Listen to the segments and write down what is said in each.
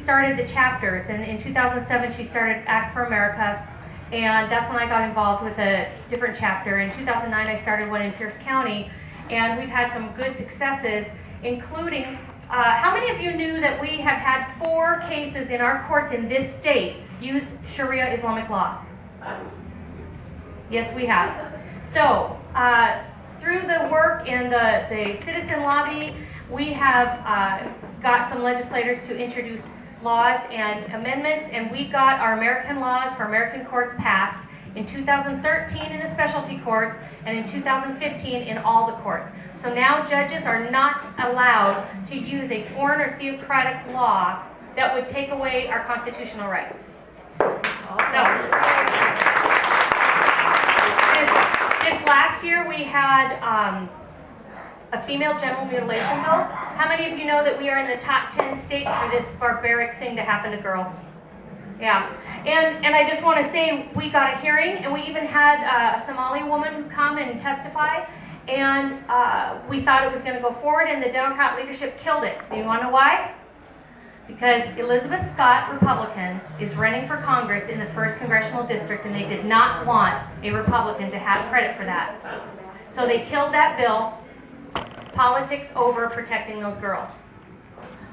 started the chapters, and in 2007 she started Act for America, and that's when I got involved with a different chapter. In 2009 I started one in Pierce County, and we've had some good successes, including, how many of you knew that we have had 4 cases in our courts in this state use Sharia Islamic law? Yes, we have. So, through the work in the citizen lobby, we have got some legislators to introduce laws and amendments, and we got our American laws for American courts passed in 2013 in the specialty courts and in 2015 in all the courts. So now judges are not allowed to use a foreign or theocratic law that would take away our constitutional rights. So, this last year we had a female genital mutilation bill. How many of you know that we are in the top 10 states for this barbaric thing to happen to girls? Yeah, and I just want to say we got a hearing, and we even had a Somali woman come and testify, and we thought it was going to go forward, and the Democrat leadership killed it. Do you want to know why? Because Elisabeth Scott, Republican, is running for Congress in the 1st Congressional District, and they did not want a Republican to have credit for that. So they killed that bill. Politics over protecting those girls.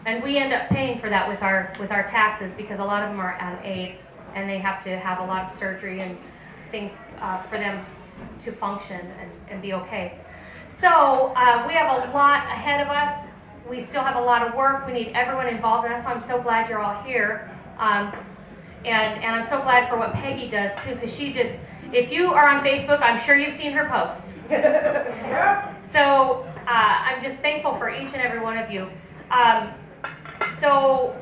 And we end up paying for that with our taxes, because a lot of them are out of aid, and they have to have a lot of surgery and things for them to function and be okay. So we have a lot ahead of us. We still have a lot of work. We need everyone involved, and that's why I'm so glad you're all here. And I'm so glad for what Peggy does too, because she just, if you are on Facebook, I'm sure you've seen her posts. So I'm just thankful for each and every one of you. So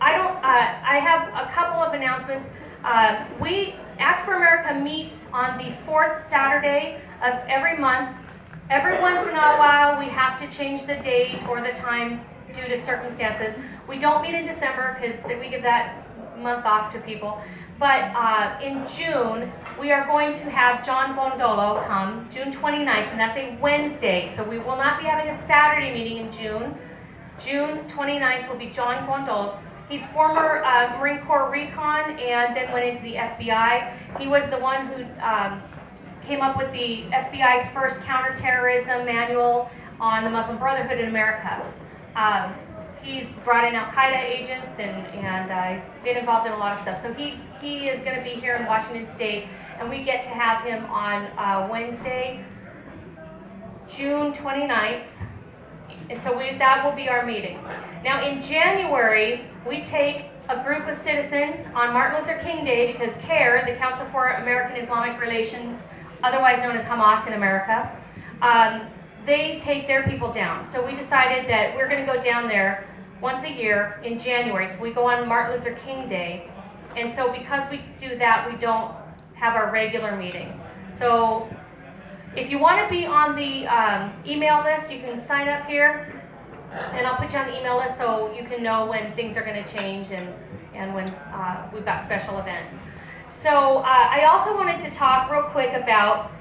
I have a couple of announcements. Act for America meets on the 4th Saturday of every month. Every once in a while we have to change the date or the time due to circumstances. We don't meet in December because we give that month off to people. But in June, we are going to have John Bondolo come, June 29th, and that's a Wednesday. So we will not be having a Saturday meeting in June. June 29th will be John Bondolo. He's former Marine Corps recon and then went into the FBI. He was the one who came up with the FBI's first counterterrorism manual on the Muslim Brotherhood in America. He's brought in Al-Qaeda agents, and he's been involved in a lot of stuff. So he is going to be here in Washington State, and we get to have him on Wednesday, June 29th. And so that will be our meeting. Now in January, we take a group of citizens on Martin Luther King Day, because CARE, the Council for American Islamic Relations, otherwise known as Hamas in America, they take their people down. So we decided that we're going to go down there once a year in January. So we go on Martin Luther King Day. And so because we do that, we don't have our regular meeting. So if you want to be on the email list, you can sign up here. And I'll put you on the email list so you can know when things are going to change and when we've got special events. So I also wanted to talk real quick about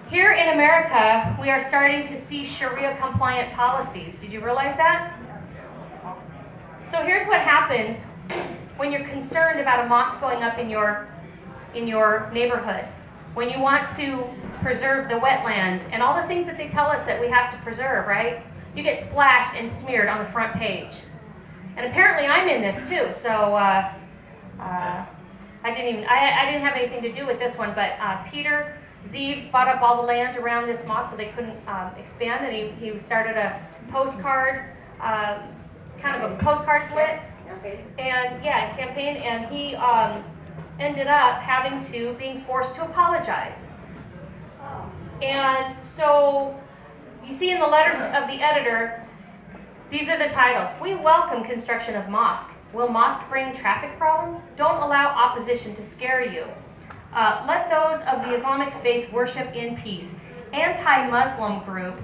here in America, we are starting to see Sharia compliant policies. Did you realize that? So here's what happens when you're concerned about a mosque going up in your neighborhood, when you want to preserve the wetlands and all the things that they tell us that we have to preserve, right? You get splashed and smeared on the front page. And apparently I'm in this too, so I didn't have anything to do with this one, but Peter Zeev bought up all the land around this mosque so they couldn't expand, and he started a postcard, kind of a postcard blitz, and yeah, campaign, and he ended up being forced to apologize. And so you see in the letters of the editor, these are the titles. We welcome construction of mosque. Will mosque bring traffic problems? Don't allow opposition to scare you. Let those of the Islamic faith worship in peace. Anti-Muslim group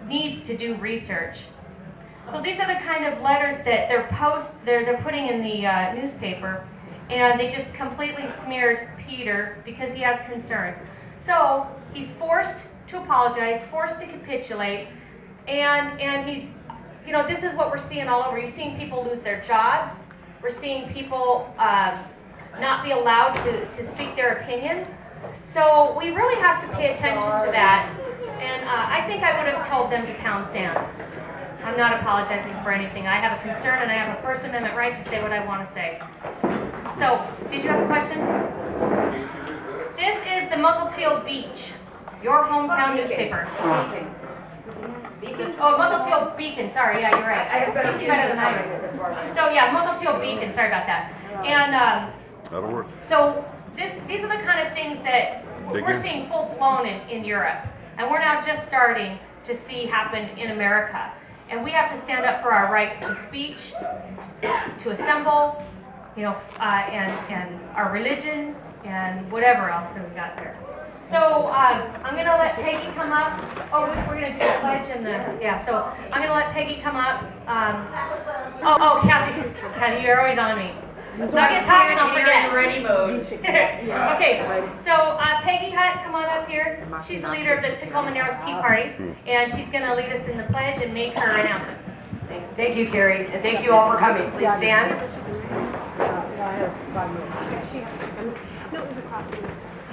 needs to do research. So these are the kind of letters that they're putting in the newspaper, and they just completely smeared Peter because he has concerns. So he's forced to apologize, forced to capitulate, and he's you know, this is what we're seeing all over. You're seeing people lose their jobs. We're seeing people not be allowed to speak their opinion. So we really have to pay attention to that. And I think I would have told them to pound sand. I'm not apologizing for anything. I have a concern and I have a First Amendment right to say what I want to say. So, did you have a question? This is the Mukilteo Beach, your hometown newspaper. Beacon? Oh, Mukilteo Beacon, sorry, yeah, you're right. I have better You see better than I do. So yeah, Mukilteo Beacon, sorry about that. And That'll work. so these are the kind of things that we're seeing full blown in Europe. And we're now just starting to see happen in America. And we have to stand up for our rights to speech, to assemble, you know, and our religion, and whatever else that we got there. So I'm going to let Peggy come up. Oh, we're going to do the pledge and the, yeah, so I'm going to let Peggy come up. Kathy, you're always on me. So I get talking, I'll forget. Ready mode. Okay, so Peggy Hutt, come on up here. She's the leader of the Tacoma Narrows Tea Party, and she's going to lead us in the pledge and make her announcements. Thank you, Carrie, and thank you all for coming. Please stand.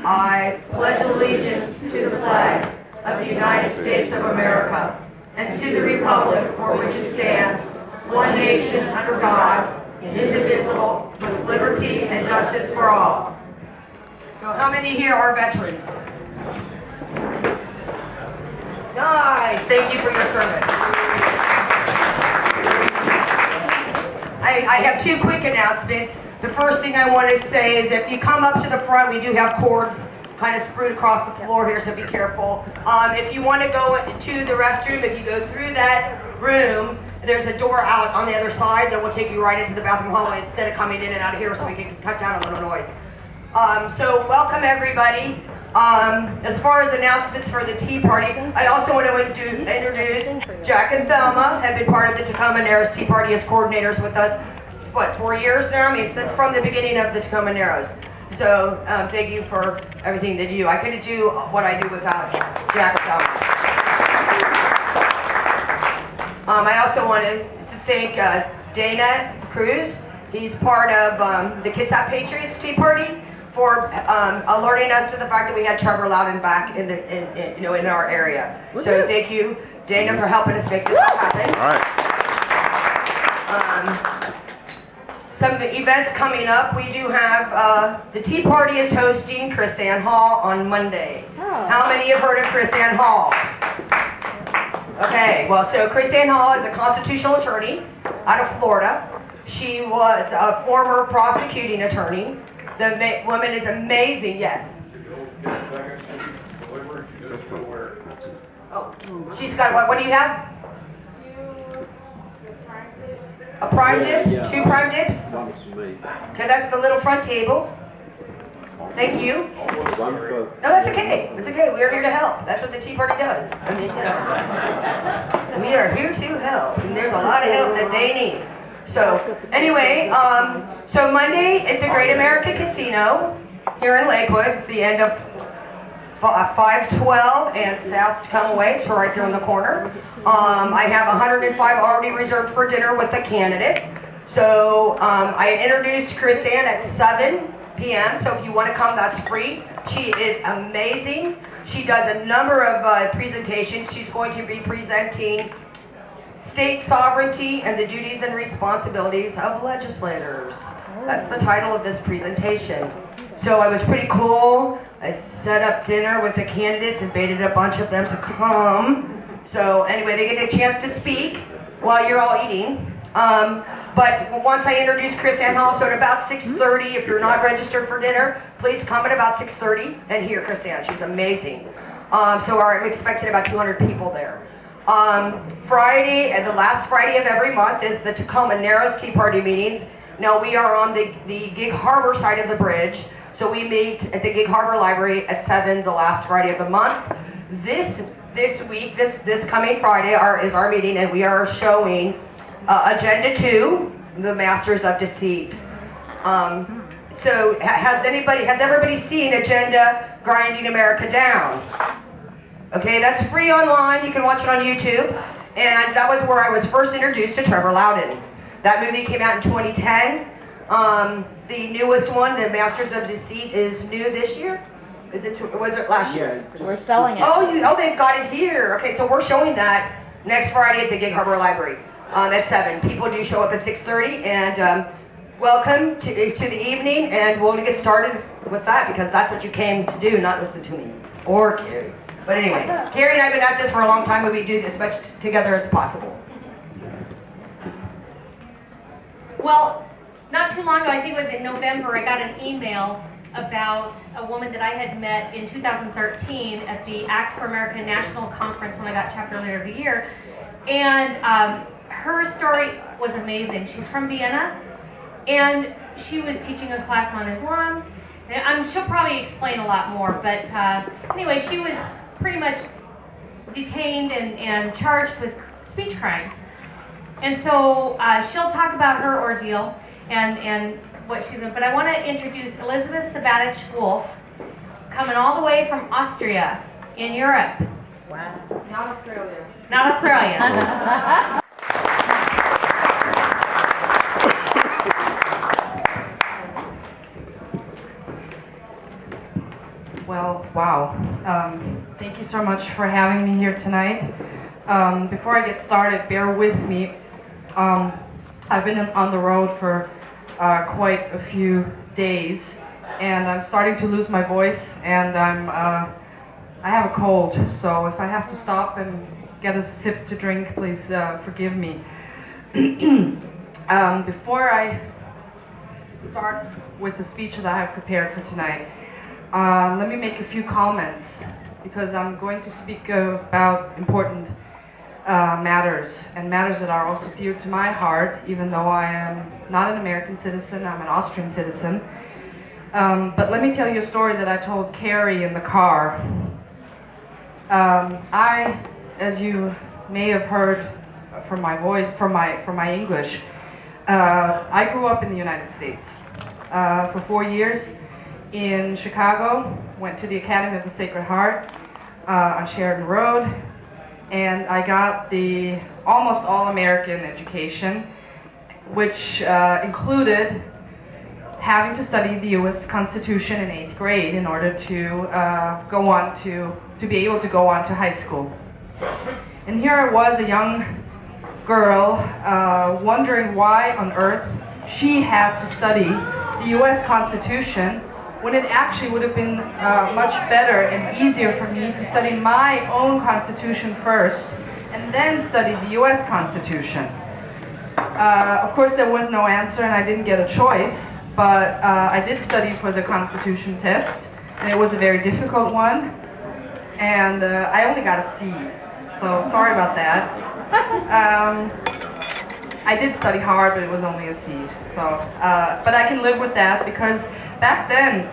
I pledge allegiance to the flag of the United States of America and to the republic for which it stands, one nation under God, indivisible, with liberty and justice for all. So how many here are veterans? Nice. Thank you for your service. I have two quick announcements. The first thing I want to say is if you come up to the front, we do have cords kind of sprued across the floor here, so be careful. If you want to go to the restroom, if you go through that room, there's a door out on the other side that will take you right into the bathroom hallway instead of coming in and out of here, so we can cut down a little noise. So welcome everybody. As far as announcements for the Tea Party, I also want to introduce Jack and Thelma, have been part of the Tacoma Narrows Tea Party as coordinators with us, what, 4 years now? I mean, since from the beginning of the Tacoma Narrows. So thank you for everything that you do. I couldn't do what I do without Jack and Thelma. I also want to thank Dana Cruz. He's part of the Kitsap Patriots Tea Party for alerting us to the fact that we had Trevor Loudon back in our area. So thank you, Dana, for helping us make this happen. All right. Some events coming up. We do have the Tea Party is hosting Chris Ann Hall on Monday. Oh. How many have heard of Chris Ann Hall? Okay, well, so Chris Ann Hall is a constitutional attorney out of Florida. She was a former prosecuting attorney. The woman is amazing, yes. Oh, she's got what? What do you have? A prime dip? Yeah. 2 prime dips? Okay, that's the little front table. Thank you. No, that's okay. It's okay. We are here to help. That's what the Tea Party does. I mean, we are here to help, and there's a lot of help that they need. So, anyway, so Monday at the Great America Casino here in Lakewood. It's the end of 512 and South Tacoma Way. It's right there in the corner. I have 105 already reserved for dinner with the candidates. So I introduced Chris Ann at 7 p.m. So if you want to come, that's free. She is amazing. She does a number of presentations. She's going to be presenting state sovereignty and the duties and responsibilities of legislators. That's the title of this presentation. So I was pretty cool. I set up dinner with the candidates, invited a bunch of them to come. So anyway, they get a chance to speak while you're all eating. But once I introduce Chris Ann Hall, so at about 6:30, if you're not registered for dinner, please come at about 6:30 and hear Chris Ann. She's amazing. So I'm expecting about 200 people there. Friday, and the last Friday of every month, is the Tacoma Narrows Tea Party meetings. Now we are on the Gig Harbor side of the bridge. So we meet at the Gig Harbor Library at 7 the last Friday of the month. This week, this coming Friday is our meeting, and we are showing Agenda 2, The Masters of Deceit. So has everybody seen Agenda Grinding America Down? Okay, that's free online. You can watch it on YouTube. And that was where I was first introduced to Trevor Loudon. That movie came out in 2010. The newest one, The Masters of Deceit, is new this year. Was it last year? We're selling it. Oh, they've got it here. Okay, so we're showing that next Friday at the Gig Harbor Library at 7. People do show up at 6:30, and welcome to the evening, and we'll get started with that because that's what you came to do, not listen to me or Carrie. But anyway, Carrie and I have been at this for a long time, and we do as much together as possible. Well, not too long ago, I think it was in November, I got an email about a woman that I had met in 2013 at the Act for America National Conference when I got Chapter Leader of the Year. And her story was amazing. She's from Vienna, and she was teaching a class on Islam. And she'll probably explain a lot more, but anyway, she was pretty much detained and charged with speech crimes. And so she'll talk about her ordeal and what she's doing. But I want to introduce Elisabeth Sabaditsch-Wolff, coming all the way from Austria in Europe. Wow. Not Australia. Not Australia. Well, wow. Thank you so much for having me here tonight. Before I get started, bear with me. I've been on the road for quite a few days, and I'm starting to lose my voice, and I have a cold, so if I have to stop and get a sip to drink, please forgive me. Before I start with the speech that I have prepared for tonight, let me make a few comments, because I'm going to speak about important matters, and matters that are also dear to my heart, even though I am not an American citizen, I'm an Austrian citizen. But let me tell you a story that I told Carrie in the car. As you may have heard from my voice, from my English, I grew up in the United States for 4 years in Chicago, went to the Academy of the Sacred Heart on Sheridan Road, and I got the almost all-American education, which included having to study the U.S. Constitution in 8th grade in order to go on to be able to go on to high school. And here I was, a young girl, wondering why on earth she had to study the U.S. Constitution when it actually would have been much better and easier for me to study my own Constitution first and then study the U.S. Constitution. Of course, there was no answer and I didn't get a choice, but I did study for the Constitution test, and it was a very difficult one, and I only got a C, so sorry about that. I did study hard, but it was only a C, so, but I can live with that, because back then,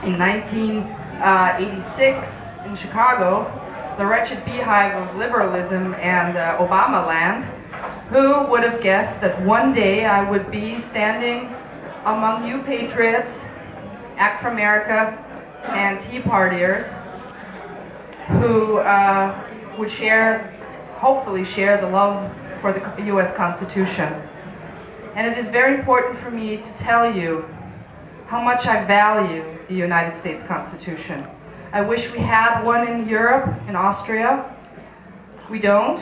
in 1986, in Chicago, the wretched beehive of liberalism and Obama land, who would have guessed that one day I would be standing among you patriots, Act for America, and Tea Partiers, who would hopefully share the love for the U.S. Constitution. And it is very important for me to tell you how much I value the United States Constitution. I wish we had one in Europe, in Austria. We don't.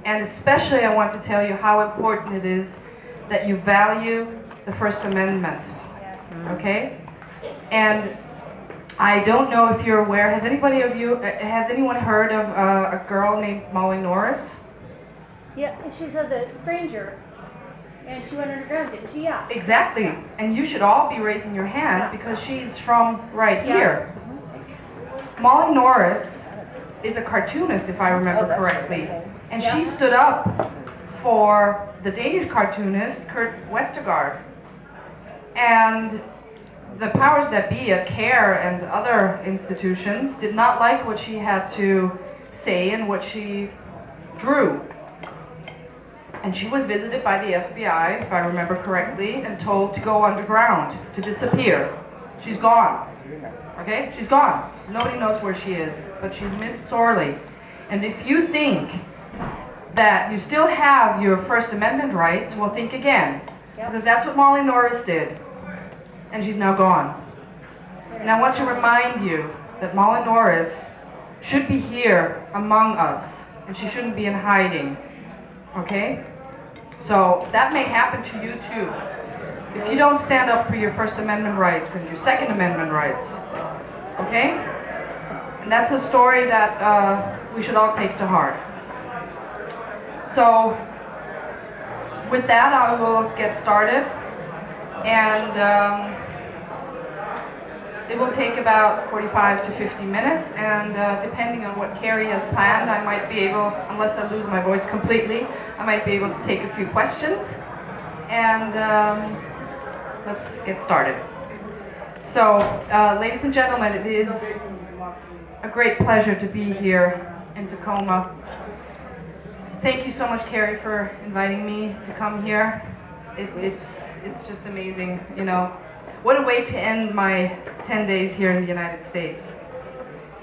And especially I want to tell you how important it is that you value the First Amendment. Okay? And I don't know if you're aware, has anyone heard of a girl named Molly Norris? Yeah, she's the stranger. And she went underground, didn't she? Yeah. Exactly. And you should all be raising your hand because she's from right here. Molly Norris is a cartoonist, if I remember correctly. And she stood up for the Danish cartoonist Kurt Westergaard. And the powers that be at CARE and other institutions did not like what she had to say and what she drew. And she was visited by the FBI, if I remember correctly, and told to go underground, to disappear. She's gone. Okay? She's gone. Nobody knows where she is, but she's missed sorely. And if you think that you still have your First Amendment rights, well, think again. Yep. Because that's what Molly Norris did. And she's now gone. And I want to remind you that Molly Norris should be here among us. And she shouldn't be in hiding. Okay? So that may happen to you too. If you don't stand up for your First Amendment rights and your Second Amendment rights. Okay? And that's a story that we should all take to heart. So, with that, I will get started. And it will take about 45 to 50 minutes. And depending on what Carrie has planned, I might be able, unless I lose my voice completely, I might be able to take a few questions. And let's get started. So, ladies and gentlemen, it is a great pleasure to be here in Tacoma. Thank you so much, Carrie, for inviting me to come here. It's just amazing, you know. What a way to end my 10 days here in the United States.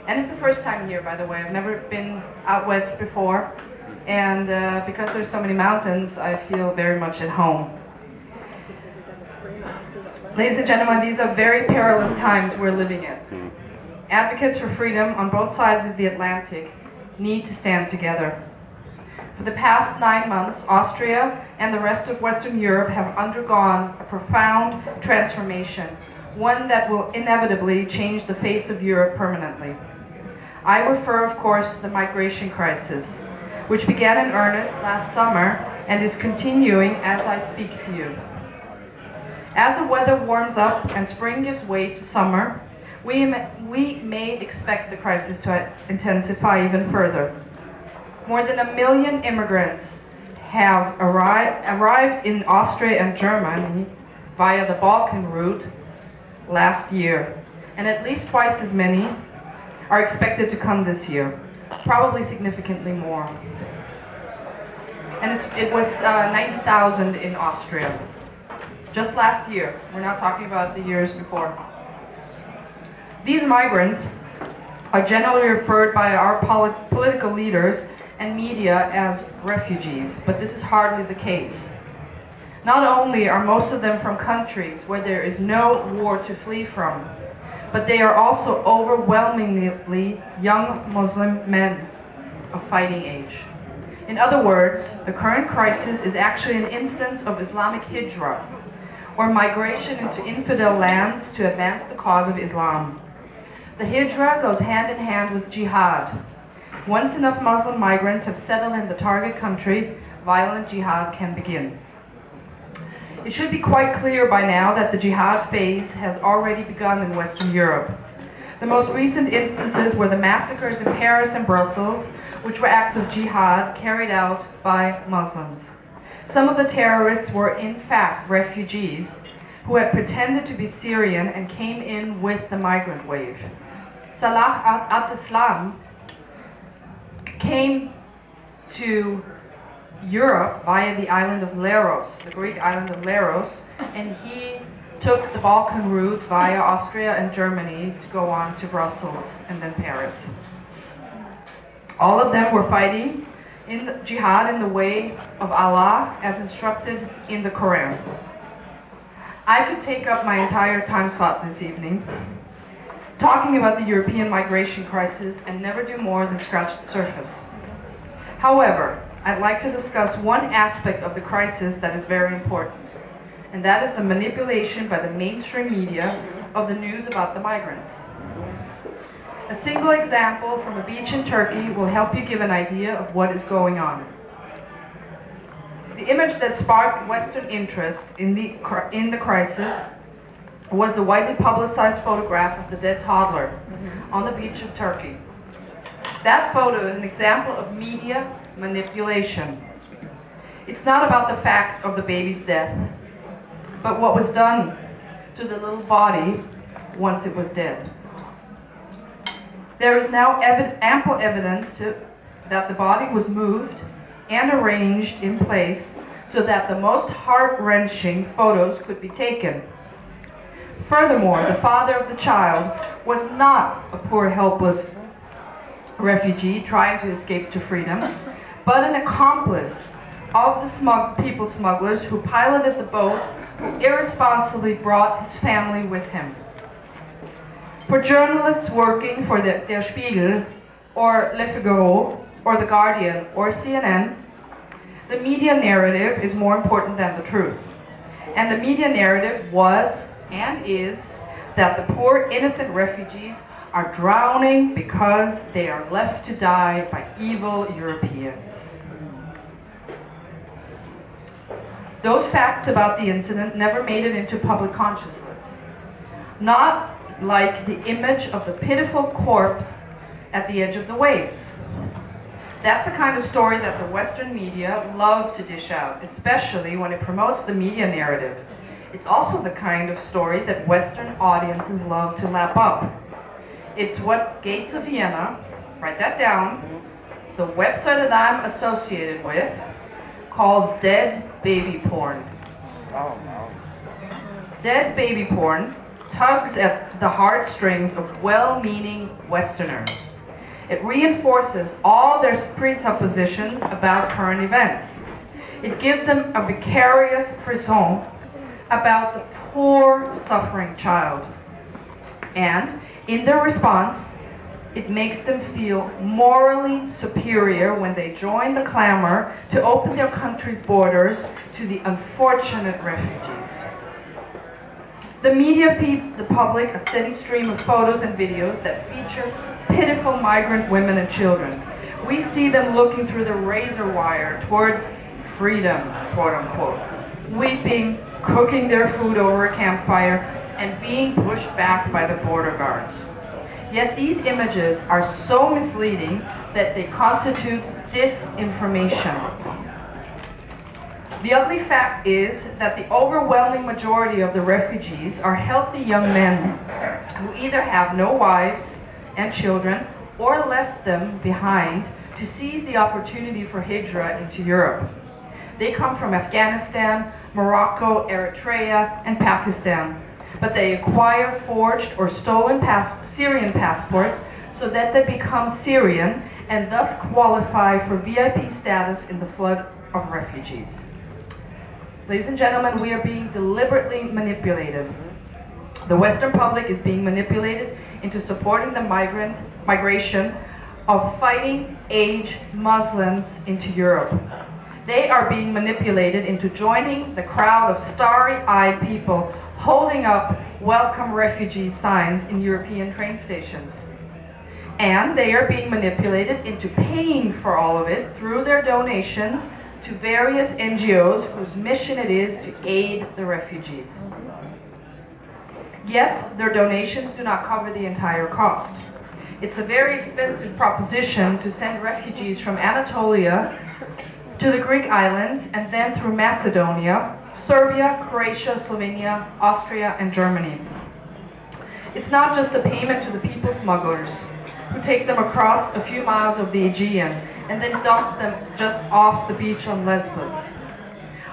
And it's the first time here, by the way. I've never been out west before. And because there's so many mountains, I feel very much at home. Ladies and gentlemen, these are very perilous times we're living in. Advocates for freedom on both sides of the Atlantic need to stand together. For the past 9 months, Austria and the rest of Western Europe have undergone a profound transformation, one that will inevitably change the face of Europe permanently. I refer, of course, to the migration crisis, which began in earnest last summer and is continuing as I speak to you. As the weather warms up and spring gives way to summer, we may expect the crisis to intensify even further. More than 1 million immigrants have arrived in Austria and Germany via the Balkan route last year, and at least twice as many are expected to come this year, probably significantly more. And it was 90,000 in Austria, just last year. We're not talking about the years before. These migrants are generally referred by our political leaders and media as refugees, but this is hardly the case. Not only are most of them from countries where there is no war to flee from, but they are also overwhelmingly young Muslim men of fighting age. In other words, the current crisis is actually an instance of Islamic hijra, or migration into infidel lands to advance the cause of Islam. The hijra goes hand in hand with jihad. Once enough Muslim migrants have settled in the target country, violent jihad can begin. It should be quite clear by now that the jihad phase has already begun in Western Europe. The most recent instances were the massacres in Paris and Brussels, which were acts of jihad carried out by Muslims. Some of the terrorists were in fact refugees who had pretended to be Syrian and came in with the migrant wave. Salah al-Islam came to Europe via the island of Leros, the Greek island of Leros, and he took the Balkan route via Austria and Germany to go on to Brussels and then Paris. All of them were fighting in the jihad in the way of Allah as instructed in the Quran. I could take up my entire time slot this evening talking about the European migration crisis and never do more than scratch the surface. However, I'd like to discuss one aspect of the crisis that is very important, and that is the manipulation by the mainstream media of the news about the migrants. A single example from a beach in Turkey will help you give an idea of what is going on. The image that sparked Western interest in the crisis was the widely publicized photograph of the dead toddler on the beach of Turkey. That photo is an example of media manipulation. It's not about the fact of the baby's death, but what was done to the little body once it was dead. There is now ample evidence that the body was moved and arranged in place so that the most heart-wrenching photos could be taken. Furthermore, the father of the child was not a poor, helpless refugee trying to escape to freedom, but an accomplice of the people smugglers who piloted the boat, who irresponsibly brought his family with him. For journalists working for the Der Spiegel, or Le Figaro, or The Guardian, or CNN, the media narrative is more important than the truth. And the media narrative was and is that the poor innocent refugees are drowning because they are left to die by evil Europeans. Those facts about the incident never made it into public consciousness. Not like the image of the pitiful corpse at the edge of the waves. That's the kind of story that the Western media love to dish out, especially when it promotes the media narrative. It's also the kind of story that Western audiences love to lap up. It's what Gates of Vienna, write that down, the website that I'm associated with, calls dead baby porn. Dead baby porn tugs at the heartstrings of well-meaning Westerners. It reinforces all their presuppositions about current events. It gives them a vicarious frisson about the poor, suffering child. And in their response, it makes them feel morally superior when they join the clamor to open their country's borders to the unfortunate refugees. The media feed the public a steady stream of photos and videos that feature pitiful migrant women and children. We see them looking through the razor wire towards freedom, quote unquote, weeping, cooking their food over a campfire, and being pushed back by the border guards. Yet these images are so misleading that they constitute disinformation. The ugly fact is that the overwhelming majority of the refugees are healthy young men who either have no wives and children or left them behind to seize the opportunity for hijrah into Europe. They come from Afghanistan, Morocco, Eritrea, and Pakistan, but they acquire forged or stolen Syrian passports so that they become Syrian and thus qualify for VIP status in the flood of refugees. Ladies and gentlemen, we are being deliberately manipulated. The Western public is being manipulated into supporting the migration of fighting-age Muslims into Europe. They are being manipulated into joining the crowd of starry-eyed people holding up welcome refugees signs in European train stations. And they are being manipulated into paying for all of it through their donations to various NGOs whose mission it is to aid the refugees. Yet, their donations do not cover the entire cost. It's a very expensive proposition to send refugees from Anatolia to the Greek islands and then through Macedonia, Serbia, Croatia, Slovenia, Austria, and Germany. It's not just the payment to the people smugglers who take them across a few miles of the Aegean and then dump them just off the beach on Lesbos,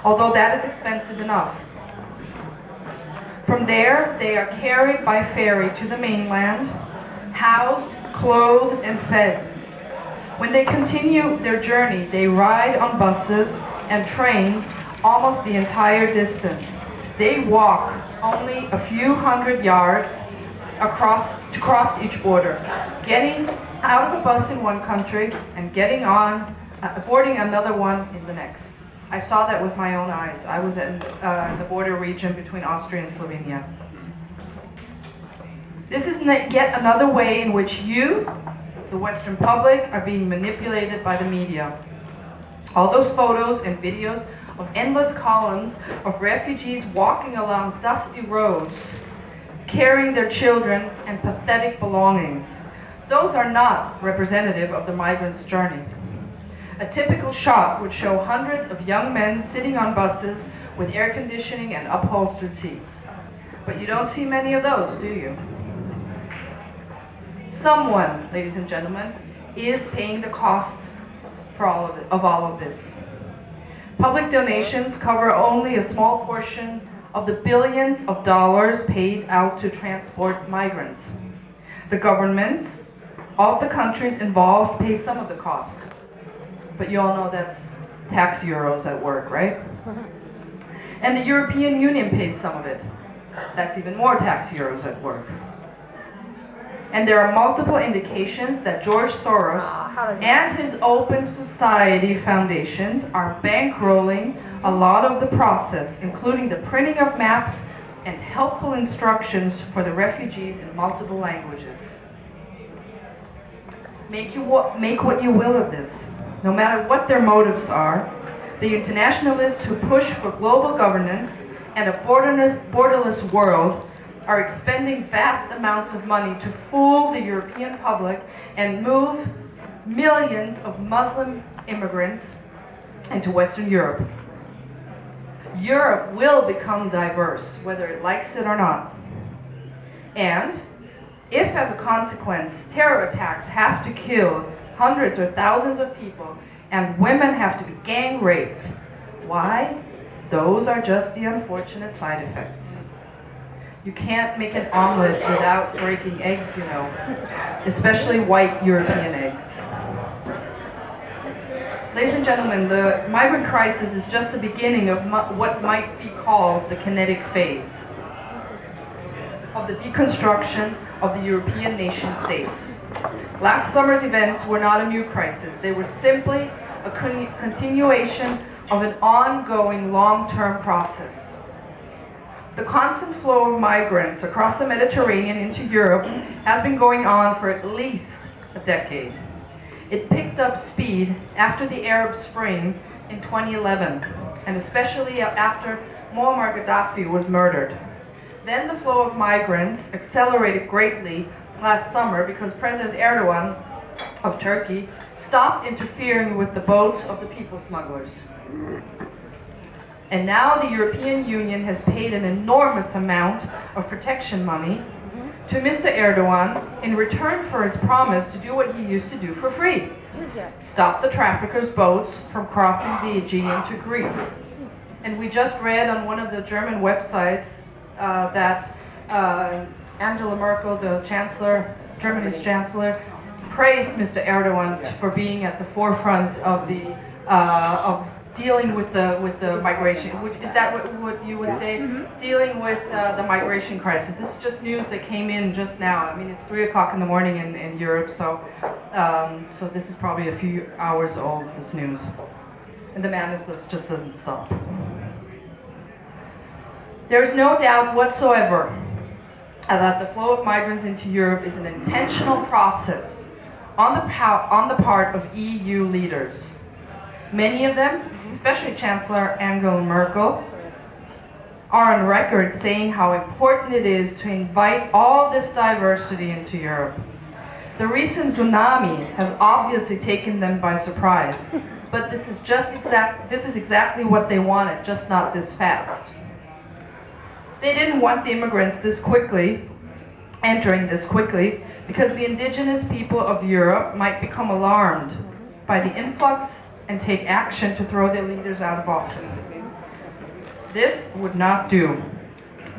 although that is expensive enough. From there, they are carried by ferry to the mainland, housed, clothed, and fed. When they continue their journey, they ride on buses and trains almost the entire distance. They walk only a few hundred yards to cross each border, getting out of a bus in one country and getting on, boarding another one in the next. I saw that with my own eyes. I was in the border region between Austria and Slovenia. This is yet another way in which you, the Western public, are being manipulated by the media. All those photos and videos of endless columns of refugees walking along dusty roads, carrying their children and pathetic belongings, those are not representative of the migrants' journey. A typical shot would show hundreds of young men sitting on buses with air conditioning and upholstered seats. But you don't see many of those, do you? Someone, ladies and gentlemen, is paying the cost for all of this. Public donations cover only a small portion of the billions of dollars paid out to transport migrants. The governments of the countries involved pay some of the cost. but you all know that's tax euros at work, right? And the European Union pays some of it. That's even more tax euros at work. And there are multiple indications that George Soros and his Open Society foundations are bankrolling a lot of the process, including the printing of maps and helpful instructions for the refugees in multiple languages. Make what you will of this. No matter what their motives are, the internationalists who push for global governance and a borderless world are expending vast amounts of money to fool the European public and move millions of Muslim immigrants into Western Europe. Europe will become diverse, whether it likes it or not. And if, as a consequence, terror attacks have to kill hundreds or thousands of people and women have to be gang raped, why? Those are just the unfortunate side effects. You can't make an omelet without breaking eggs, you know, especially white European eggs. Ladies and gentlemen, the migrant crisis is just the beginning of what might be called the kinetic phase of the deconstruction of the European nation states. Last summer's events were not a new crisis. They were simply a continuation of an ongoing long-term process. The constant flow of migrants across the Mediterranean into Europe has been going on for at least a decade. It picked up speed after the Arab Spring in 2011, and especially after Muammar Gaddafi was murdered. Then the flow of migrants accelerated greatly last summer because President Erdogan of Turkey stopped interfering with the boats of the people smugglers. And now the European Union has paid an enormous amount of protection money to Mr. Erdogan in return for his promise to do what he used to do for free. Stop the traffickers' boats from crossing the Aegean to Greece. And we just read on one of the German websites that Angela Merkel, the chancellor, Germany's chancellor, praised Mr. Erdogan for being at the forefront of the of dealing with the migration. Is that what you would say? Dealing with the migration crisis. This is just news that came in just now. I mean, it's 3 o'clock in the morning in Europe, so so this is probably a few hours old, this news. And the madness just doesn't stop. There is no doubt whatsoever that the flow of migrants into Europe is an intentional process on the part of EU leaders. Many of them, especially Chancellor Angela Merkel, are on record saying how important it is to invite all this diversity into Europe. The recent tsunami has obviously taken them by surprise, but this is exactly what they wanted, just not this fast. They didn't want the immigrants entering this quickly, because the indigenous people of Europe might become alarmed by the influx and take action to throw their leaders out of office. This would not do.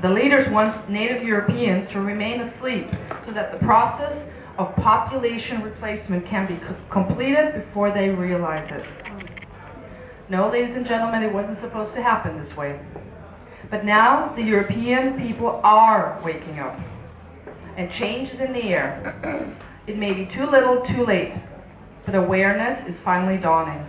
The leaders want native Europeans to remain asleep so that the process of population replacement can be completed before they realize it. No, ladies and gentlemen, it wasn't supposed to happen this way. But now the European people are waking up, and change is in the air. It may be too little, too late, but awareness is finally dawning.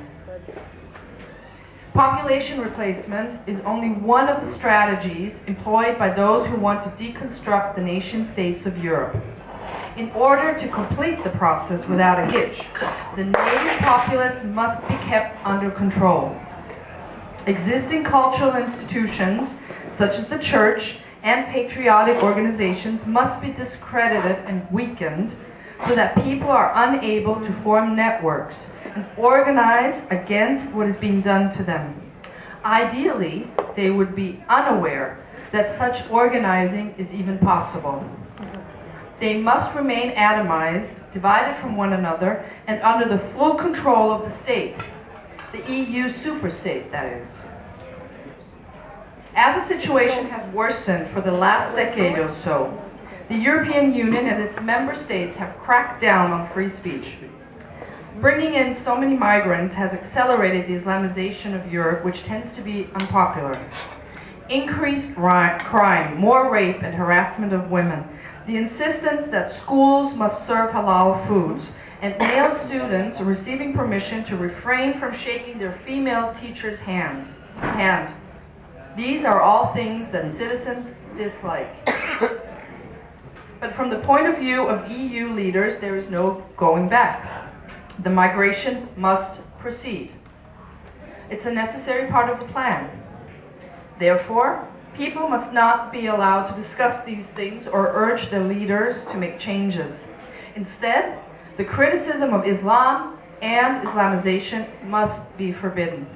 Population replacement is only one of the strategies employed by those who want to deconstruct the nation-states of Europe. In order to complete the process without a hitch, the native populace must be kept under control. Existing cultural institutions, such as the church and patriotic organizations, must be discredited and weakened so that people are unable to form networks and organize against what is being done to them. Ideally, they would be unaware that such organizing is even possible. They must remain atomized, divided from one another, and under the full control of the state, the EU superstate, that is. As the situation has worsened for the last decade or so, the European Union and its member states have cracked down on free speech. Bringing in so many migrants has accelerated the Islamization of Europe, which tends to be unpopular. Increased crime, more rape and harassment of women, the insistence that schools must serve halal foods, and male students receiving permission to refrain from shaking their female teacher's hand. These are all things that citizens dislike. But from the point of view of EU leaders, there is no going back. The migration must proceed. It's a necessary part of the plan. Therefore, people must not be allowed to discuss these things or urge their leaders to make changes. Instead, the criticism of Islam and Islamization must be forbidden.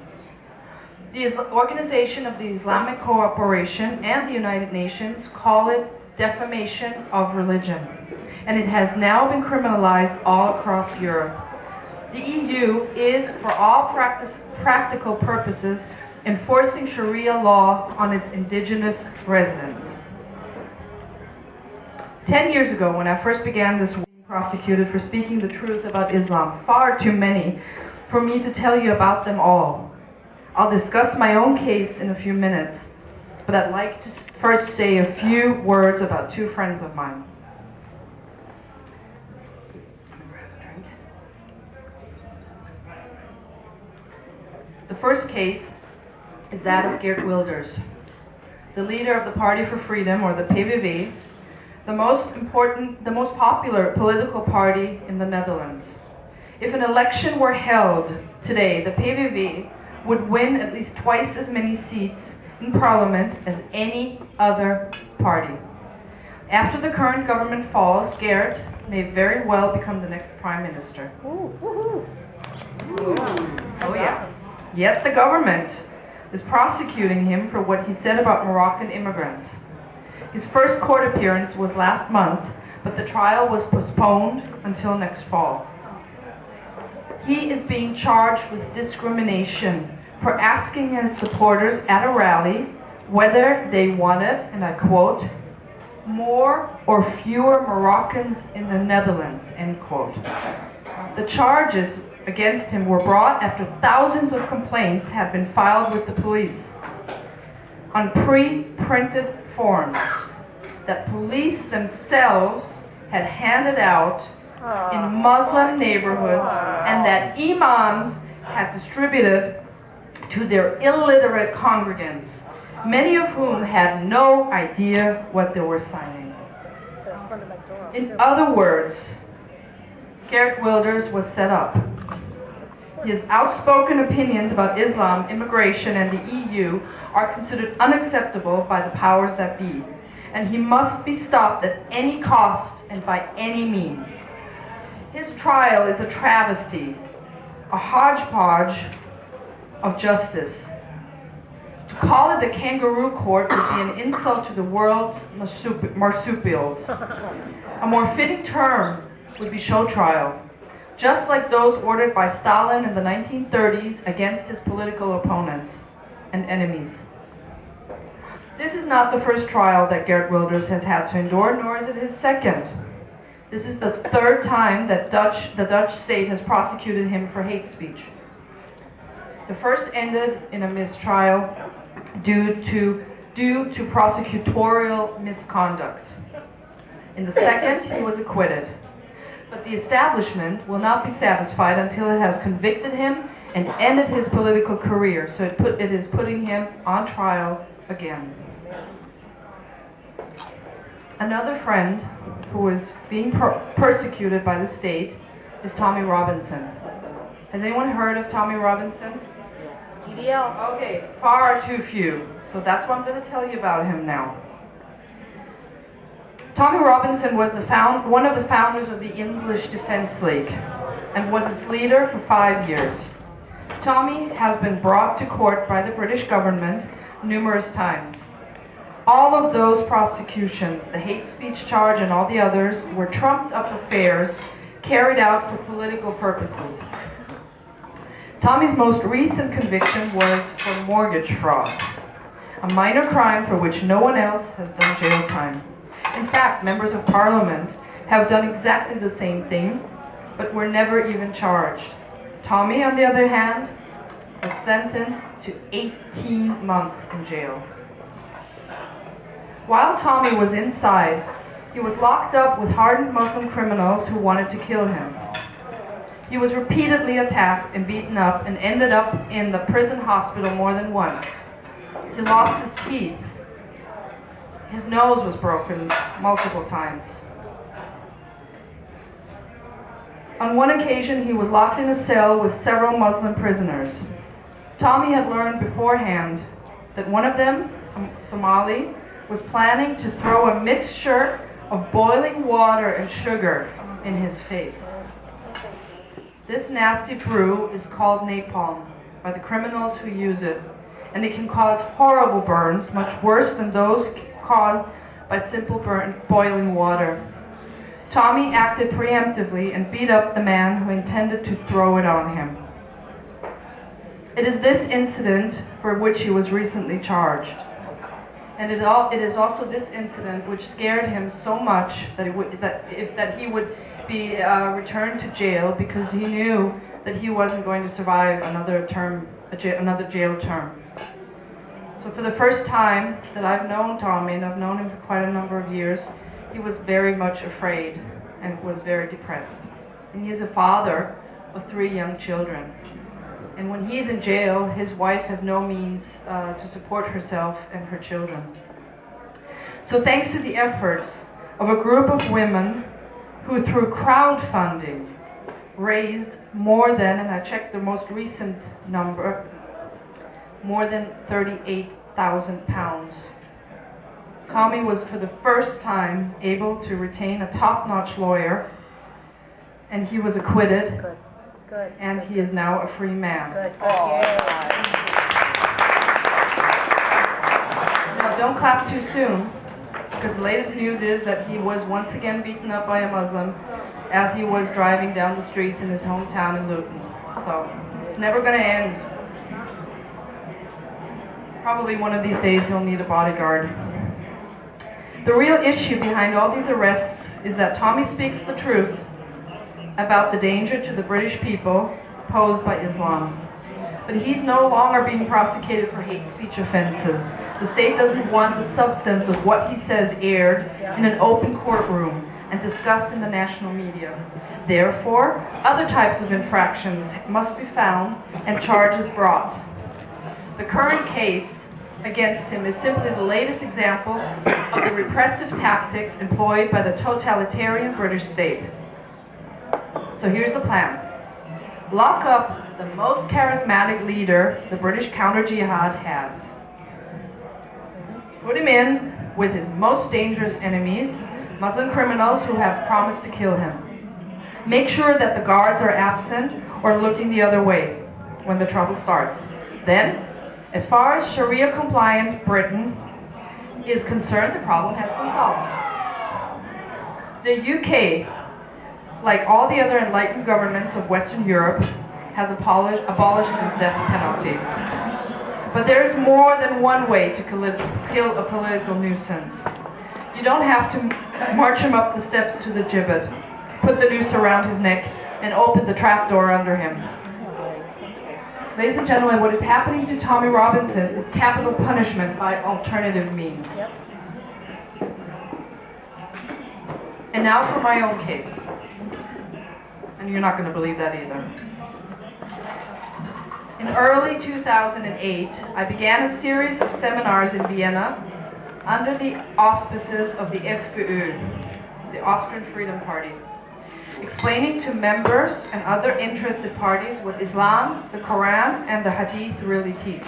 The Organization of the Islamic Cooperation and the United Nations call it defamation of religion, and it has now been criminalized all across Europe. The EU is, for all practical purposes, enforcing Sharia law on its indigenous residents. 10 years ago, when I first began this work, prosecuted for speaking the truth about Islam, far too many for me to tell you about them all. I'll discuss my own case in a few minutes, but I'd like to first say a few words about two friends of mine. The first case is that of Geert Wilders, the leader of the Party for Freedom, or the PVV, the most popular political party in the Netherlands. If an election were held today, the PVV would win at least twice as many seats in parliament as any other party. After the current government falls, Geert may very well become the next prime minister. Oh yeah. Yet the government is prosecuting him for what he said about Moroccan immigrants. His first court appearance was last month, but the trial was postponed until next fall. He is being charged with discrimination for asking his supporters at a rally whether they wanted, and I quote, more or fewer Moroccans in the Netherlands, end quote. The charges against him were brought after thousands of complaints had been filed with the police on pre-printed forms that police themselves had handed out in Muslim neighborhoods and that imams had distributed to their illiterate congregants, many of whom had no idea what they were signing. In other words, Geert Wilders was set up. His outspoken opinions about Islam, immigration, and the EU are considered unacceptable by the powers that be, and he must be stopped at any cost and by any means. His trial is a travesty, a hodgepodge of justice. To call it the kangaroo court would be an insult to the world's marsupials. A more fitting term would be show trial, just like those ordered by Stalin in the 1930s against his political opponents and enemies. This is not the first trial that Geert Wilders has had to endure, nor is it his second. This is the third time that the Dutch state has prosecuted him for hate speech. The first ended in a mistrial due to prosecutorial misconduct. In the second, he was acquitted. But the establishment will not be satisfied until it has convicted him and ended his political career, so it is putting him on trial again. Another friend who is being persecuted by the state is Tommy Robinson. Has anyone heard of Tommy Robinson? EDL. Okay, far too few. So that's what I'm going to tell you about him now. Tommy Robinson was one of the founders of the English Defence League and was its leader for 5 years. Tommy has been brought to court by the British government numerous times. All of those prosecutions, the hate speech charge and all the others, were trumped up affairs carried out for political purposes. Tommy's most recent conviction was for mortgage fraud, a minor crime for which no one else has done jail time. In fact, members of parliament have done exactly the same thing but were never even charged. Tommy, on the other hand, was sentenced to 18 months in jail. While Tommy was inside, he was locked up with hardened Muslim criminals who wanted to kill him. He was repeatedly attacked and beaten up and ended up in the prison hospital more than once. He lost his teeth. His nose was broken multiple times. On one occasion, he was locked in a cell with several Muslim prisoners. Tommy had learned beforehand that one of them, a Somali, was planning to throw a mixture of boiling water and sugar in his face. This nasty brew is called napalm by the criminals who use it, and it can cause horrible burns, much worse than those caused by simple boiling water. Tommy acted preemptively and beat up the man who intended to throw it on him. It is this incident for which he was recently charged. And it is also this incident which scared him so much that he would be returned to jail, because he knew that he wasn't going to survive another jail term. So for the first time that I've known Tommy, and I've known him for quite a number of years, he was very much afraid and was very depressed. And he is a father of 3 young children. And when he's in jail, his wife has no means to support herself and her children. So thanks to the efforts of a group of women who, through crowdfunding, raised more than, and I checked the most recent number, more than 38,000 pounds. Tommy was for the first time able to retain a top-notch lawyer, and he was acquitted. Good. Good. And he is now a free man. Good. Yeah. Now, don't clap too soon, because the latest news is that he was once again beaten up by a Muslim as he was driving down the streets in his hometown in Loudon. So it's never going to end. Probably one of these days he'll need a bodyguard. The real issue behind all these arrests is that Tommy speaks the truth about the danger to the British people posed by Islam. But he's no longer being prosecuted for hate speech offenses. The state doesn't want the substance of what he says aired in an open courtroom and discussed in the national media. Therefore, other types of infractions must be found and charges brought. The current case against him is simply the latest example of the repressive tactics employed by the totalitarian British state. So here's the plan. Lock up the most charismatic leader the British counter-jihad has. Put him in with his most dangerous enemies, Muslim criminals who have promised to kill him. Make sure that the guards are absent or looking the other way when the trouble starts. Then, as far as Sharia-compliant Britain is concerned, the problem has been solved. The UK, like all the other enlightened governments of Western Europe, has abolished the death penalty. But there is more than one way to kill a political nuisance. You don't have to march him up the steps to the gibbet, put the noose around his neck, and open the trapdoor under him. Ladies and gentlemen, what is happening to Tommy Robinson is capital punishment by alternative means. Yep. And now for my own case. And you're not going to believe that either. In early 2008, I began a series of seminars in Vienna under the auspices of the FPÖ, the Austrian Freedom Party, explaining to members and other interested parties what Islam, the Quran, and the Hadith really teach,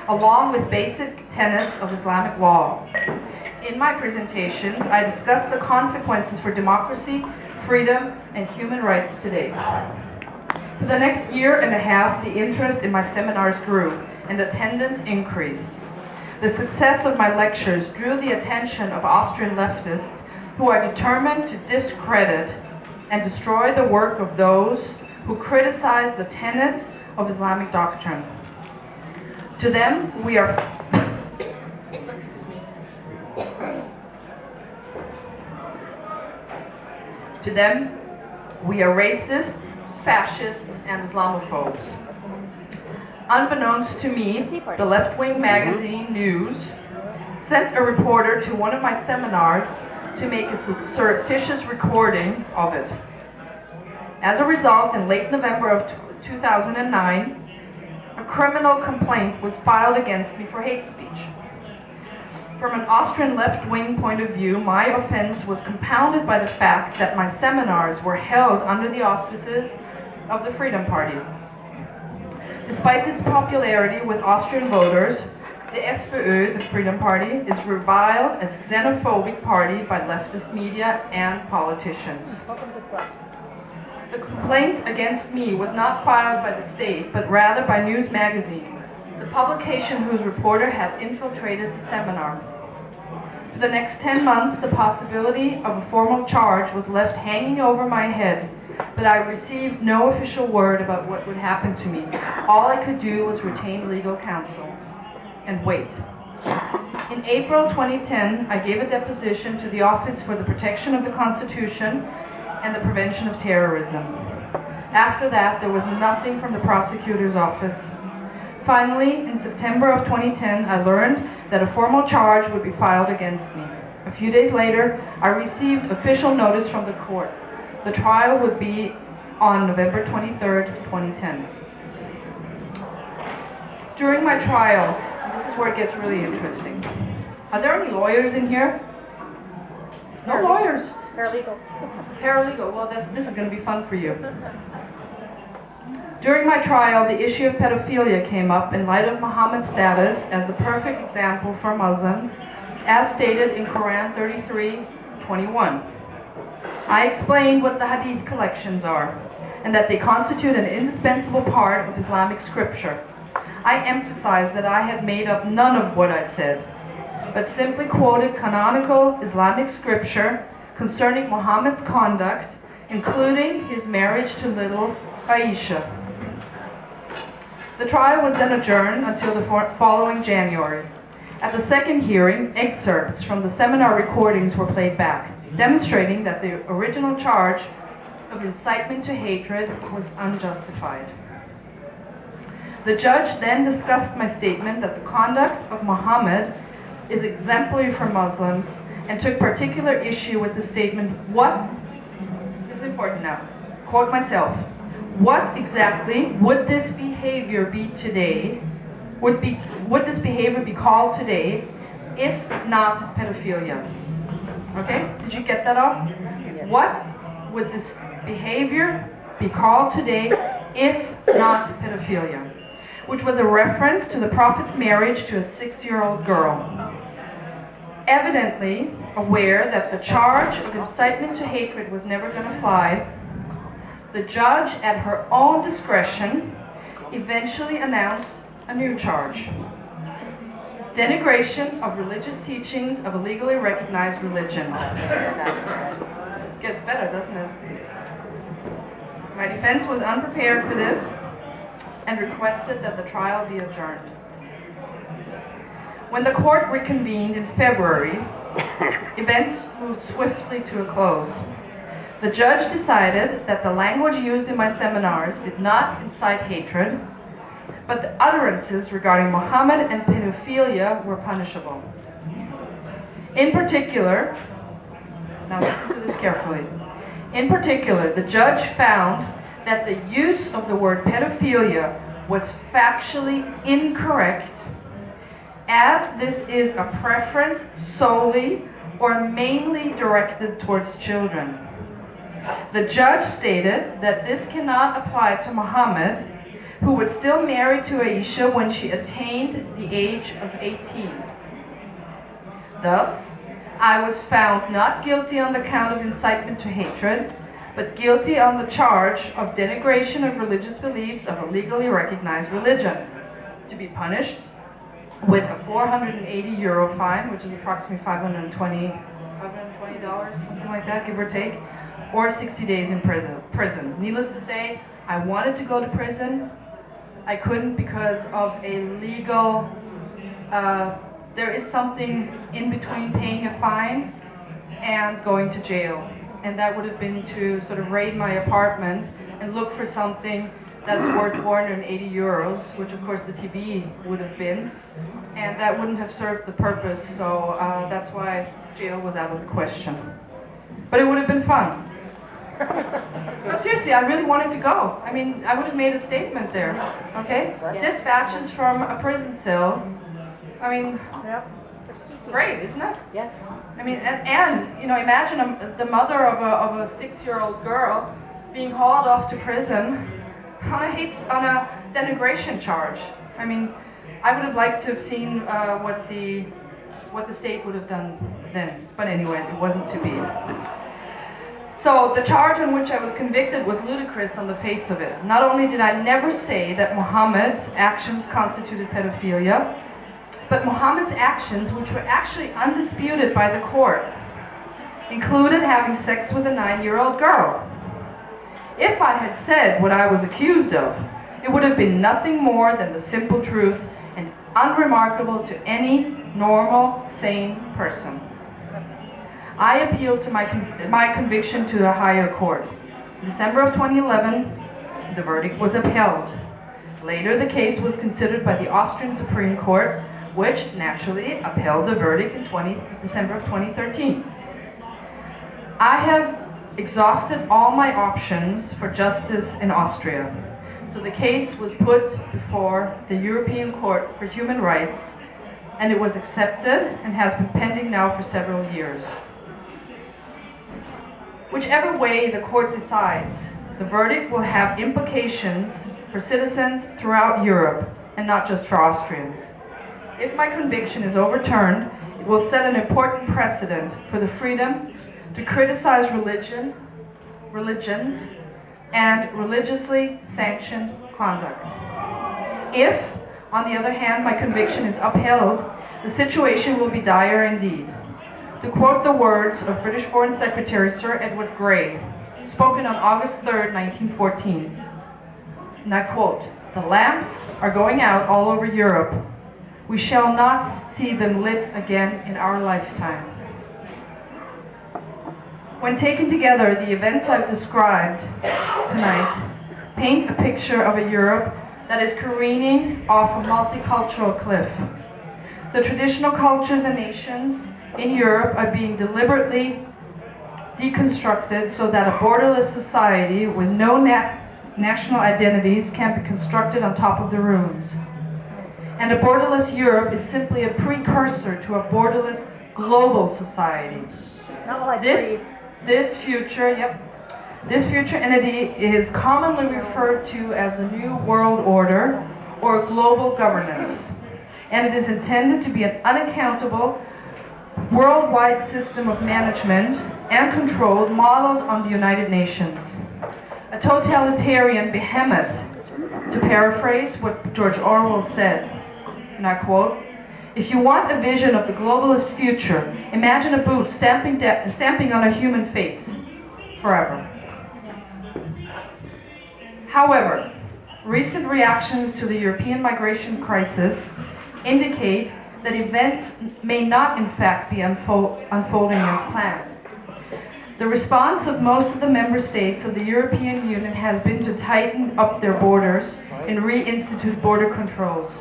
along with basic tenets of Islamic law. In my presentations, I discussed the consequences for democracy, freedom, and human rights today. For the next year and a half, the interest in my seminars grew and attendance increased. The success of my lectures drew the attention of Austrian leftists who are determined to discredit and destroy the work of those who criticize the tenets of Islamic doctrine. To them, we are We are racists, fascists, and Islamophobes. Unbeknownst to me, the left-wing magazine News sent a reporter to one of my seminars to make a surreptitious recording of it. As a result, in late November of 2009, a criminal complaint was filed against me for hate speech. From an Austrian left-wing point of view, my offense was compounded by the fact that my seminars were held under the auspices of the Freedom Party. Despite its popularity with Austrian voters, the FPÖ, the Freedom Party, is reviled as a xenophobic party by leftist media and politicians. The complaint against me was not filed by the state, but rather by News Magazine, the publication whose reporter had infiltrated the seminar. For the next 10 months, the possibility of a formal charge was left hanging over my head, but I received no official word about what would happen to me. All I could do was retain legal counsel and wait. In April 2010, I gave a deposition to the Office for the Protection of the Constitution and the Prevention of Terrorism. After that, there was nothing from the prosecutor's office. Finally, in September of 2010, I learned that a formal charge would be filed against me. A few days later, I received official notice from the court. The trial would be on November 23rd, 2010. During my trial, and this is where it gets really interesting. Are there any lawyers in here? No lawyers. Paralegal. Paralegal. Well, this is going to be fun for you. During my trial, the issue of pedophilia came up in light of Muhammad's status as the perfect example for Muslims, as stated in Quran 33:21. I explained what the Hadith collections are, and that they constitute an indispensable part of Islamic scripture. I emphasized that I had made up none of what I said, but simply quoted canonical Islamic scripture concerning Muhammad's conduct, including his marriage to little Aisha. The trial was then adjourned until the following January. At the second hearing, excerpts from the seminar recordings were played back, demonstrating that the original charge of incitement to hatred was unjustified. The judge then discussed my statement that the conduct of Muhammad is exemplary for Muslims and took particular issue with the statement, this is important now, quote myself, what exactly would this behavior be today, would this behavior be called today, if not pedophilia? Okay, did you get that all? Yes. What would this behavior be called today, if not pedophilia? Which was a reference to the Prophet's marriage to a 6-year-old girl. Evidently aware that the charge of incitement to hatred was never going to fly, the judge, at her own discretion, eventually announced a new charge. Denigration of religious teachings of a legally recognized religion. Gets better, doesn't it? My defense was unprepared for this and requested that the trial be adjourned. When the court reconvened in February, events moved swiftly to a close. The judge decided that the language used in my seminars did not incite hatred, but the utterances regarding Muhammad and pedophilia were punishable. In particular, now listen to this carefully. In particular, the judge found that the use of the word pedophilia was factually incorrect, as this is a preference solely or mainly directed towards children. The judge stated that this cannot apply to Muhammad, who was still married to Aisha when she attained the age of 18. Thus, I was found not guilty on the count of incitement to hatred, but guilty on the charge of denigration of religious beliefs of a legally recognized religion, to be punished with a 480 euro fine, which is approximately $520, something like that, give or take, or 60 days in prison. Needless to say, I wanted to go to prison. I couldn't because of a legal, there is something in between paying a fine and going to jail. and that would have been to sort of raid my apartment and look for something that's worth 480 euros, which of course the TV would have been, and that wouldn't have served the purpose, so that's why jail was out of the question. But it would have been fun. No, seriously, I really wanted to go. I mean, I would have made a statement there, okay? Dispatches from a prison cell. I mean, great, isn't it? Yeah. I mean, and you know, imagine the mother of a 6-year-old girl being hauled off to prison on a denigration charge. I mean, I would have liked to have seen what the state would have done then. But anyway, it wasn't to be. So the charge on which I was convicted was ludicrous on the face of it. Not only did I never say that Muhammad's actions constituted pedophilia, but Muhammad's actions, which were actually undisputed by the court, included having sex with a 9-year-old girl. If I had said what I was accused of, it would have been nothing more than the simple truth and unremarkable to any normal, sane person. I appealed to my conviction to a higher court. In December of 2011, the verdict was upheld. Later, the case was considered by the Austrian Supreme Court, which naturally upheld the verdict in December of 2013. I have exhausted all my options for justice in Austria. So the case was put before the European Court for Human Rights, and it was accepted and has been pending now for several years. Whichever way the court decides, the verdict will have implications for citizens throughout Europe, and not just for Austrians. If my conviction is overturned, it will set an important precedent for the freedom to criticize religions, and religiously sanctioned conduct. If, on the other hand, my conviction is upheld, the situation will be dire indeed. To quote the words of British Foreign Secretary Sir Edward Grey, spoken on August 3rd, 1914, and I quote, "The lamps are going out all over Europe. We shall not see them lit again in our lifetime." When taken together, the events I've described tonight paint a picture of a Europe that is careening off a multicultural cliff. The traditional cultures and nations in Europe are being deliberately deconstructed so that a borderless society with no national identities can be constructed on top of the ruins. And a borderless Europe is simply a precursor to a borderless global society. Not while I breathe. This future entity is commonly referred to as the New World Order or global governance, and it is intended to be an unaccountable worldwide system of management and control modeled on the United Nations. A totalitarian behemoth, to paraphrase what George Orwell said, and I quote, "If you want a vision of the globalist future, imagine a boot stamping on a human face forever." However, recent reactions to the European migration crisis indicate that events may not in fact be unfolding as planned. The response of most of the member states of the European Union has been to tighten up their borders and reinstitute border controls.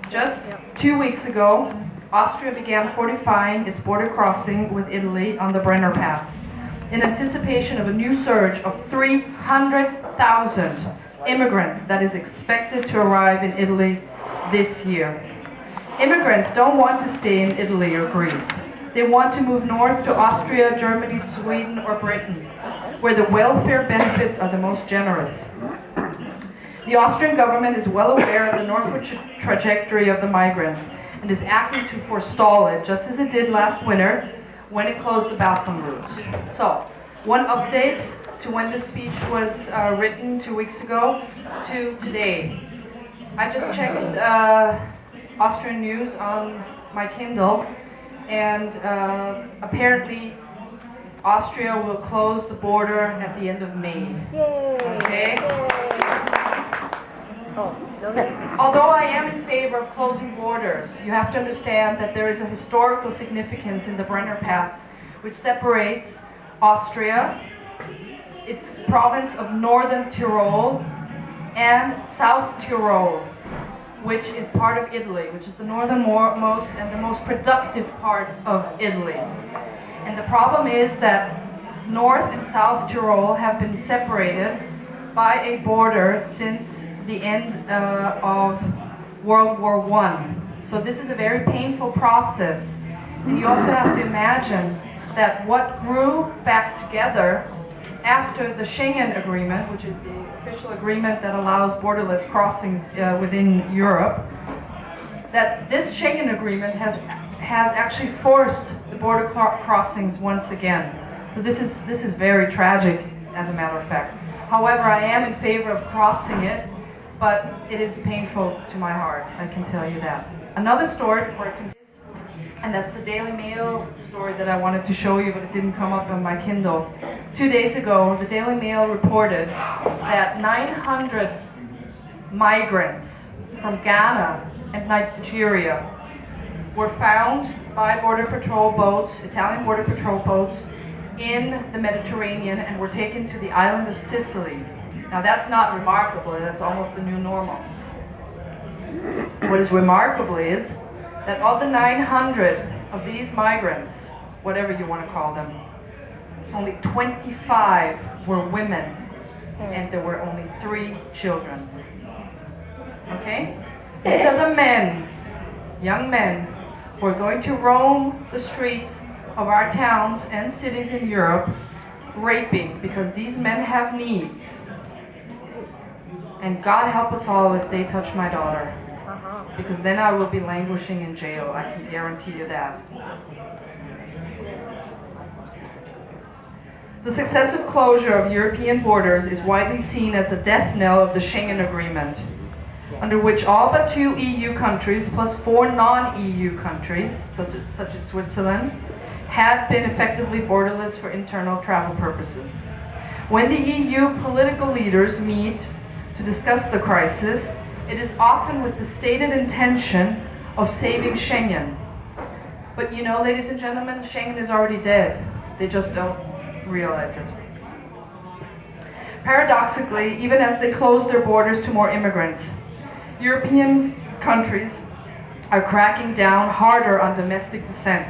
Just 2 weeks ago, Austria began fortifying its border crossing with Italy on the Brenner Pass in anticipation of a new surge of 300,000 immigrants that is expected to arrive in Italy this year. Immigrants don't want to stay in Italy or Greece. They want to move north to Austria, Germany, Sweden, or Britain, where the welfare benefits are the most generous. The Austrian government is well aware of the northward trajectory of the migrants and is acting to forestall it, just as it did last winter when it closed the Balkan routes. So, one update to when this speech was written 2 weeks ago to today. I just checked Austrian news on my Kindle, and apparently Austria will close the border at the end of May. Yay! Okay? Yay. Oh, no thanks. Although I am in favor of closing borders, you have to understand that there is a historical significance in the Brenner Pass, which separates Austria, its province of Northern Tyrol, and South Tyrol, which is part of Italy, which is the northernmost and the most productive part of Italy. And the problem is that North and South Tyrol have been separated by a border since the end of World War I. So this is a very painful process. And you also have to imagine that what grew back together after the Schengen Agreement, which is the official agreement that allows borderless crossings within Europe, that this Schengen Agreement has actually forced the border crossings once again. So this is very tragic, as a matter of fact. However, I am in favor of crossing it, but it is painful to my heart, I can tell you that. Another story before I continue, and that's the Daily Mail story that I wanted to show you, but it didn't come up on my Kindle. 2 days ago, the Daily Mail reported that 900 migrants from Ghana and Nigeria were found by border patrol boats, Italian border patrol boats, in the Mediterranean and were taken to the island of Sicily. Now that's not remarkable, that's almost the new normal. What is remarkable is that of the 900 of these migrants, whatever you want to call them, only 25 were women, and there were only 3 children. Okay? These are the men, young men, who are going to roam the streets of our towns and cities in Europe, raping, because these men have needs. And God help us all if they touch my daughter, because then I will be languishing in jail, I can guarantee you that. The successive closure of European borders is widely seen as the death knell of the Schengen Agreement, under which all but 2 EU countries plus 4 non-EU countries, such as Switzerland, had been effectively borderless for internal travel purposes. When the EU political leaders meet to discuss the crisis, it is often with the stated intention of saving Schengen. But you know, ladies and gentlemen, Schengen is already dead. They just don't realize it. Paradoxically, even as they close their borders to more immigrants, European countries are cracking down harder on domestic dissent.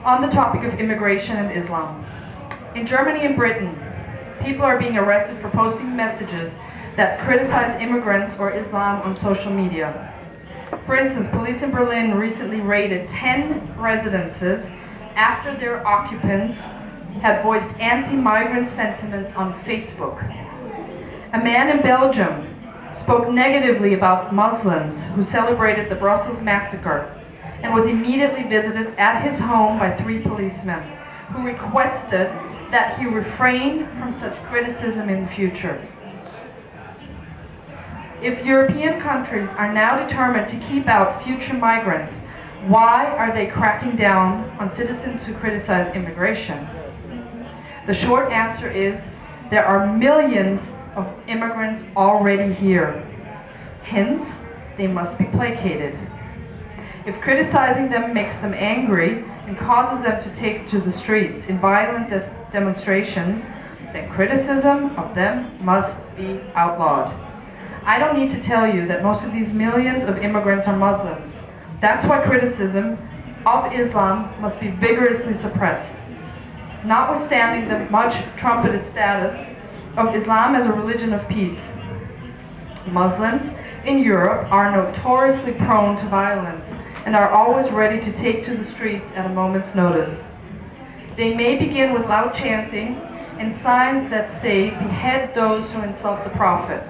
On the topic of immigration and Islam, in Germany and Britain, people are being arrested for posting messages that criticize immigrants or Islam on social media. For instance, police in Berlin recently raided 10 residences after their occupants had voiced anti-migrant sentiments on Facebook. A man in Belgium spoke negatively about Muslims who celebrated the Brussels massacre and was immediately visited at his home by 3 policemen who requested that he refrain from such criticism in the future. If European countries are now determined to keep out future migrants, why are they cracking down on citizens who criticize immigration? The short answer is there are millions of immigrants already here. Hence, they must be placated. If criticizing them makes them angry and causes them to take to the streets in violent demonstrations, then criticism of them must be outlawed. I don't need to tell you that most of these millions of immigrants are Muslims. That's why criticism of Islam must be vigorously suppressed. Notwithstanding the much trumpeted status of Islam as a religion of peace, Muslims in Europe are notoriously prone to violence and are always ready to take to the streets at a moment's notice. They may begin with loud chanting and signs that say, "Behead those who insult the Prophet,"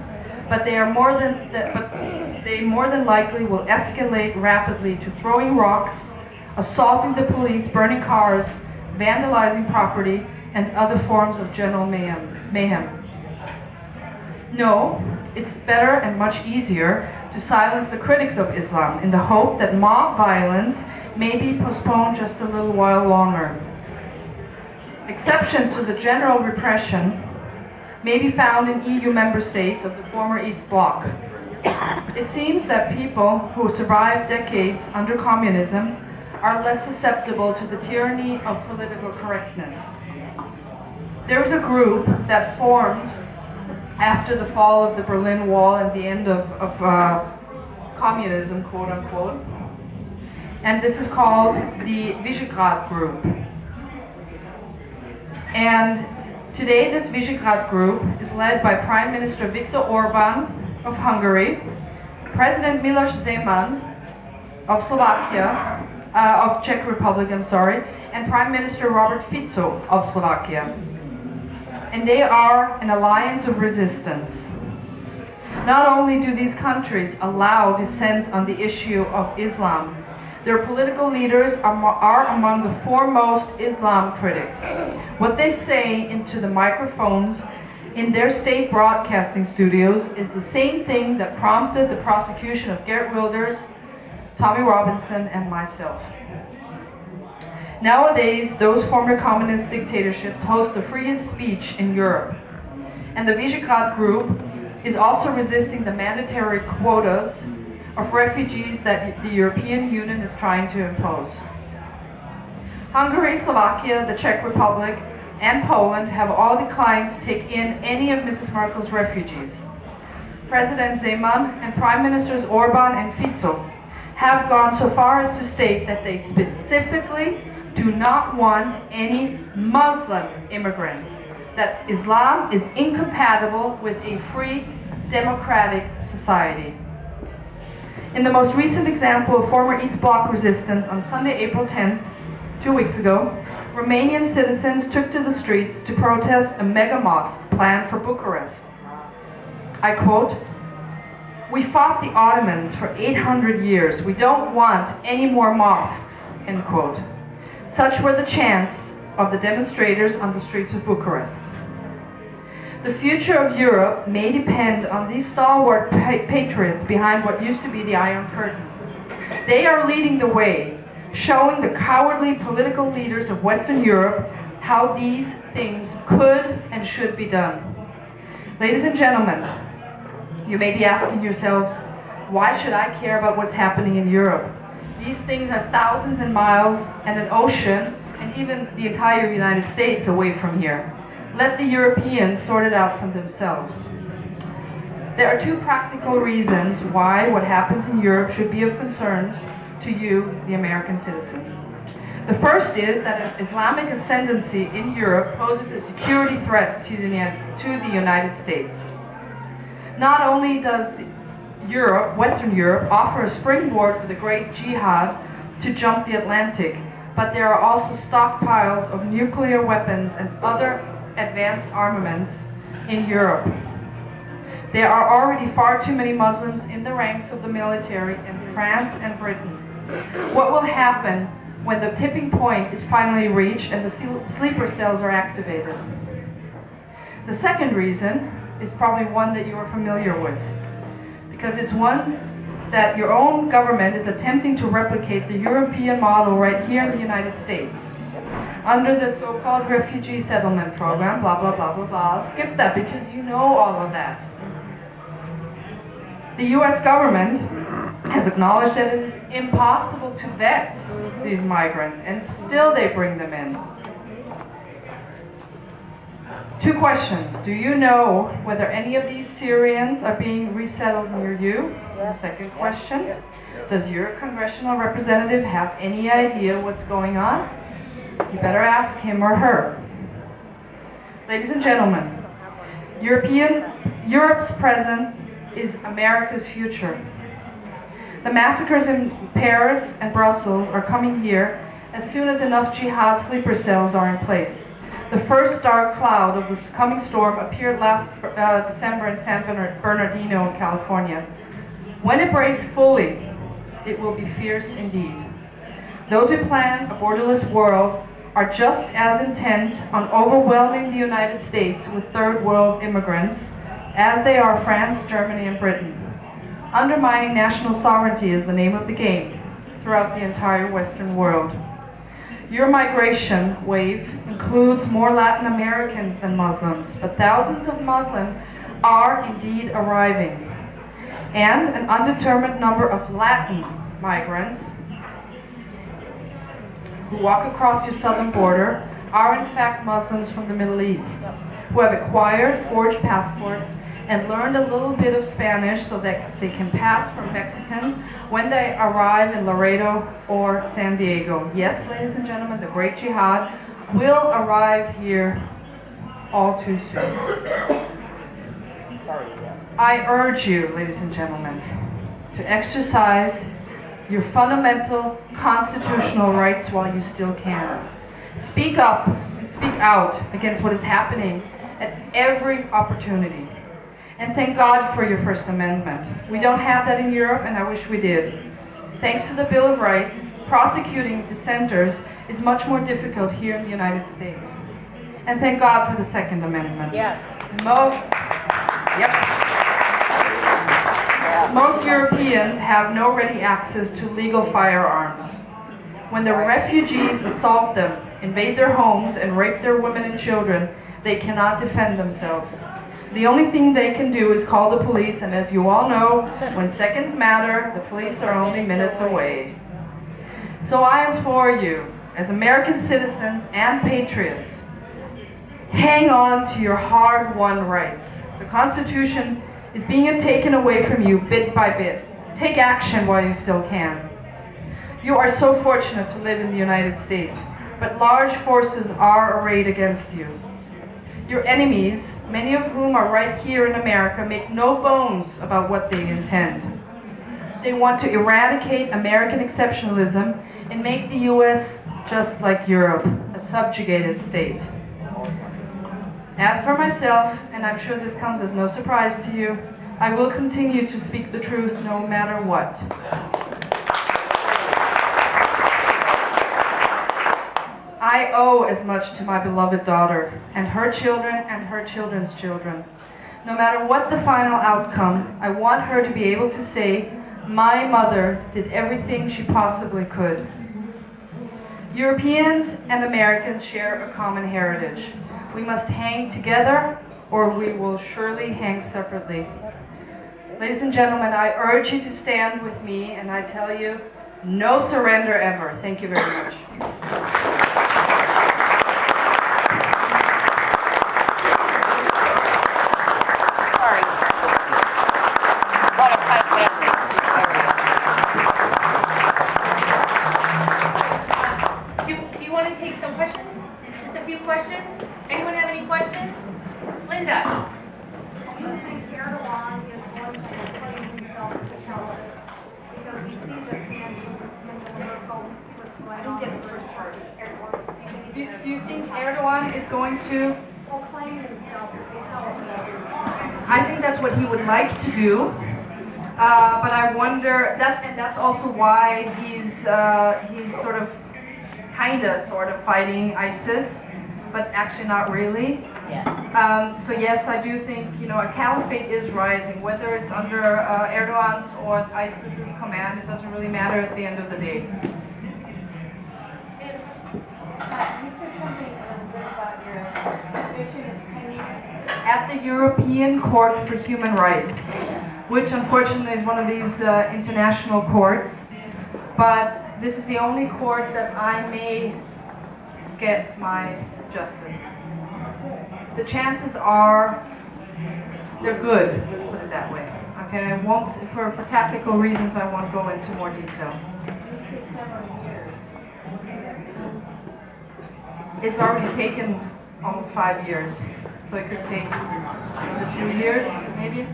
but they more than likely will escalate rapidly to throwing rocks, assaulting the police, burning cars, vandalizing property, and other forms of general mayhem. No, it's better and much easier to silence the critics of Islam in the hope that mob violence may be postponed just a little while longer. Exceptions to the general repression may be found in EU member states of the former East Bloc. It seems that people who survived decades under communism are less susceptible to the tyranny of political correctness. There was a group that formed after the fall of the Berlin Wall and the end of communism, quote unquote. And this is called the Visegrad Group. And today this Visegrad Group is led by Prime Minister Viktor Orban of Hungary, President Miloš Zeman of Slovakia, of Czech Republic, I'm sorry, and Prime Minister Robert Fico of Slovakia. And they are an alliance of resistance. Not only do these countries allow dissent on the issue of Islam, their political leaders are among the foremost Islam critics. What they say into the microphones in their state broadcasting studios is the same thing that prompted the prosecution of Geert Wilders, Tommy Robinson, and myself. Nowadays, those former communist dictatorships host the freest speech in Europe. And the Visegrad Group is also resisting the mandatory quotas of refugees that the European Union is trying to impose. Hungary, Slovakia, the Czech Republic, and Poland have all declined to take in any of Mrs. Merkel's refugees. President Zeman and Prime Ministers Orban and Fico have gone so far as to state that they specifically do not want any Muslim immigrants, that Islam is incompatible with a free, democratic society. In the most recent example of former East Bloc resistance, on Sunday, April 10th, 2 weeks ago, Romanian citizens took to the streets to protest a mega mosque planned for Bucharest. I quote, "We fought the Ottomans for 800 years. We don't want any more mosques," end quote. Such were the chants of the demonstrators on the streets of Bucharest. The future of Europe may depend on these stalwart patriots behind what used to be the Iron Curtain. They are leading the way, showing the cowardly political leaders of Western Europe how these things could and should be done. Ladies and gentlemen, you may be asking yourselves, why should I care about what's happening in Europe? These things are thousands of miles and an ocean, and even the entire United States away from here. Let the Europeans sort it out for themselves. There are two practical reasons why what happens in Europe should be of concern to you, the American citizens. The first is that an Islamic ascendancy in Europe poses a security threat to the United States. Not only does Western Europe, offer a springboard for the great jihad to jump the Atlantic, but there are also stockpiles of nuclear weapons and other advanced armaments in Europe. There are already far too many Muslims in the ranks of the military in France and Britain. What will happen when the tipping point is finally reached and the sleeper cells are activated? The second reason is probably one that you are familiar with, because it's one that your own government is attempting to replicate the European model right here in the United States. Under the so-called refugee settlement program, blah, blah, blah, blah, blah. Skip that because you know all of that. The US government has acknowledged that it is impossible to vet these migrants, and still they bring them in. Two questions. Do you know whether any of these Syrians are being resettled near you? Yes. The second question. Yes. Does your congressional representative have any idea what's going on? You better ask him or her. Ladies and gentlemen, Europe's present is America's future. The massacres in Paris and Brussels are coming here as soon as enough jihad sleeper cells are in place. The first dark cloud of this coming storm appeared last December in San Bernardino, California. When it breaks fully, it will be fierce indeed. Those who plan a borderless world are just as intent on overwhelming the United States with third world immigrants as they are France, Germany, and Britain. Undermining national sovereignty is the name of the game throughout the entire Western world. Your migration wave includes more Latin Americans than Muslims, but thousands of Muslims are indeed arriving. And an undetermined number of Latin migrants who walk across your southern border are in fact Muslims from the Middle East who have acquired forged passports and learned a little bit of Spanish so that they can pass for Mexicans when they arrive in Laredo or San Diego. Yes, ladies and gentlemen, the Great Jihad will arrive here all too soon. I urge you, ladies and gentlemen, to exercise your fundamental constitutional rights while you still can. Speak up and speak out against what is happening at every opportunity. And thank God for your First Amendment. We don't have that in Europe, and I wish we did. Thanks to the Bill of Rights, prosecuting dissenters is much more difficult here in the United States. And thank God for the Second Amendment. Yes. Most Europeans have no ready access to legal firearms. When the refugees assault them, invade their homes, and rape their women and children, they cannot defend themselves. The only thing they can do is call the police, and as you all know, when seconds matter, the police are only minutes away. So I implore you, as American citizens and patriots, hang on to your hard-won rights. The Constitution is being taken away from you bit by bit. Take action while you still can. You are so fortunate to live in the United States, but large forces are arrayed against you. Your enemies, many of whom are right here in America, make no bones about what they intend. They want to eradicate American exceptionalism and make the U.S. just like Europe, a subjugated state. As for myself, and I'm sure this comes as no surprise to you, I will continue to speak the truth no matter what. I owe as much to my beloved daughter, and her children, and her children's children. No matter what the final outcome, I want her to be able to say, my mother did everything she possibly could. Europeans and Americans share a common heritage. We must hang together, or we will surely hang separately. Ladies and gentlemen, I urge you to stand with me, and I tell you, no surrender ever. Thank you very much. Do you want to take some questions? Just a few questions? Anyone have any questions? Linda. Do you think Erdogan is going to proclaim himself as a coward? Because we see that in Morocco, we see what's going on. Get the first part. Do you think Erdogan is going to Proclaim himself as a coward? I think that's what he would like to do, but I wonder that, and that's also why he's sort of fighting ISIS, but actually not really. Yeah. So yes, I do think a caliphate is rising, whether it's under Erdogan's or ISIS's command. It doesn't really matter at the end of the day. You said something, Elisabeth, about your conviction is pending. At the European Court for Human Rights, which unfortunately is one of these international courts, but this is the only court that I may get my justice. The chances are they're good, let's put it that way. Okay, I won't, for tactical reasons, I won't go into more detail. You say several years. It's already taken almost 5 years, so it could take another 2 years, maybe.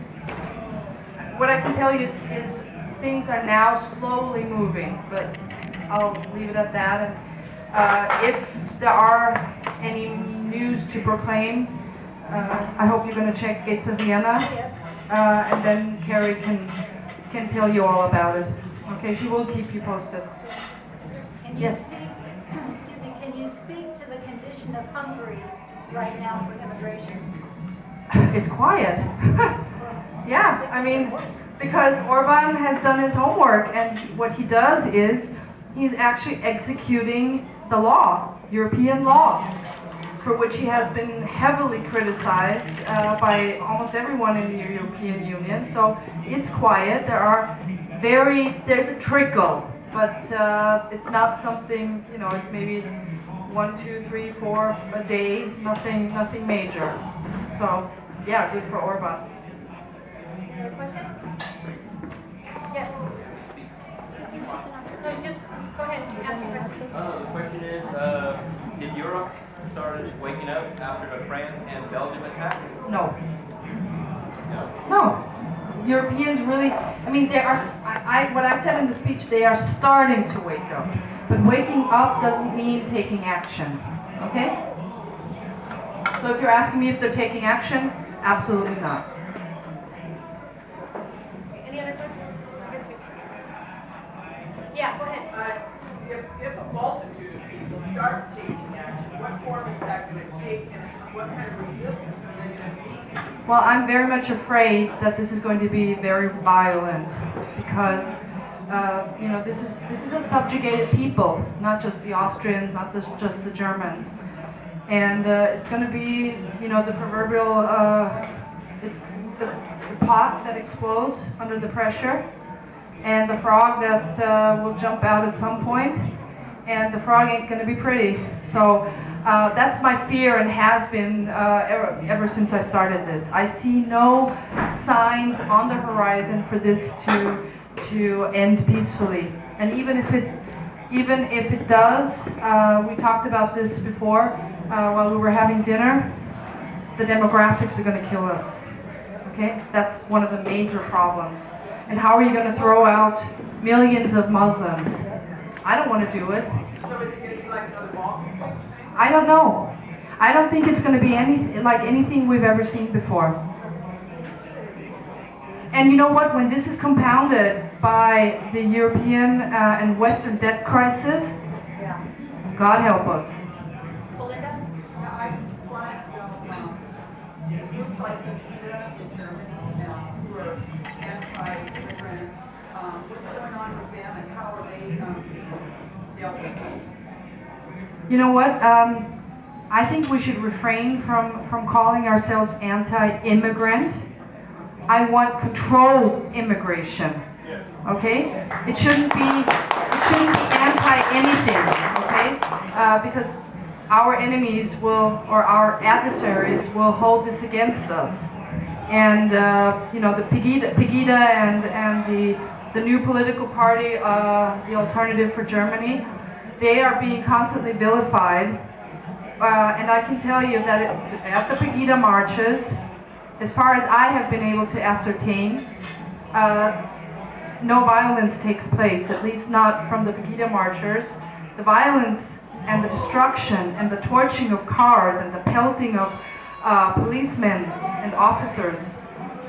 What I can tell you is things are now slowly moving, but I'll leave it at that. And if there are any news to proclaim, I hope you're going to check Gates of Vienna, and then Carrie can tell you all about it. Okay, she will keep you posted. Can you speak, excuse me, can you speak to the condition of Hungary right now for immigration? It's quiet. Yeah, I mean, because Orban has done his homework, and what he does is he's actually executing the law, European law, for which he has been heavily criticized by almost everyone in the European Union. So it's quiet. There's a trickle, but it's not something, it's maybe 1, 2, 3, 4 a day, nothing major. So yeah, good for Orban. Any other questions? Yes. No, just go ahead and ask your question. The question is, did Europe start waking up after the France and Belgium attack? No. No. No. Europeans really, I mean, they are, what I said in the speech, they are starting to wake up. But waking up doesn't mean taking action, okay? So if you're asking me if they're taking action, absolutely not. Okay, any other questions? Yes, ma'am. Yeah, go ahead. If a multitude of people start taking action, what form is that going to take and what kind of resistance are they going to meet? Well, I'm very much afraid that this is going to be very violent because, you know, this is a subjugated people, not just the Austrians, not just the Germans, and it's going to be, you know, the proverbial, it's the pot that explodes under the pressure, and the frog that will jump out at some point, and the frog ain't going to be pretty. So. That's my fear and has been ever since I started this. I see no signs on the horizon for this to end peacefully. And even if it does, we talked about this before while we were having dinner, the demographics are going to kill us. Okay? That's one of the major problems. And how are you going to throw out millions of Muslims? I don't want to do it. So is it going to be like another Balkan? I don't know. I don't think it's going to be like anything we've ever seen before. And you know what? When this is compounded by the European and Western debt crisis, God help us. Belinda? I just want to know, it looks like the media in Germany who are anti-immigrant, what's going on with them and how are they dealt with? You know what? I think we should refrain from calling ourselves anti-immigrant. I want controlled immigration. Okay? It shouldn't be anti-anything. Okay? Because our enemies or our adversaries will hold this against us. And you know, the Pegida and the new political party, the Alternative for Germany, they are being constantly vilified, and I can tell you that at the Pegida marches, as far as I have been able to ascertain, no violence takes place, at least not from the Pegida marchers. The violence and the destruction and the torching of cars and the pelting of policemen and officers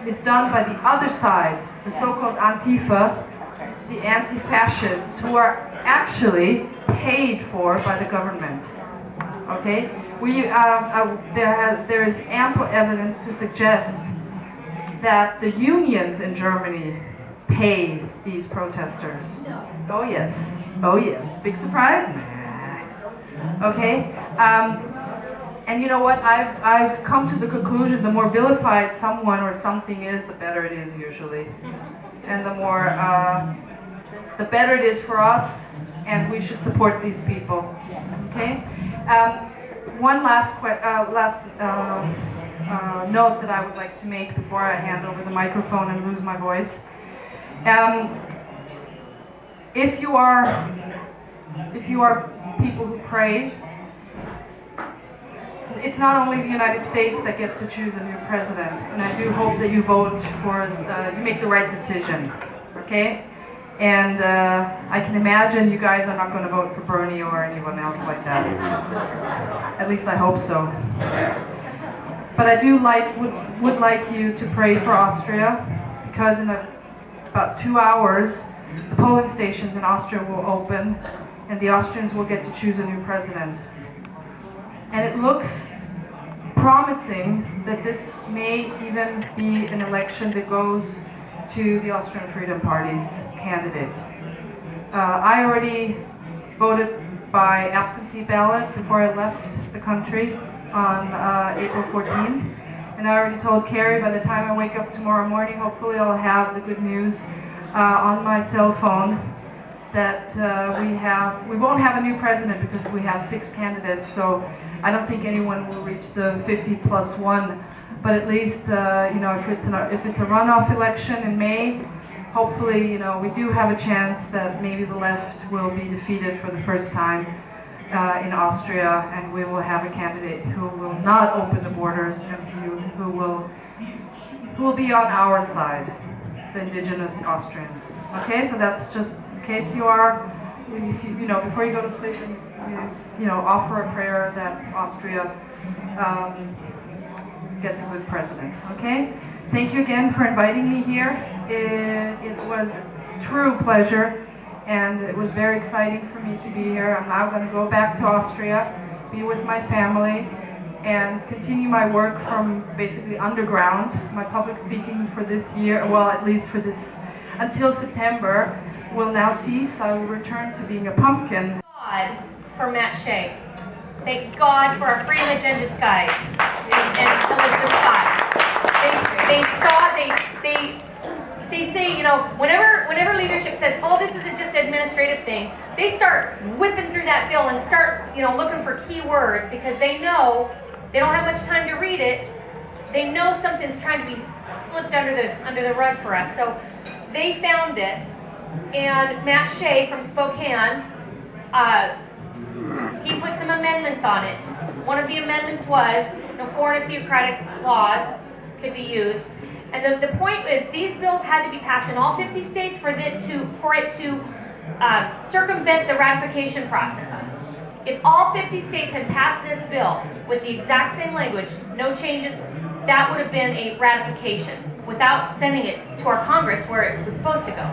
is done by the other side, the so-called Antifa, the anti-fascists, who are actually paid for by the government. Okay, there is ample evidence to suggest that the unions in Germany pay these protesters. Oh yes, oh yes. Big surprise? Nah. Okay, and you know what? I've come to the conclusion: the more vilified someone or something is, the better it is usually, and the better it is for us. And we should support these people. Okay. One last note that I would like to make before I hand over the microphone and lose my voice. If you are people who pray, it's not only the United States that gets to choose a new president, and I do hope that you vote for, you make the right decision. Okay. And I can imagine you guys are not going to vote for Bernie or anyone else like that. At least I hope so. But I do would like you to pray for Austria, because in about 2 hours, the polling stations in Austria will open, and the Austrians will get to choose a new president. And it looks promising that this may even be an election that goes to the Austrian Freedom Party's candidate. I already voted by absentee ballot before I left the country on April 14th, and I already told Carrie by the time I wake up tomorrow morning, hopefully I'll have the good news on my cell phone that we won't have a new president because we have 6 candidates, so I don't think anyone will reach the 50+1. But at least, if it's a runoff election in May, hopefully, we do have a chance that maybe the left will be defeated for the first time in Austria, and we will have a candidate who will not open the borders and who will be on our side, the indigenous Austrians. Okay, so that's just in case you are, if you before you go to sleep, you offer a prayer that Austria gets a good president. Okay, thank you again for inviting me here. It was a true pleasure. And it was very exciting for me to be here. I'm now going to go back to Austria, be with my family, and continue my work from basically underground. My public speaking for this year, well, at least for this, until September, will now cease. I will return to being a pumpkin. God for Matt Shea. Thank God for our freedom agenda guys and Elisabeth Scott. They say, whenever leadership says, oh, this isn't just an administrative thing, they start whipping through that bill and start, looking for key words because they know they don't have much time to read it. They know something's trying to be slipped under the rug for us. So they found this, and Matt Shea from Spokane, he put some amendments on it. One of the amendments was, foreign and theocratic laws could be used. And the point is, these bills had to be passed in all 50 states for it to circumvent the ratification process. If all 50 states had passed this bill with the exact same language, no changes, that would have been a ratification without sending it to our Congress where it was supposed to go.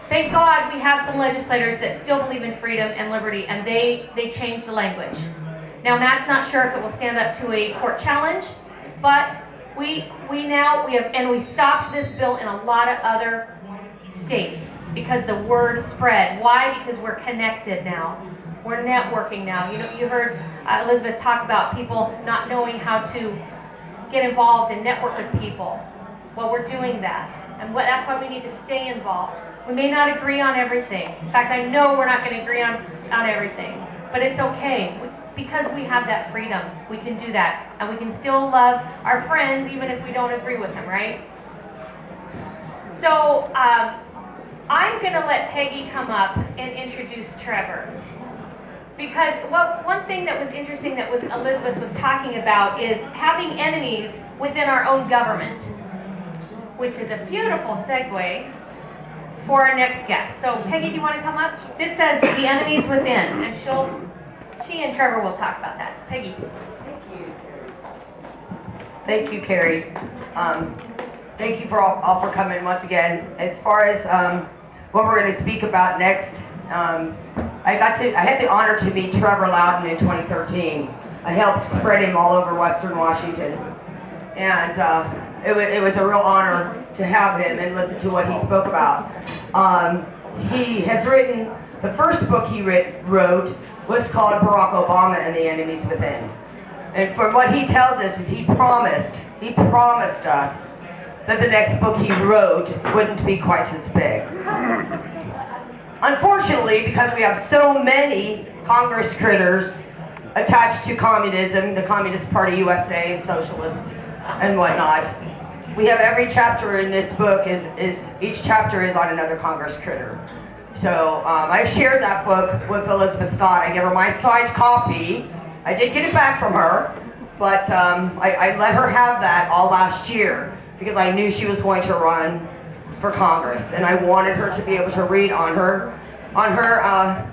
Thank God we have some legislators that still believe in freedom and liberty, and they changed the language. Now, Matt's not sure if it will stand up to a court challenge, but we stopped this bill in a lot of other states because the word spread. Why? Because we're connected now. We're networking now. You heard Elisabeth talk about people not knowing how to get involved and network with people. Well, we're doing that, and that's why we need to stay involved. We may not agree on everything. In fact, I know we're not going to agree on everything, but it's okay. Because we have that freedom, we can do that. And we can still love our friends even if we don't agree with them, right? So I'm going to let Peggy come up and introduce Trevor. Because one thing that was interesting that Elisabeth was talking about is having enemies within our own government, which is a beautiful segue for our next guest. So Peggy, do you want to come up? This says the enemies within, and she and Trevor will talk about that. Peggy. Thank you, Carrie. Thank you all for coming once again. As far as what we're going to speak about next, I had the honor to meet Trevor Loudon in 2013. I helped spread him all over Western Washington, and it was a real honor to have him and listen to what he spoke about. He has written, the first book he wrote was called Barack Obama and the Enemies Within. And from what he tells us is he promised us that the next book he wrote wouldn't be quite as big. Unfortunately, because we have so many Congress critters attached to communism, the Communist Party USA and socialists and whatnot, we have every chapter in this book each chapter is on another Congress critter. So I've shared that book with Elisabeth Scott. I gave her my signed copy. I did get it back from her, but I let her have that all last year because I knew she was going to run for Congress, and I wanted her to be able to read on her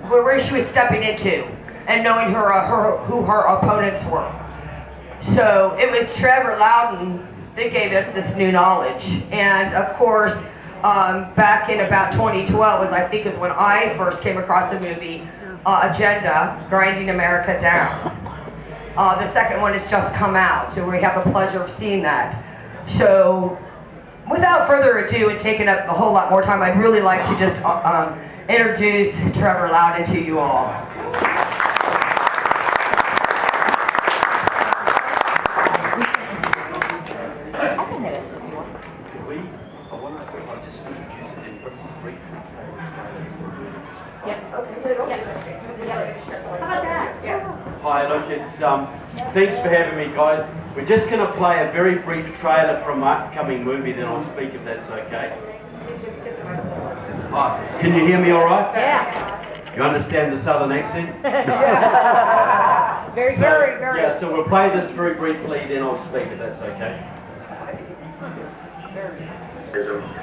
where she was stepping into and knowing who her opponents were. So it was Trevor Loudon that gave us this new knowledge, and of course. Back in about 2012 is when I first came across the movie Agenda, Grinding America Down. The second one has just come out, so we have the pleasure of seeing that. So without further ado and taking up a whole lot more time, I'd really like to just introduce Trevor Loudon to you all. Hi, look, it's thanks for having me, guys. We're just going to play a very brief trailer from my upcoming movie, then I'll speak if that's okay. Can you hear me all right? Yeah. You understand the southern accent? Very. Yeah, so we'll play this very briefly, then I'll speak if that's okay.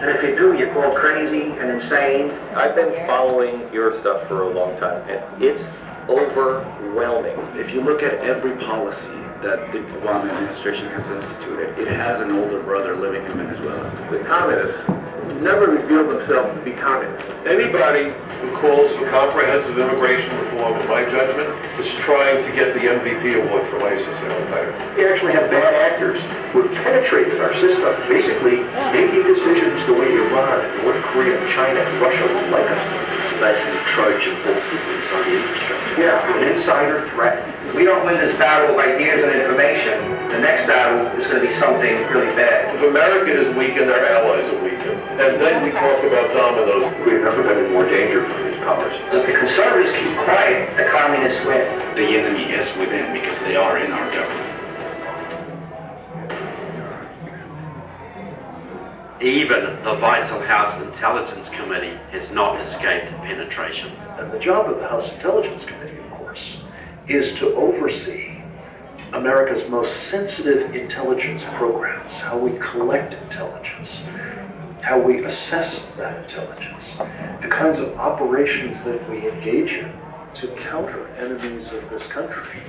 And if you do, you're called crazy and insane. I've been following your stuff for a long time, and it's overwhelming. If you look at every policy that the Obama administration has instituted, it has an older brother living in Venezuela. The communists never revealed themselves to be communists. Anybody who calls for comprehensive immigration reform, in my judgment, is trying to get the MVP award from ISIS and Al-Qaeda. We actually have bad actors who have penetrated our system, basically making decisions the way Iran and North Korea and China and Russia would like us to do. So basically Trojan horses inside the infrastructure. Yeah, an insider threat. If we don't win this battle of ideas and information, the next battle is going to be something really bad. If America is weakened, our allies are weakened. And then we talk about dominoes. We've never been in more danger from these powers. If the conservatives keep quiet, the communists win. The enemy is within because they are in our government. Even the Vital House Intelligence Committee has not escaped penetration. And the job of the House Intelligence Committee, of course, is to oversee America's most sensitive intelligence programs, how we collect intelligence, how we assess that intelligence, the kinds of operations that we engage in to counter enemies of this country,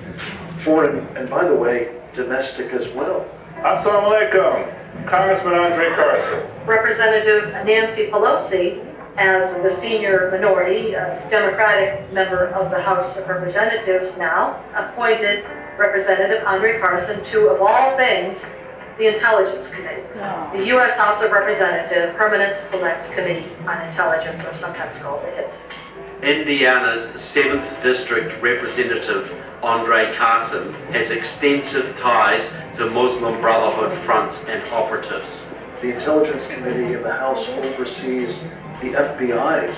foreign and, by the way, domestic as well. Assalamu alaikum, Congressman Andre Carson. Representative Nancy Pelosi, as the senior minority, Democratic member of the House of Representatives now, appointed Representative Andre Carson to, of all things, the Intelligence Committee, the U.S. House of Representatives Permanent Select Committee on Intelligence, or sometimes called the HIPS. Indiana's 7th District Representative Andre Carson has extensive ties to Muslim Brotherhood fronts and operatives. The Intelligence Committee in the House oversees the FBI's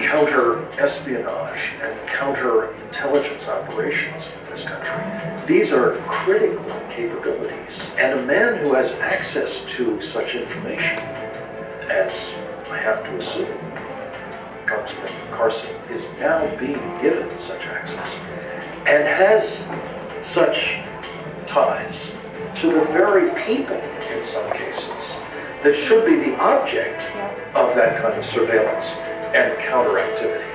counter-espionage and counter-intelligence operations in this country. These are critical capabilities, and a man who has access to such information, as I have to assume Congressman Carson is now being given such access, and has such ties to the very people, in some cases, that should be the object of that kind of surveillance and counter-activity.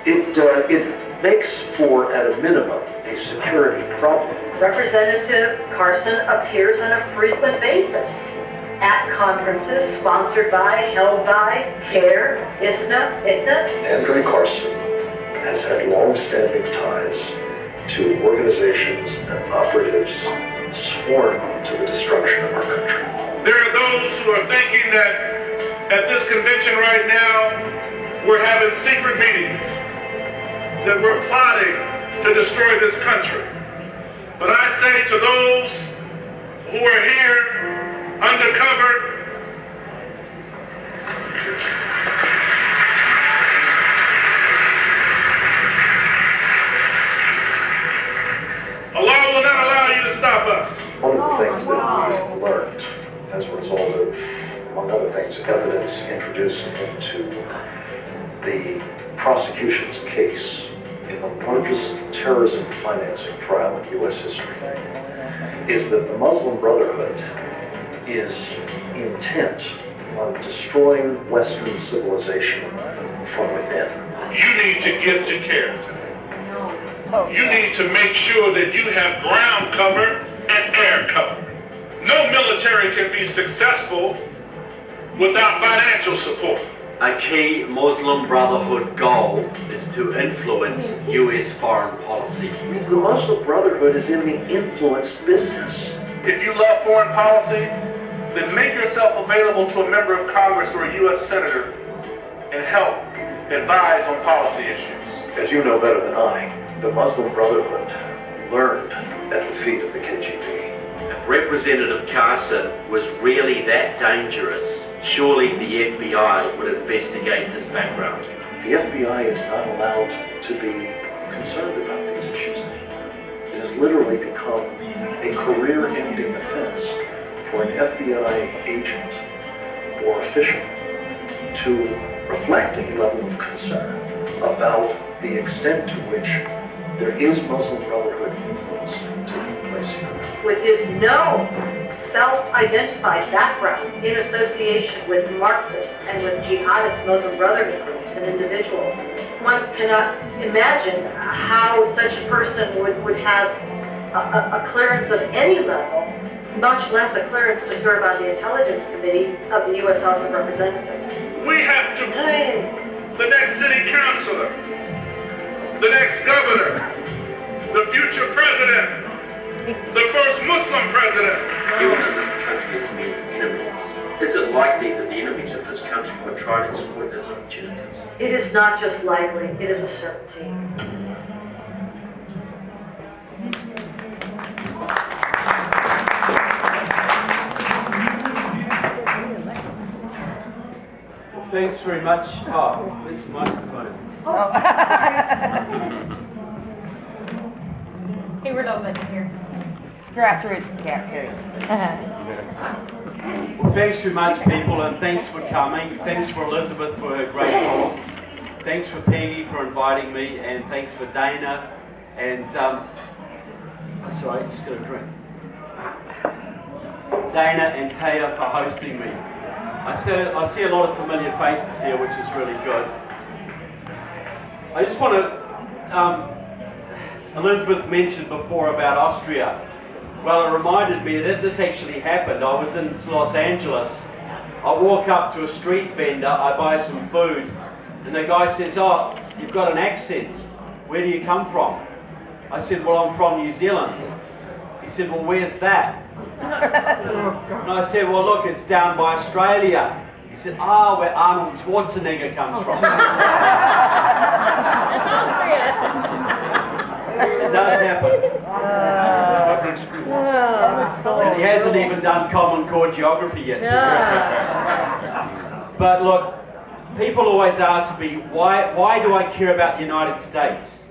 It makes for, at a minimum, a security problem. Representative Carson appears on a frequent basis at conferences sponsored by, held by, CARE, ISNA, ITNA. Andre Carson has had long-standing ties to organizations and operatives sworn to the destruction of our country. There are those who are thinking that at this convention right now, we're having secret meetings, that we're plotting to destroy this country. But I say to those who are here undercover, Allah will not allow you to stop us. One of the things that we learned as a result of, among other things, evidence introduced into the prosecution's case in the largest terrorism financing trial in U.S. history, is that the Muslim Brotherhood is intent on destroying Western civilization from within. You need to give to character. You need to make sure that you have ground cover and air cover. No military can be successful without financial support. A key Muslim Brotherhood goal is to influence U.S. foreign policy. The Muslim Brotherhood is in the influence business. If you love foreign policy, then make yourself available to a member of Congress or a U.S. Senator and help advise on policy issues. As you know better than I, the Muslim Brotherhood learned at the feet of the KGB. If Representative Carson was really that dangerous, surely the FBI would investigate his background. The FBI is not allowed to be concerned about these issues. literally become a career-ending offense for an FBI agent or official to reflect a level of concern about the extent to which there is Muslim Brotherhood influence taking place here. With his known self-identified background in association with Marxists and with jihadist Muslim Brotherhood groups and individuals, one cannot imagine how such a person would have a clearance of any level, much less a clearance to serve on the Intelligence Committee of the U.S. House of Representatives. We have to groom the next city councilor, the next governor, the future president, the first Muslim president. Given that this country has many enemies, is it likely that the enemies of this country would try to exploit those opportunities? It is not just likely, it is a certainty. Well, thanks very much. Oh, this microphone. Oh. Hey, we're not letting here. It's grassroots campaign. Well, thanks very much, people, and thanks for coming. Thanks for Elisabeth for her great talk. Thanks for Peggy for inviting me, and thanks for Dana. And sorry, just got a drink. Dana and Taya for hosting me. I see a lot of familiar faces here, which is really good. I just want to. Elisabeth mentioned before about Austria. Well, it reminded me that this actually happened. I was in Los Angeles. I walk up to a street vendor, I buy some food, and the guy says, "Oh, you've got an accent. Where do you come from?" I said, "Well, I'm from New Zealand." He said, "Well, where's that?" And I said, "Well, look, it's down by Australia." He said, "Ah, where Arnold Schwarzenegger comes from." It does happen. And he hasn't even done Common Core geography yet. But look, people always ask me, why do I care about the United States?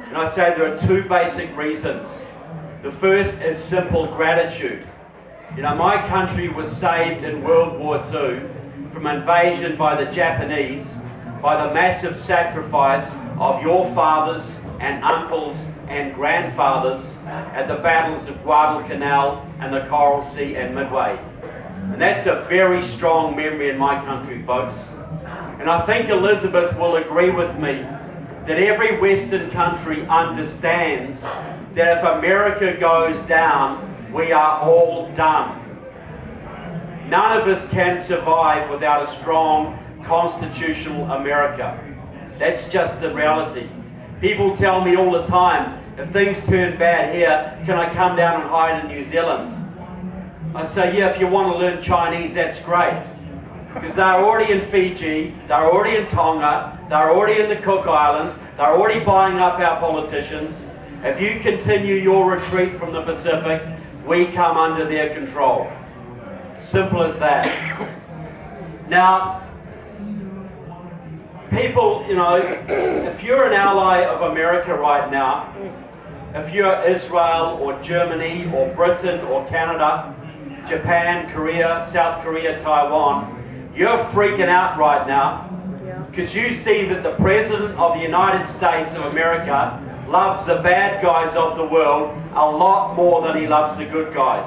And I say there are two basic reasons. The first is simple gratitude. You know, my country was saved in World War II from invasion by the Japanese by the massive sacrifice of your fathers and uncles and grandfathers at the battles of Guadalcanal and the Coral Sea and Midway. And that's a very strong memory in my country, folks. And I think Elisabeth will agree with me that every Western country understands that if America goes down, we are all done. None of us can survive without a strong constitutional America. That's just the reality. People tell me all the time, if things turn bad here, can I come down and hide in New Zealand? I say, yeah, if you want to learn Chinese, that's great. Because they're already in Fiji, they're already in Tonga, they're already in the Cook Islands, they're already buying up our politicians. If you continue your retreat from the Pacific, we come under their control. Simple as that. Now, people, you know, if you're an ally of America right now, if you're Israel or Germany or Britain or Canada, Japan, Korea, South Korea, Taiwan, you're freaking out right now because you see that the President of the United States of America loves the bad guys of the world a lot more than he loves the good guys.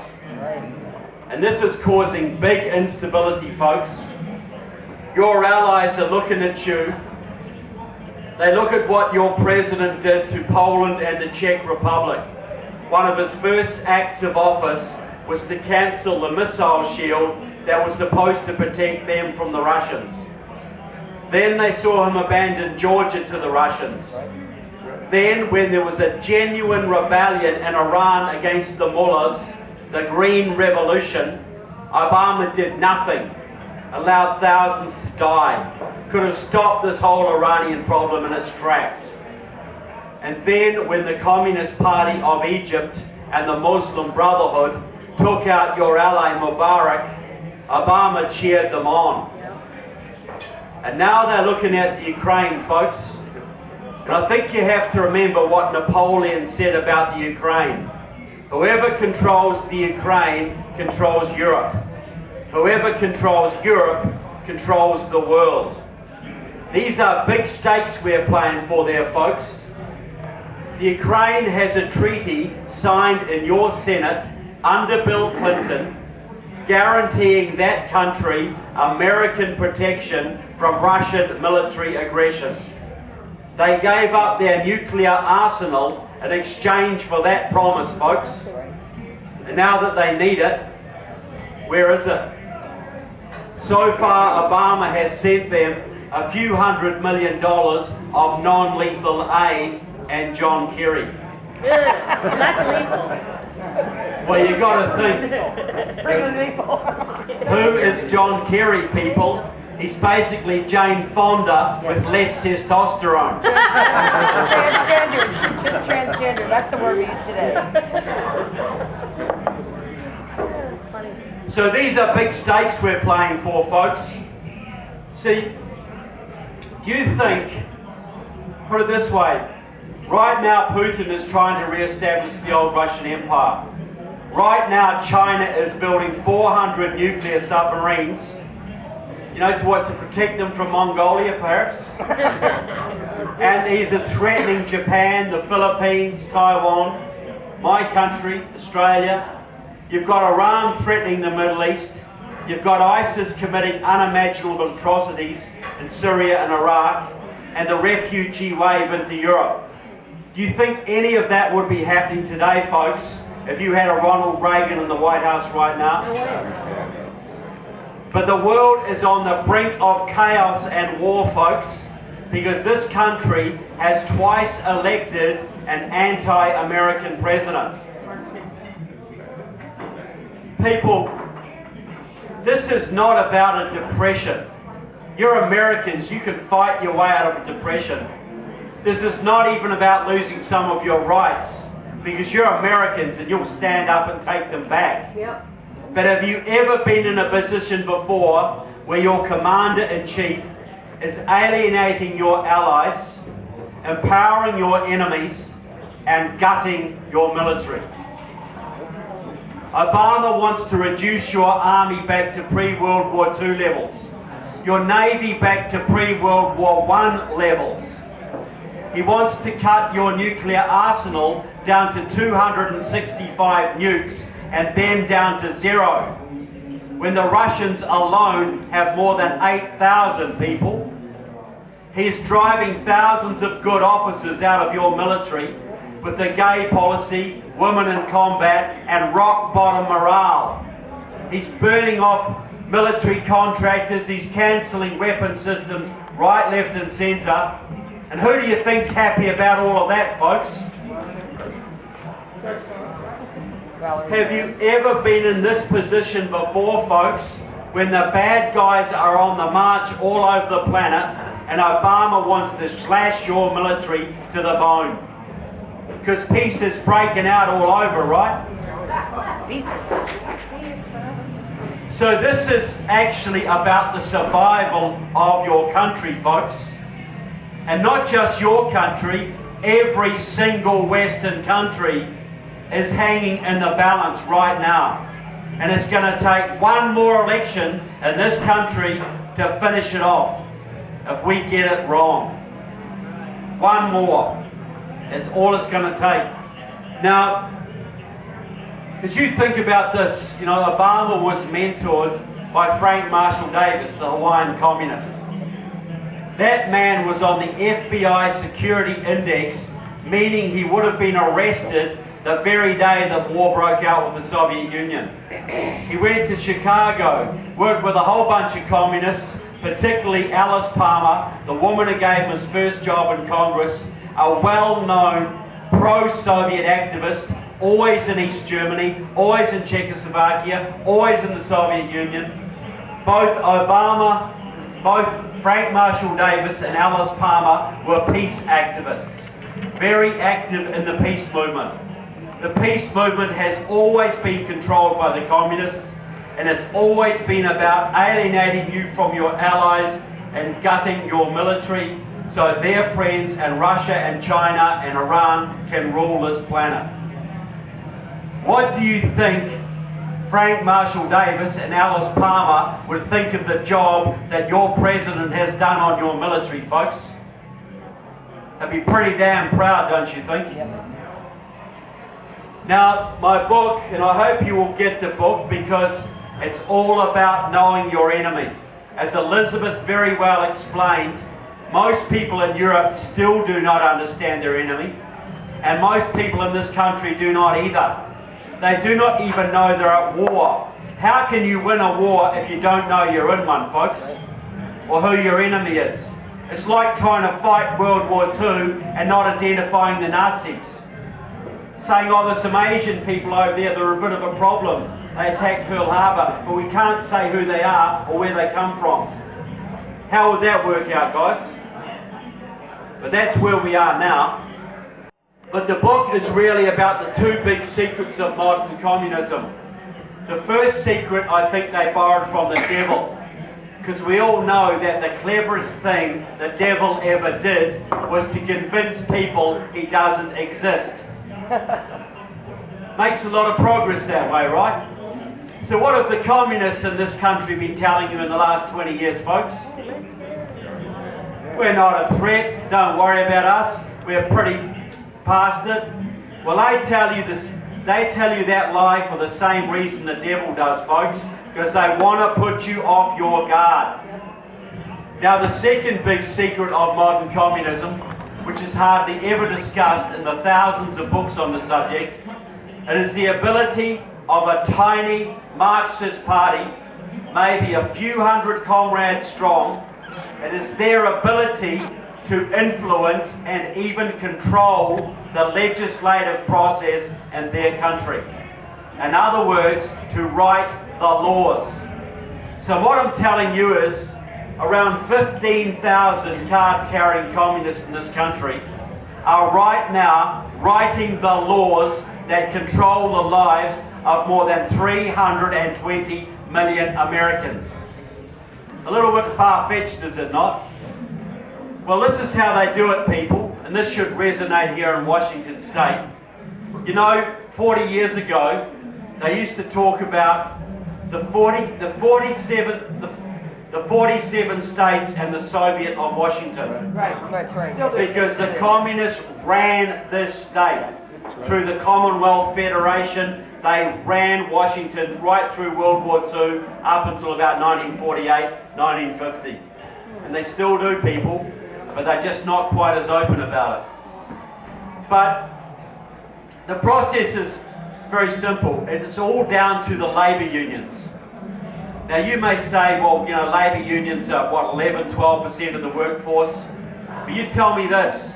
And this is causing big instability, folks. Your allies are looking at you. They look at what your president did to Poland and the Czech Republic. One of his first acts of office was to cancel the missile shield that was supposed to protect them from the Russians. Then they saw him abandon Georgia to the Russians. Then, when there was a genuine rebellion in Iran against the mullahs, the Green Revolution, Obama did nothing, allowed thousands to die, could have stopped this whole Iranian problem in its tracks. And then, when the Communist Party of Egypt and the Muslim Brotherhood took out your ally Mubarak, Obama cheered them on. And now they're looking at the Ukraine, folks. And I think you have to remember what Napoleon said about the Ukraine. Whoever controls the Ukraine controls Europe. Whoever controls Europe controls the world. These are big stakes we're playing for there, folks. The Ukraine has a treaty signed in your Senate under Bill Clinton guaranteeing that country American protection from Russian military aggression. They gave up their nuclear arsenal in exchange for that promise, folks. And now that they need it, where is it? So far, Obama has sent them a few $100 million of non-lethal aid and John Kerry. That's lethal. Well, you got to think. Who is John Kerry, people? He's basically Jane Fonda with less testosterone. Transgender. Just transgender. That's the word we use today. So these are big stakes we're playing for, folks. See, do you think, put it this way, right now Putin is trying to re-establish the old Russian Empire. Right now China is building 400 nuclear submarines. You know, to protect them from Mongolia, perhaps? And he's threatening Japan, the Philippines, Taiwan, my country, Australia. You've got Iran threatening the Middle East. You've got ISIS committing unimaginable atrocities in Syria and Iraq, and the refugee wave into Europe. Do you think any of that would be happening today, folks, if you had a Ronald Reagan in the White House right now? But the world is on the brink of chaos and war, folks, because this country has twice elected an anti-American president. People, this is not about a depression. You're Americans, you can fight your way out of a depression. This is not even about losing some of your rights, because you're Americans and you'll stand up and take them back. Yep. But have you ever been in a position before where your commander-in-chief is alienating your allies, empowering your enemies, and gutting your military? Obama wants to reduce your army back to pre-World War II levels, your navy back to pre-World War I levels. He wants to cut your nuclear arsenal down to 265 nukes and then down to 0, when the Russians alone have more than 8,000 people. He's driving thousands of good officers out of your military with the gay policy, women in combat, and rock-bottom morale. He's burning off military contractors, he's cancelling weapon systems right, left and centre. And who do you think's happy about all of that, folks? Have you ever been in this position before, folks, when the bad guys are on the march all over the planet and Obama wants to slash your military to the bone? Because peace is breaking out all over, right? So this is actually about the survival of your country, folks. And not just your country, every single Western country is hanging in the balance right now. And it's going to take one more election in this country to finish it off if we get it wrong. One more. That's all it's going to take. Now, as you think about this, you know, Obama was mentored by Frank Marshall Davis, the Hawaiian communist. That man was on the FBI security index, meaning he would have been arrested the very day the war broke out with the Soviet Union. He went to Chicago, worked with a whole bunch of communists, particularly Alice Palmer, the woman who gave him his first job in Congress, a well-known pro-Soviet activist, always in East Germany, always in Czechoslovakia, always in the Soviet Union. Both Frank Marshall Davis and Alice Palmer were peace activists, very active in the peace movement. The peace movement has always been controlled by the communists, and it's always been about alienating you from your allies and gutting your military so their friends and Russia and China and Iran can rule this planet. What do you think Frank Marshall Davis and Alice Palmer would think of the job that your president has done on your military, folks? They'd be pretty damn proud, don't you think? Now, my book, and I hope you will get the book because it's all about knowing your enemy. As Elisabeth very well explained, most people in Europe still do not understand their enemy, and most people in this country do not either. They do not even know they're at war. How can you win a war if you don't know you're in one, folks? Or who your enemy is? It's like trying to fight World War II and not identifying the Nazis. Saying, oh, there's some Asian people over there that are a bit of a problem. They attacked Pearl Harbor, but we can't say who they are or where they come from. How would that work out, guys? But that's where we are now. But the book is really about the two big secrets of modern communism. The first secret, I think they borrowed from the devil. Because we all know that the cleverest thing the devil ever did was to convince people he doesn't exist. Makes a lot of progress that way, right? So what have the communists in this country been telling you in the last 20 years, folks? We're not a threat, don't worry about us, we're pretty past it. Well, they tell you that lie for the same reason the devil does, folks, because they want to put you off your guard. Now, the second big secret of modern communism, which is hardly ever discussed in the thousands of books on the subject, it is the ability of a tiny Marxist party, maybe a few hundred comrades strong. It is their ability to influence and even control the legislative process in their country. In other words, to write the laws. So what I'm telling you is around 15,000 card-carrying communists in this country are right now writing the laws that control the lives of more than 320 million Americans. A little bit far-fetched, is it not? Well, this is how they do it, people, and this should resonate here in Washington State. You know, 40 years ago, they used to talk about the 47 states and the Soviet of Washington. Right, that's right. Because the communists ran this state. Through the Commonwealth Federation, they ran Washington right through World War II up until about 1948, 1950. And they still do, people, but they're just not quite as open about it. But the process is very simple. It's all down to the labour unions. Now you may say, well, you know, labour unions are, what, 11, 12% of the workforce? But you tell me this.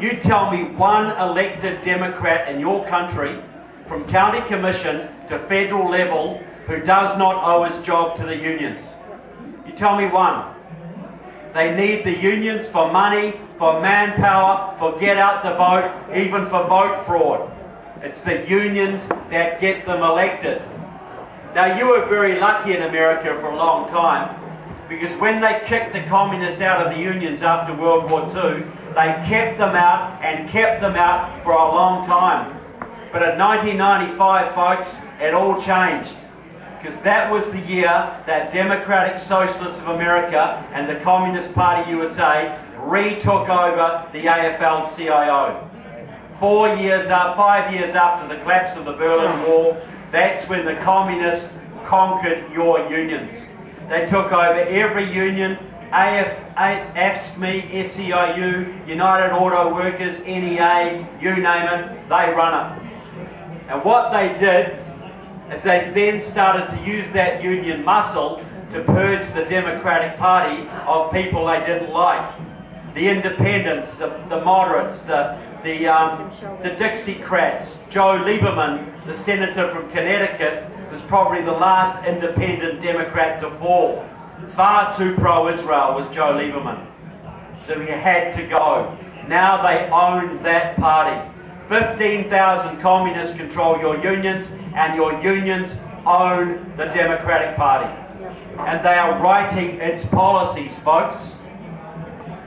You tell me one elected Democrat in your country, from county commission to federal level, who does not owe his job to the unions. You tell me one. They need the unions for money, for manpower, for get out the vote, even for vote fraud. It's the unions that get them elected. Now, you were very lucky in America for a long time, because when they kicked the communists out of the unions after World War II, they kept them out and kept them out for a long time. But in 1995, folks, it all changed. Because that was the year that Democratic Socialists of America and the Communist Party USA retook over the AFL-CIO. 5 years after the collapse of the Berlin Wall, that's when the communists conquered your unions. They took over every union, AFSCME, SEIU, United Auto Workers, NEA, you name it, they run it. And what they did is they then started to use that union muscle to purge the Democratic Party of people they didn't like. The independents, the moderates, the Dixiecrats. Joe Lieberman, the senator from Connecticut, was probably the last independent Democrat to fall. Far too pro-Israel was Joe Lieberman. So he had to go. Now they own that party. 15,000 communists control your unions, and your unions own the Democratic Party. And they are writing its policies, folks.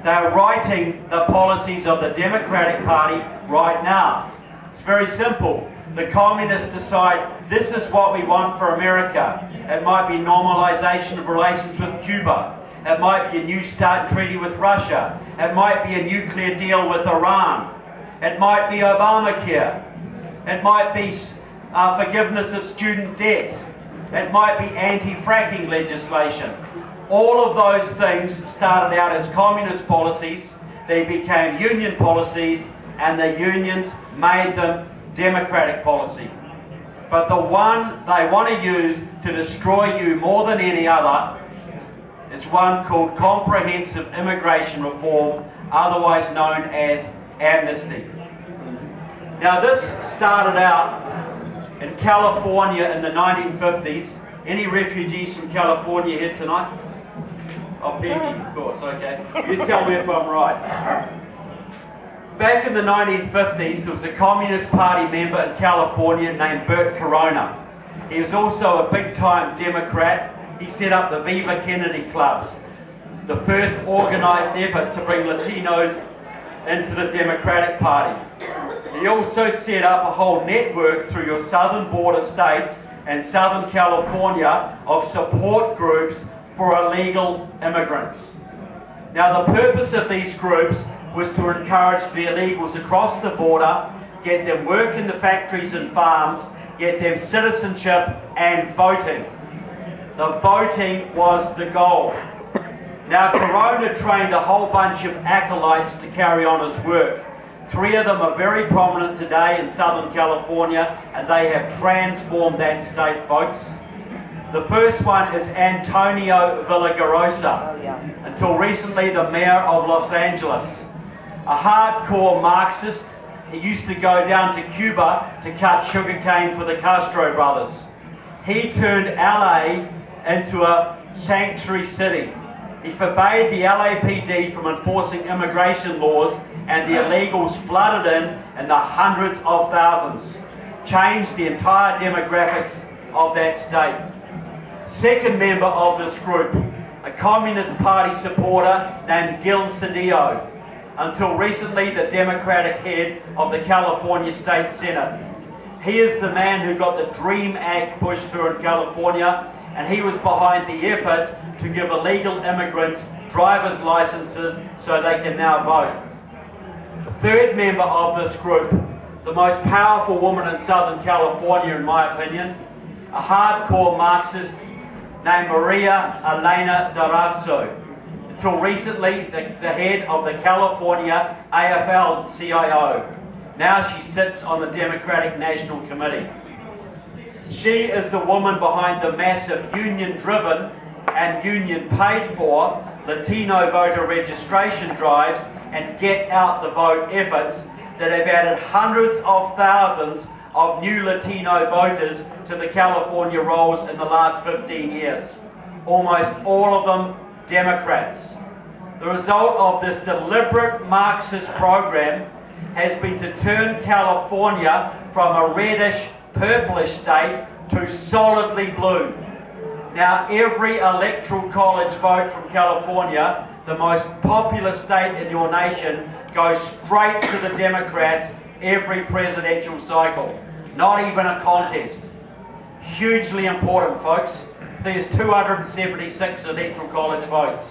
They're writing the policies of the Democratic Party right now. It's very simple. The communists decide this is what we want for America. It might be normalization of relations with Cuba. It might be a new START treaty with Russia. It might be a nuclear deal with Iran. It might be Obamacare. It might be forgiveness of student debt. It might be anti-fracking legislation. All of those things started out as communist policies. They became union policies, and the unions made them democratic policy. But the one they want to use to destroy you more than any other is one called comprehensive immigration reform, otherwise known as amnesty. Now this started out in California in the 1950s. Any refugees from California here tonight? Oh, Peggy, of course, okay. You tell me if I'm right. Back in the 1950s, there was a Communist Party member in California named Bert Corona. He was also a big-time Democrat. He set up the Viva Kennedy clubs, the first organized effort to bring Latinos into the Democratic Party. He also set up a whole network through your southern border states and Southern California of support groups for illegal immigrants. Now the purpose of these groups was to encourage the illegals across the border, get them work in the factories and farms, get them citizenship and voting. The voting was the goal. Now Corona trained a whole bunch of acolytes to carry on his work. 3 of them are very prominent today in Southern California, and they have transformed that state, folks. The first one is Antonio Villagrosa, until recently the mayor of Los Angeles. A hardcore Marxist. He used to go down to Cuba to cut sugarcane for the Castro brothers. He turned LA into a sanctuary city. He forbade the LAPD from enforcing immigration laws, and the illegals flooded in the hundreds of thousands. Changed the entire demographics of that state. Second member of this group, a Communist Party supporter named Gil Cedillo, until recently the Democratic head of the California State Senate. He is the man who got the DREAM Act pushed through in California, and he was behind the effort to give illegal immigrants driver's licenses so they can now vote. The third member of this group, the most powerful woman in Southern California in my opinion, a hardcore Marxist named Maria Elena Durazo. Until recently, the head of the California AFL-CIO. Now she sits on the Democratic National Committee. She is the woman behind the massive union-driven and union-paid-for Latino voter registration drives and get-out-the-vote efforts that have added hundreds of thousands of new Latino voters to the California rolls in the last 15 years. Almost all of them Democrats. The result of this deliberate Marxist program has been to turn California from a reddish, purplish state to solidly blue. Now every electoral college vote from California, the most populous state in your nation, goes straight to the Democrats every presidential cycle. Not even a contest. Hugely important, folks. There's 276 electoral college votes.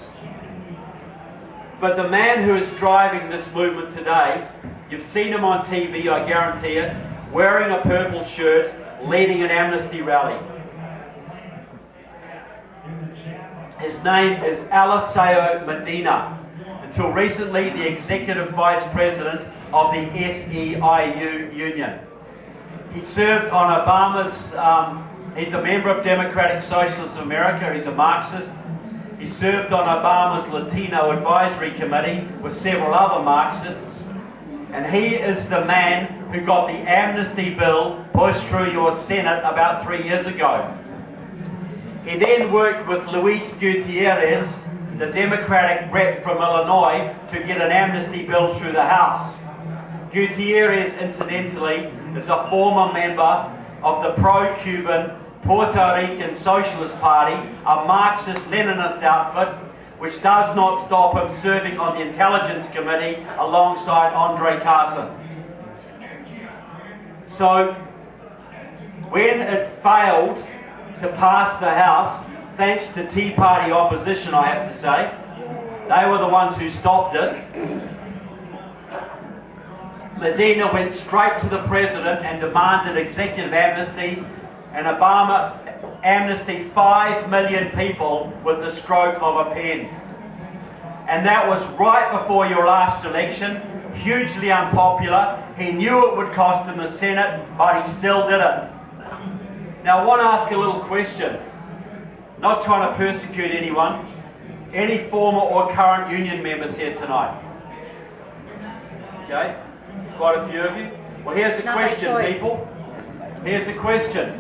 But the man who is driving this movement today, you've seen him on TV, I guarantee it, wearing a purple shirt, leading an amnesty rally. His name is Elisabeth Medina, until recently the Executive Vice President of the SEIU Union. He served on Obama's, he's a member of Democratic Socialists of America, he's a Marxist. He served on Obama's Latino Advisory Committee with several other Marxists. And he is the man who got the amnesty bill pushed through your Senate about 3 years ago. He then worked with Luis Gutierrez, the Democratic rep from Illinois, to get an amnesty bill through the House. Gutierrez, incidentally, is a former member of the pro-Cuban Puerto Rican Socialist Party, a Marxist-Leninist outfit which does not stop him serving on the Intelligence Committee alongside Andre Carson. So, when it failed to pass the House, thanks to Tea Party opposition, I have to say, they were the ones who stopped it, Medina went straight to the President and demanded executive amnesty, and Obama amnestied 5 million people with the stroke of a pen. And that was right before your last election, hugely unpopular. He knew it would cost him the Senate, but he still did it. Now I want to ask a little question, not trying to persecute anyone. Any former or current union members here tonight? Okay, quite a few of you. Well, here's a question, people. Here's a question.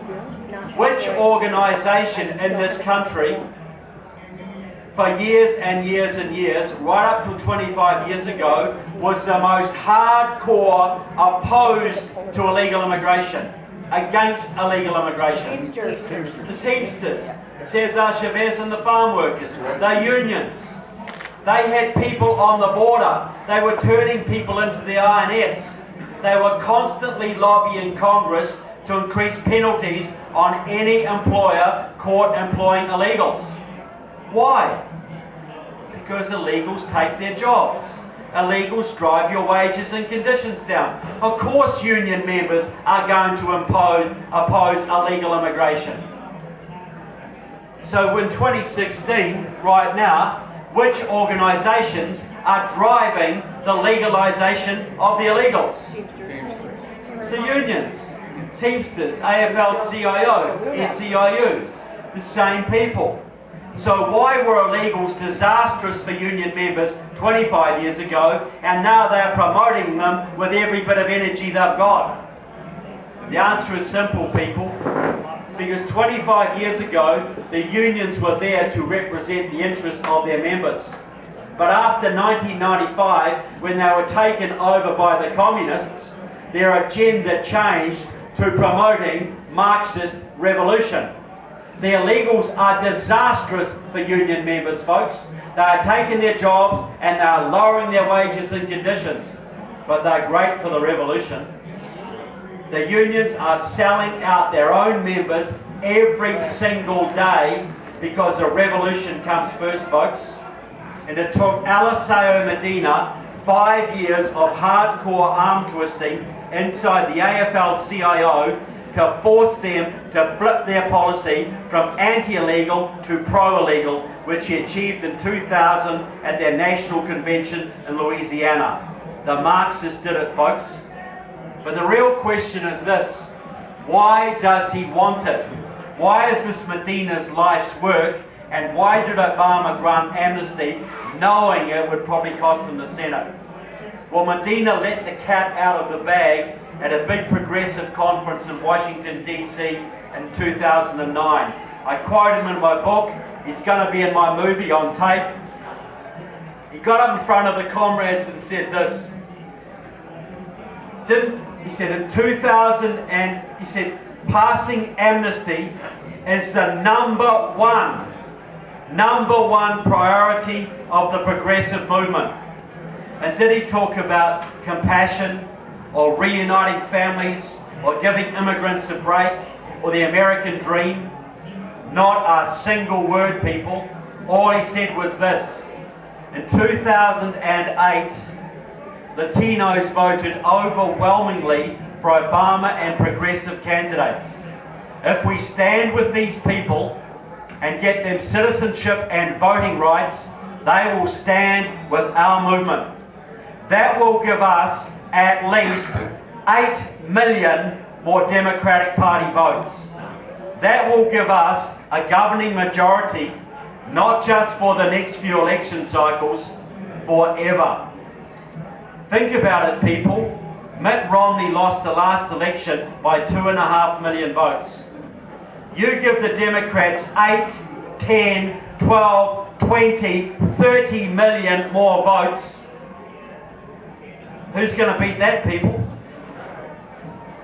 Which organisation in this country, for years and years and years, right up till 25 years ago, was the most hardcore opposed to illegal immigration, against illegal immigration? The Teamsters, Cesar Chavez and the farm workers, the unions. They had people on the border. They were turning people into the INS. They were constantly lobbying Congress to increase penalties on any employer caught employing illegals. Why? Because illegals take their jobs. Illegals drive your wages and conditions down. Of course union members are going to oppose illegal immigration. So in 2016, right now, which organisations are driving the legalisation of the illegals? So unions, Teamsters, AFL-CIO, SEIU, the same people. So why were illegals disastrous for union members 25 years ago, and now they're promoting them with every bit of energy they've got? The answer is simple, people. Because 25 years ago, the unions were there to represent the interests of their members. But after 1995, when they were taken over by the communists, their agenda changed to promoting Marxist revolution. The illegals are disastrous for union members, folks. They are taking their jobs and they are lowering their wages and conditions. But they're great for the revolution. The unions are selling out their own members every single day because the revolution comes first, folks. And it took Elisabeth Medina 5 years of hardcore arm twisting inside the AFL-CIO to force them to flip their policy from anti-illegal to pro-illegal, which he achieved in 2000 at their national convention in Louisiana. The Marxists did it, folks. But the real question is this: why does he want it? Why is this Medina's life's work? And why did Obama grant amnesty knowing it would probably cost him the Senate? Well, Medina let the cat out of the bag at a big progressive conference in Washington, D.C. in 2009. I quote him in my book. He's going to be in my movie on tape. He got up in front of the comrades and said this. He said in 2000, and he said, passing amnesty is the number one priority of the progressive movement. And did he talk about compassion or reuniting families or giving immigrants a break or the American dream? Not a single word, people. All he said was this: in 2008, Latinos voted overwhelmingly for Obama and progressive candidates. If we stand with these people and get them citizenship and voting rights, they will stand with our movement. That will give us at least 8 million more Democratic Party votes. That will give us a governing majority, not just for the next few election cycles, forever. Think about it, people. Mitt Romney lost the last election by 2.5 million votes. You give the Democrats 8, 10, 12, 20, 30 million more votes. Who's going to beat that, people?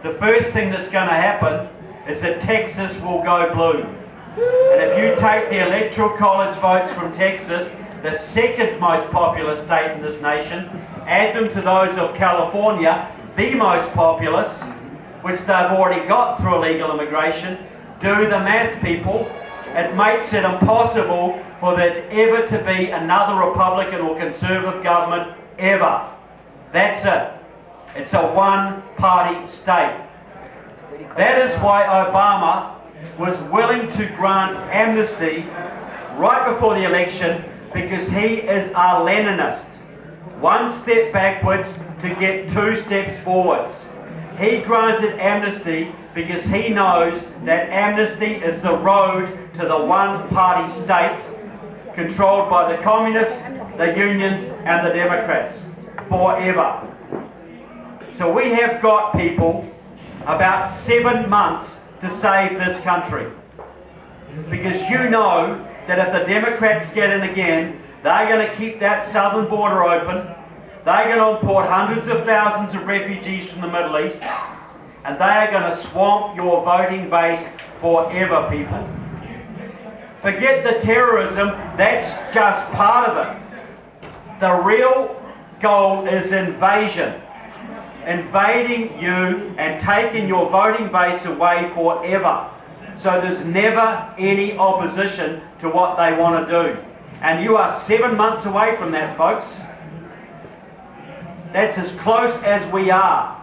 The first thing that's going to happen is that Texas will go blue. And if you take the Electoral College votes from Texas the second most populous state in this nation, add them to those of California, the most populous, which they've already got through illegal immigration, do the math, people. It makes it impossible for there ever to be another Republican or Conservative government ever. That's it. It's a one-party state. That is why Obama was willing to grant amnesty right before the election, because he is a Leninist. One step backwards to get two steps forwards. He granted amnesty because he knows that amnesty is the road to the one-party state controlled by the communists, the unions, and the Democrats forever. So we have got, people, about 7 months to save this country. Because you know that if the Democrats get in again, they're going to keep that southern border open. They're going to import hundreds of thousands of refugees from the Middle East. And they are going to swamp your voting base forever, people. Forget the terrorism, that's just part of it. The real goal is invasion. Invading you and taking your voting base away forever. So there's never any opposition to what they want to do. And you are 7 months away from that, folks. That's as close as we are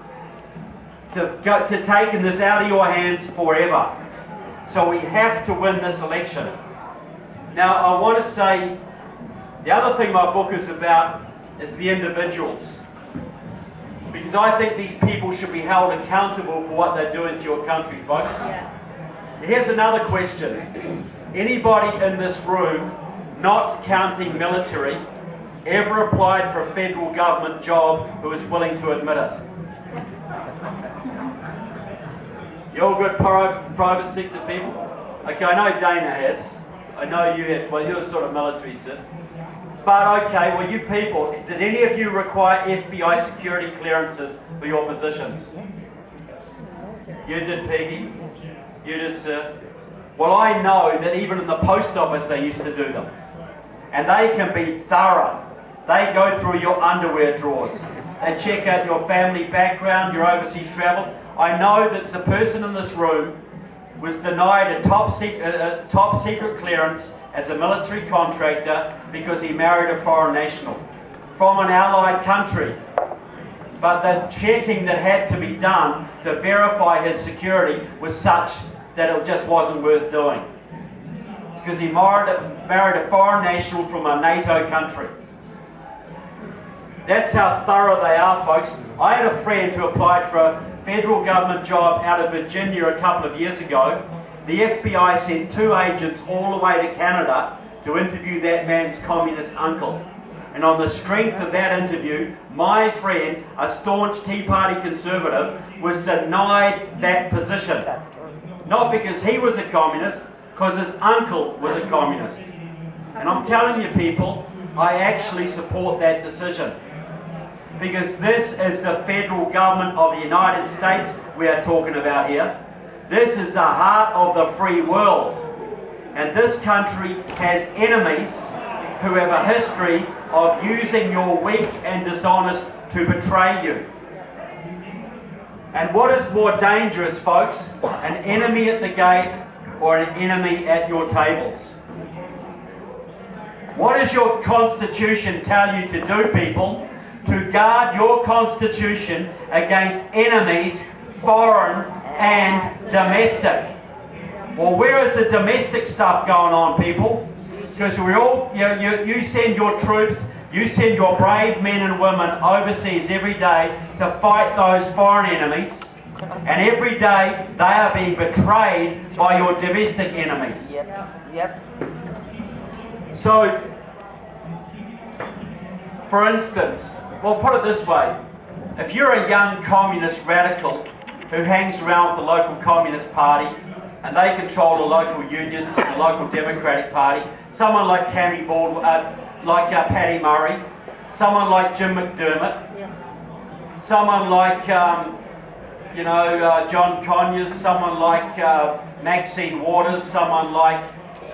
to taking this out of your hands forever. So we have to win this election. Now I want to say, the other thing my book is about is the individuals. Because I think these people should be held accountable for what they're doing to your country, folks. Yes. Here's another question. Anybody in this room, not counting military, ever applied for a federal government job who is willing to admit it? You all good private sector people? Okay, I know Dana has. I know you have. Well, you're sort of military, sir. But okay, well you people, did any of you require FBI security clearances for your positions? You did, Peggy. You did, sir. Well, I know that even in the post office they used to do them. And they can be thorough. They go through your underwear drawers. They check out your family background, your overseas travel. I know that the person in this room was denied a top secret clearance as a military contractor because he married a foreign national from an allied country. But the checking that had to be done to verify his security was such that it just wasn't worth doing. Because he married a foreign national from a NATO country. That's how thorough they are, folks. I had a friend who applied for a federal government job out of Virginia a couple of years ago. The FBI sent 2 agents all the way to Canada to interview that man's communist uncle. And on the strength of that interview, my friend, a staunch Tea Party conservative, was denied that position. Not because he was a communist, because his uncle was a communist. And I'm telling you people, I actually support that decision. Because this is the federal government of the United States we are talking about here. This is the heart of the free world. And this country has enemies who have a history of using your weak and dishonest to betray you. And what is more dangerous, folks? An enemy at the gate or an enemy at your tables? What does your Constitution tell you to do, people? To guard your Constitution against enemies, foreign and domestic. Well, where is the domestic stuff going on, people? Because we're all, you send your troops, you send your brave men and women overseas every day to fight those foreign enemies, and every day they are being betrayed by your domestic enemies. Yep. So, for instance, well, put it this way. If you're a young communist radical who hangs around with the local Communist Party and they control the local unions, the local Democratic Party, someone like Tammy Baldwin, Patty Murray, someone like Jim McDermott, someone like, John Conyers, someone like Maxine Waters, someone like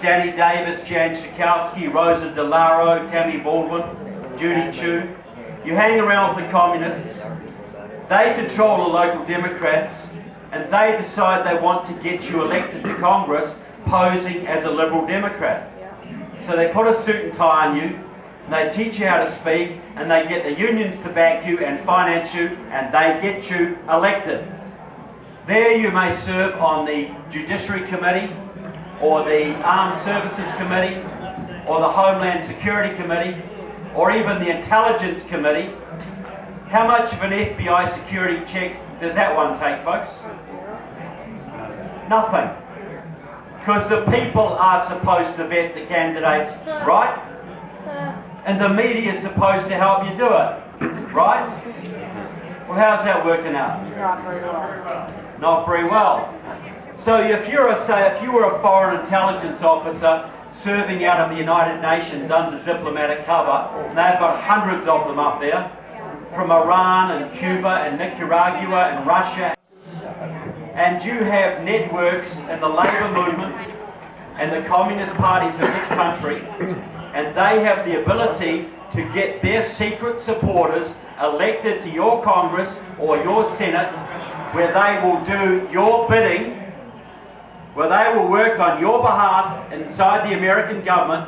Danny Davis, Jan Schakowsky, Rosa DeLauro, Tammy Baldwin, Judy Chu. You hang around with the communists, they control the local Democrats, and they decide they want to get you elected to Congress posing as a Liberal Democrat. So they put a suit and tie on you, and they teach you how to speak, and they get the unions to back you and finance you, and they get you elected. There you may serve on the Judiciary Committee, or the Armed Services Committee, or the Homeland Security Committee, or even the Intelligence Committee. How much of an FBI security check does that one take, folks? Nothing. Because the people are supposed to vet the candidates, right? And the media is supposed to help you do it, right? Well, how's that working out? Not very well. Not very well. So if you were a foreign intelligence officer serving out of the United Nations under diplomatic cover, and they've got hundreds of them up there, from Iran and Cuba and Nicaragua and Russia, and you have networks in the labour movement and the communist parties of this country, and they have the ability to get their secret supporters elected to your Congress or your Senate, where they will do your bidding, where they will work on your behalf inside the American government.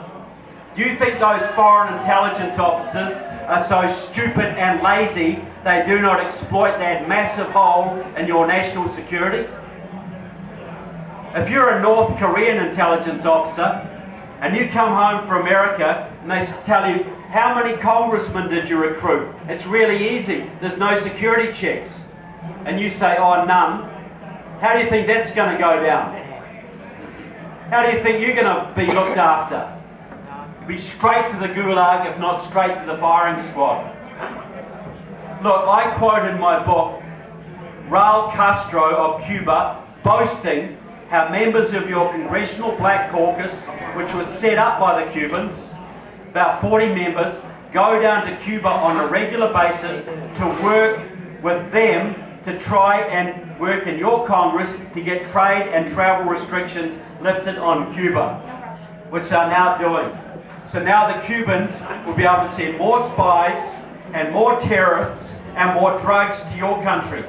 Do you think those foreign intelligence officers are so stupid and lazy they do not exploit that massive hole in your national security? If you're a North Korean intelligence officer and you come home from America and they tell you, how many congressmen did you recruit? It's really easy. There's no security checks. And you say, oh, none. How do you think that's going to go down? How do you think you're going to be looked after? Be straight to the gulag, if not straight to the firing squad. Look, I quote in my book Raul Castro of Cuba boasting how members of your Congressional Black Caucus, which was set up by the Cubans, about 40 members, go down to Cuba on a regular basis to work with them to try and work in your Congress to get trade and travel restrictions lifted on Cuba, which they're now doing. So now the Cubans will be able to send more spies and more terrorists and more drugs to your country,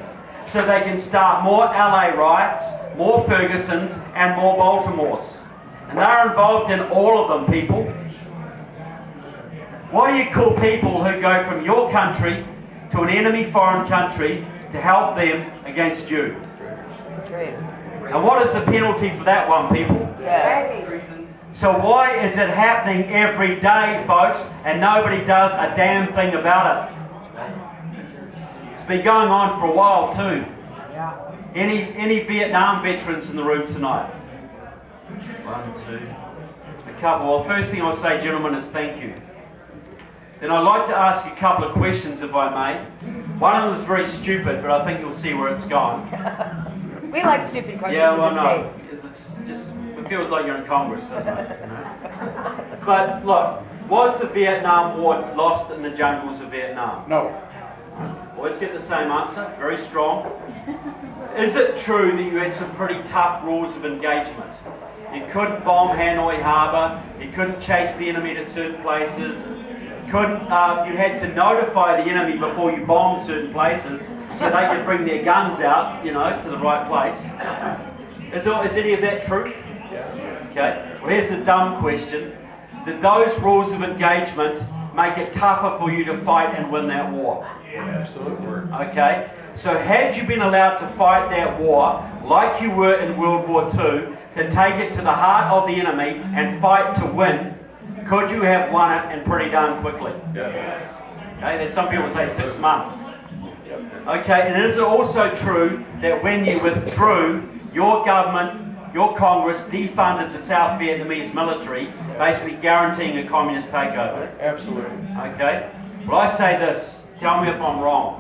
so they can start more LA riots, more Fergusons and more Baltimores. And they're involved in all of them, people. What do you call people who go from your country to an enemy foreign country to help them against you? And what is the penalty for that one, people? So why is it happening every day, folks, and nobody does a damn thing about it? It's been going on for a while too. Any Vietnam veterans in the room tonight? One, two, a couple. Well, first thing I'll say, gentlemen, is thank you. Then I'd like to ask you a couple of questions, if I may. One of them is very stupid, but I think you'll see where it's gone. We like stupid questions. Yeah, well, no. It's just, it feels like you're in Congress, doesn't it? You know? But look, was the Vietnam War lost in the jungles of Vietnam? No. Well, let's get the same answer. Very strong. Is it true that you had some pretty tough rules of engagement? You couldn't bomb Hanoi Harbour. You couldn't chase the enemy to certain places. You had to notify the enemy before you bombed certain places so they could bring their guns out, you know, to the right place. Is any of that true? Okay. Well, here's the dumb question. Did those rules of engagement make it tougher for you to fight and win that war? Absolutely. Okay. So had you been allowed to fight that war like you were in World War II, to take it to the heart of the enemy and fight to win, could you have won it and pretty darn quickly? Yeah. Okay, there's some people say 6 months. Okay, and is it also true that when you withdrew, your government, your Congress defunded the South Vietnamese military, basically guaranteeing a communist takeover? Absolutely. Okay, well I say this, tell me if I'm wrong.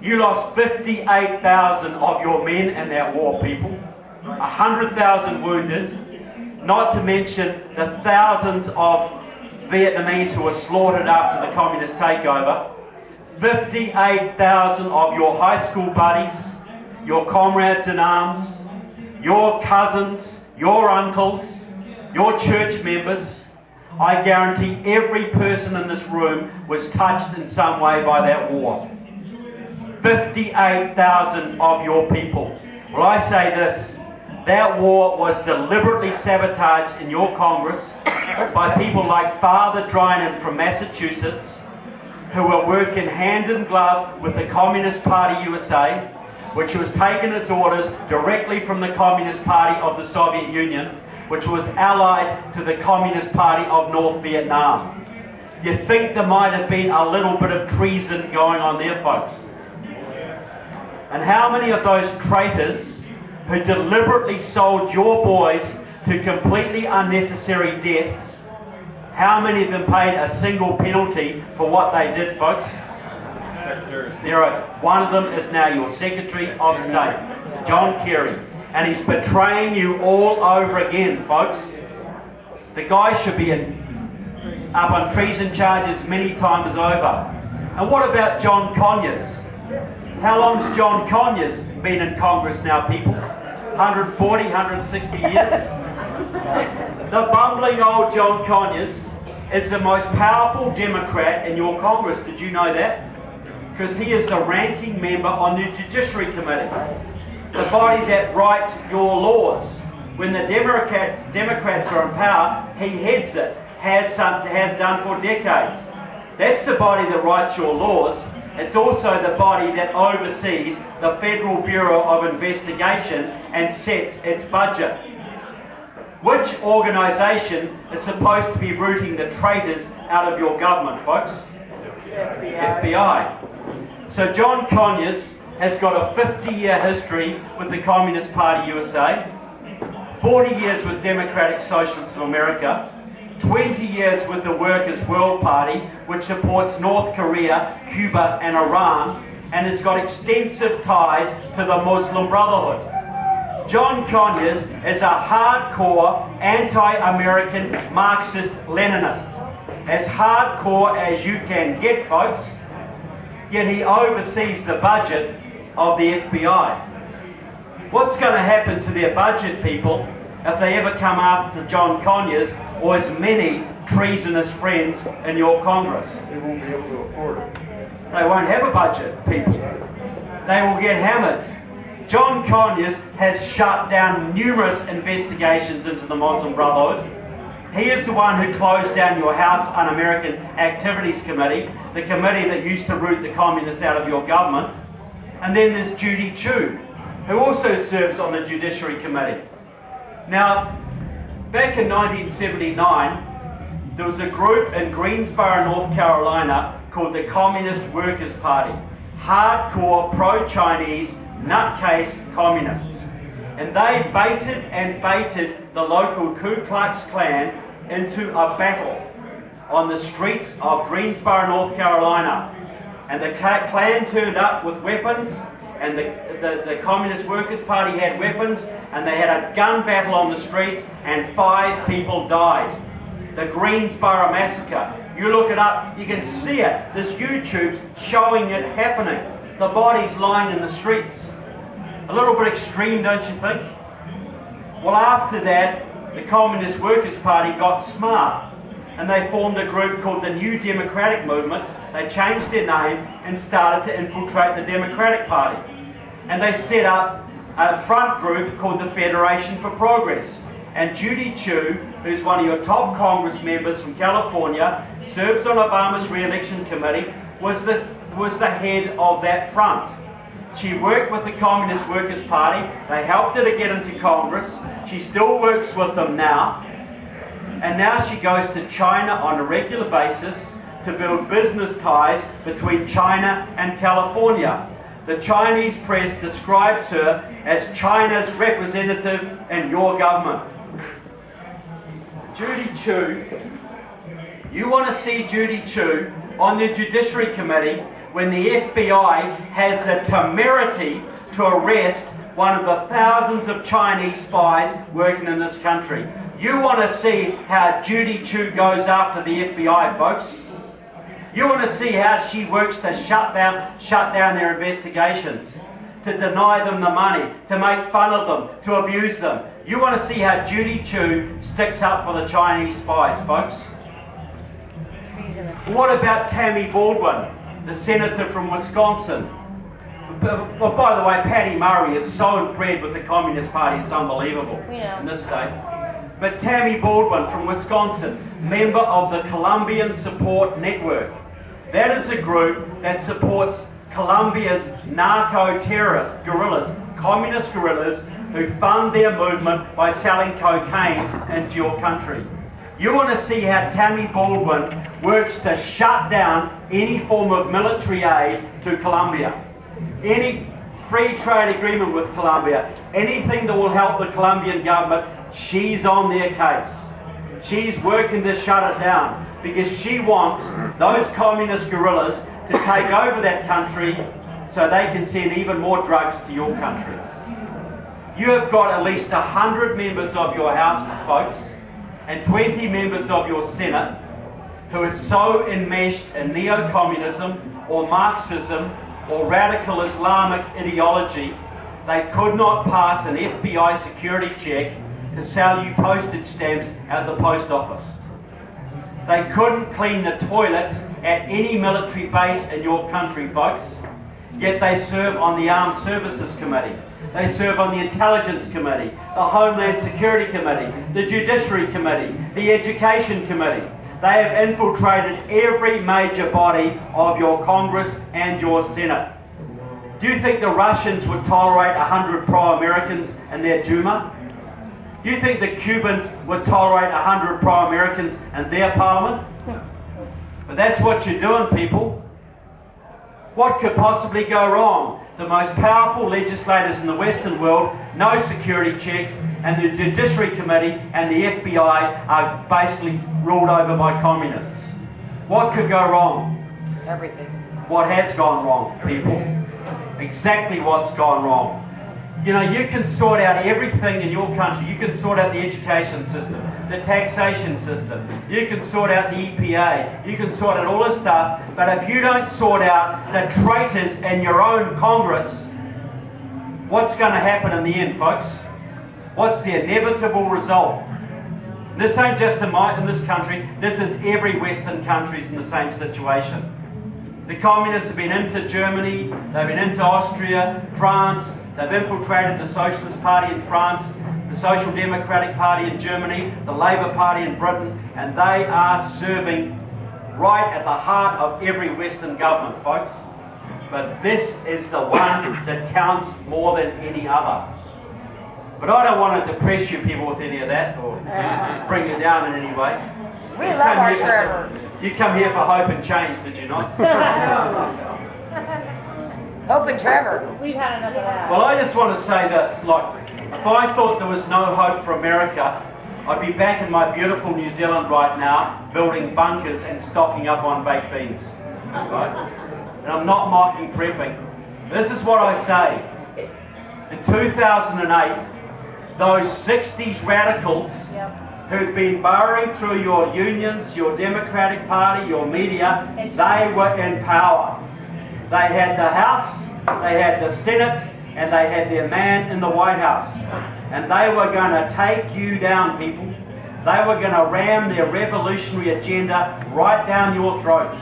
You lost 58,000 of your men in that war, people. 100,000 wounded. Not to mention the thousands of Vietnamese who were slaughtered after the communist takeover. 58,000 of your high school buddies, your comrades in arms, your cousins, your uncles, your church members, I guarantee every person in this room was touched in some way by that war. 58,000 of your people. Well, I say this, that war was deliberately sabotaged in your Congress by people like Father Drynan from Massachusetts, who were working hand in glove with the Communist Party USA, which was taking its orders directly from the Communist Party of the Soviet Union, which was allied to the Communist Party of North Vietnam. You think there might have been a little bit of treason going on there, folks? And how many of those traitors who deliberately sold your boys to completely unnecessary deaths, how many of them paid a single penalty for what they did, folks? Zero. One of them is now your Secretary of State, John Kerry, and he's betraying you all over again, folks. The guy should be up on treason charges many times over. And what about John Conyers? How long's John Conyers been in Congress now, people? 140, 160 years? The bumbling old John Conyers is the most powerful Democrat in your Congress. Did you know that? Because he is the ranking member on the Judiciary Committee, the body that writes your laws. When the Democrats are in power, he heads it, has done for decades. That's the body that writes your laws. It's also the body that oversees the Federal Bureau of Investigation and sets its budget. Which organisation is supposed to be rooting the traitors out of your government, folks? FBI. So John Conyers has got a 50-year history with the Communist Party USA, 40 years with Democratic Socialists of America, 20 years with the Workers' World Party, which supports North Korea, Cuba and Iran, and has got extensive ties to the Muslim Brotherhood. John Conyers is a hardcore anti-American Marxist-Leninist. As hardcore as you can get, folks, yet he oversees the budget of the FBI. What's going to happen to their budget, people, if they ever come after John Conyers or his many treasonous friends in your Congress? They won't be able to afford it. They won't have a budget, people. They will get hammered. John Conyers has shut down numerous investigations into the Muslim Brotherhood. He is the one who closed down your House Un-American Activities Committee, the committee that used to root the communists out of your government. And then there's Judy Chu, who also serves on the Judiciary Committee. Now, back in 1979, there was a group in Greensboro, North Carolina called the Communist Workers' Party. Hardcore, pro-Chinese, nutcase communists. And they baited the local Ku Klux Klan into a battle on the streets of Greensboro, North Carolina. And the Klan turned up with weapons, and the Communist Workers' Party had weapons, and they had a gun battle on the streets, and 5 people died. The Greensboro Massacre. You look it up, you can see it. There's YouTubes showing it happening. The bodies lying in the streets. A little bit extreme, don't you think? Well, after that, the Communist Workers' Party got smart, and they formed a group called the New Democratic Movement. They changed their name and started to infiltrate the Democratic Party. And they set up a front group called the Federation for Progress. And Judy Chu, who's one of your top Congress members from California, serves on Obama's re-election committee, was the head of that front. She worked with the Communist Workers' Party. They helped her to get into Congress. She still works with them now. And now she goes to China on a regular basis to build business ties between China and California. The Chinese press describes her as China's representative in your government. Judy Chu, you want to see Judy Chu on the Judiciary Committee when the FBI has the temerity to arrest one of the thousands of Chinese spies working in this country. You want to see how Judy Chu goes after the FBI, folks. You want to see how she works to shut down their investigations, to deny them the money, to make fun of them, to abuse them. You want to see how Judy Chu sticks up for the Chinese spies, folks? What about Tammy Baldwin, the senator from Wisconsin? Well, by the way, Patty Murray is so inbred with the Communist Party, it's unbelievable in this state. But Tammy Baldwin from Wisconsin, member of the Colombian Support Network. That is a group that supports Colombia's narco-terrorist guerrillas, communist guerrillas who fund their movement by selling cocaine into your country. You want to see how Tammy Baldwin works to shut down any form of military aid to Colombia. Any free trade agreement with Colombia, anything that will help the Colombian government, she's on their case. She's working to shut it down because she wants those communist guerrillas to take over that country so they can send even more drugs to your country. You have got at least 100 members of your House, folks, and 20 members of your Senate who are so enmeshed in neo-communism or Marxism or radical Islamic ideology, they could not pass an FBI security check to sell you postage stamps at the post office. They couldn't clean the toilets at any military base in your country, folks, yet they serve on the Armed Services Committee. They serve on the Intelligence Committee, the Homeland Security Committee, the Judiciary Committee, the Education Committee. They have infiltrated every major body of your Congress and your Senate. Do you think the Russians would tolerate 100 pro-Americans in their Duma? Do you think the Cubans would tolerate 100 pro-Americans in their parliament? But that's what you're doing, people. What could possibly go wrong? The most powerful legislators in the Western world, no security checks, and the Judiciary Committee and the FBI are basically ruled over by communists. What could go wrong? Everything. What has gone wrong, people? Exactly what's gone wrong. You know, you can sort out everything in your country. You can sort out the education system, the taxation system. You can sort out the EPA. You can sort out all this stuff. But if you don't sort out the traitors in your own Congress, what's going to happen in the end, folks? What's the inevitable result? This ain't just in this country. This is every Western country's in the same situation. The communists have been into Germany, they've been into Austria, France, they've infiltrated the Socialist Party in France, the Social Democratic Party in Germany, the Labour Party in Britain, and they are serving right at the heart of every Western government, folks. But this is the one that counts more than any other. But I don't want to depress you people with any of that or bring you down in any way. We love our Trevor. You come here for hope and change, did you not? Hope and Trevor. We've had enough of that. Well, I just want to say this. Like, if I thought there was no hope for America, I'd be back in my beautiful New Zealand right now, building bunkers and stocking up on baked beans. Right? And I'm not mocking prepping. This is what I say. In 2008, those 60s radicals who'd been burrowing through your unions, your Democratic Party, your media, they were in power. They had the House, they had the Senate, and they had their man in the White House. And they were going to take you down, people. They were going to ram their revolutionary agenda right down your throats.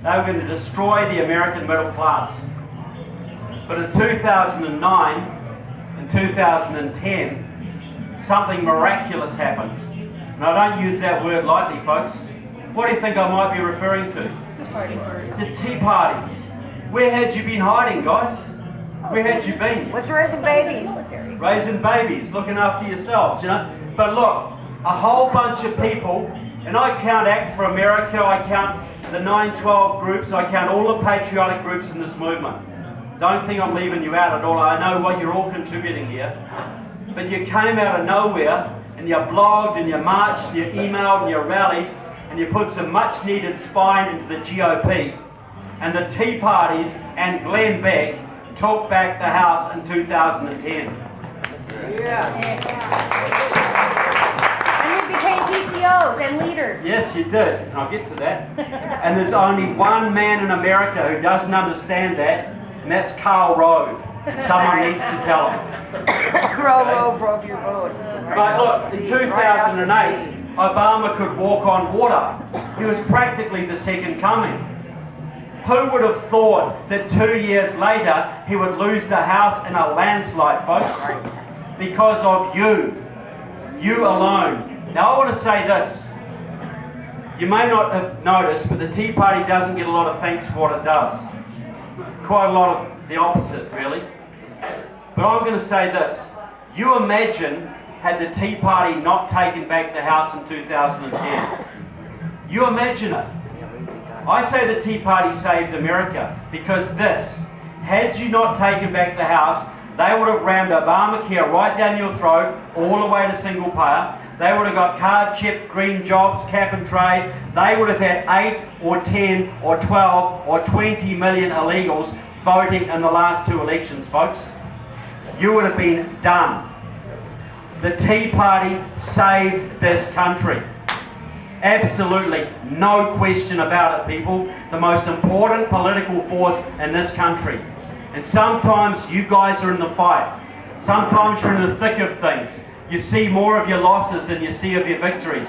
They were going to destroy the American middle class. But in 2009 and 2010, something miraculous happened. And I don't use that word lightly, folks. What do you think I might be referring to? The tea parties. Where had you been hiding, guys? Where had you been? What's raising babies? Raising babies, looking after yourselves, you know. But look, a whole bunch of people, and I count Act for America, I count the 9/12 groups, I count all the patriotic groups in this movement. Don't think I'm leaving you out at all. I know what you're all contributing here. But you came out of nowhere, and you blogged, and you marched, and you emailed, and you rallied, and you put some much needed spine into the GOP. And the Tea Parties and Glenn Beck took back the House in 2010. And we became PCOs and leaders. Yes, you did. And I'll get to that. And there's only one man in America who doesn't understand that, and that's Karl Rove. Someone needs to tell them. Row broke your boat. But look, in 2008, Obama could walk on water. He was practically the second coming. Who would have thought that 2 years later he would lose the House in a landslide, folks? Because of you. You alone. Now I want to say this. You may not have noticed, but the Tea Party doesn't get a lot of thanks for what it does. Quite a lot of the opposite, really. But I'm going to say this. You imagine had the Tea Party not taken back the House in 2010. You imagine it. I say the Tea Party saved America because this, had you not taken back the House, they would have rammed Obamacare right down your throat, all the way to single payer. They would have got card-chipped green jobs, cap and trade. They would have had 8 or 10 or 12 or 20 million illegals voting in the last 2 elections, folks. You would have been done. The Tea Party saved this country. Absolutely, no question about it, people. The most important political force in this country. And sometimes you guys are in the fight. Sometimes you're in the thick of things. You see more of your losses than you see of your victories.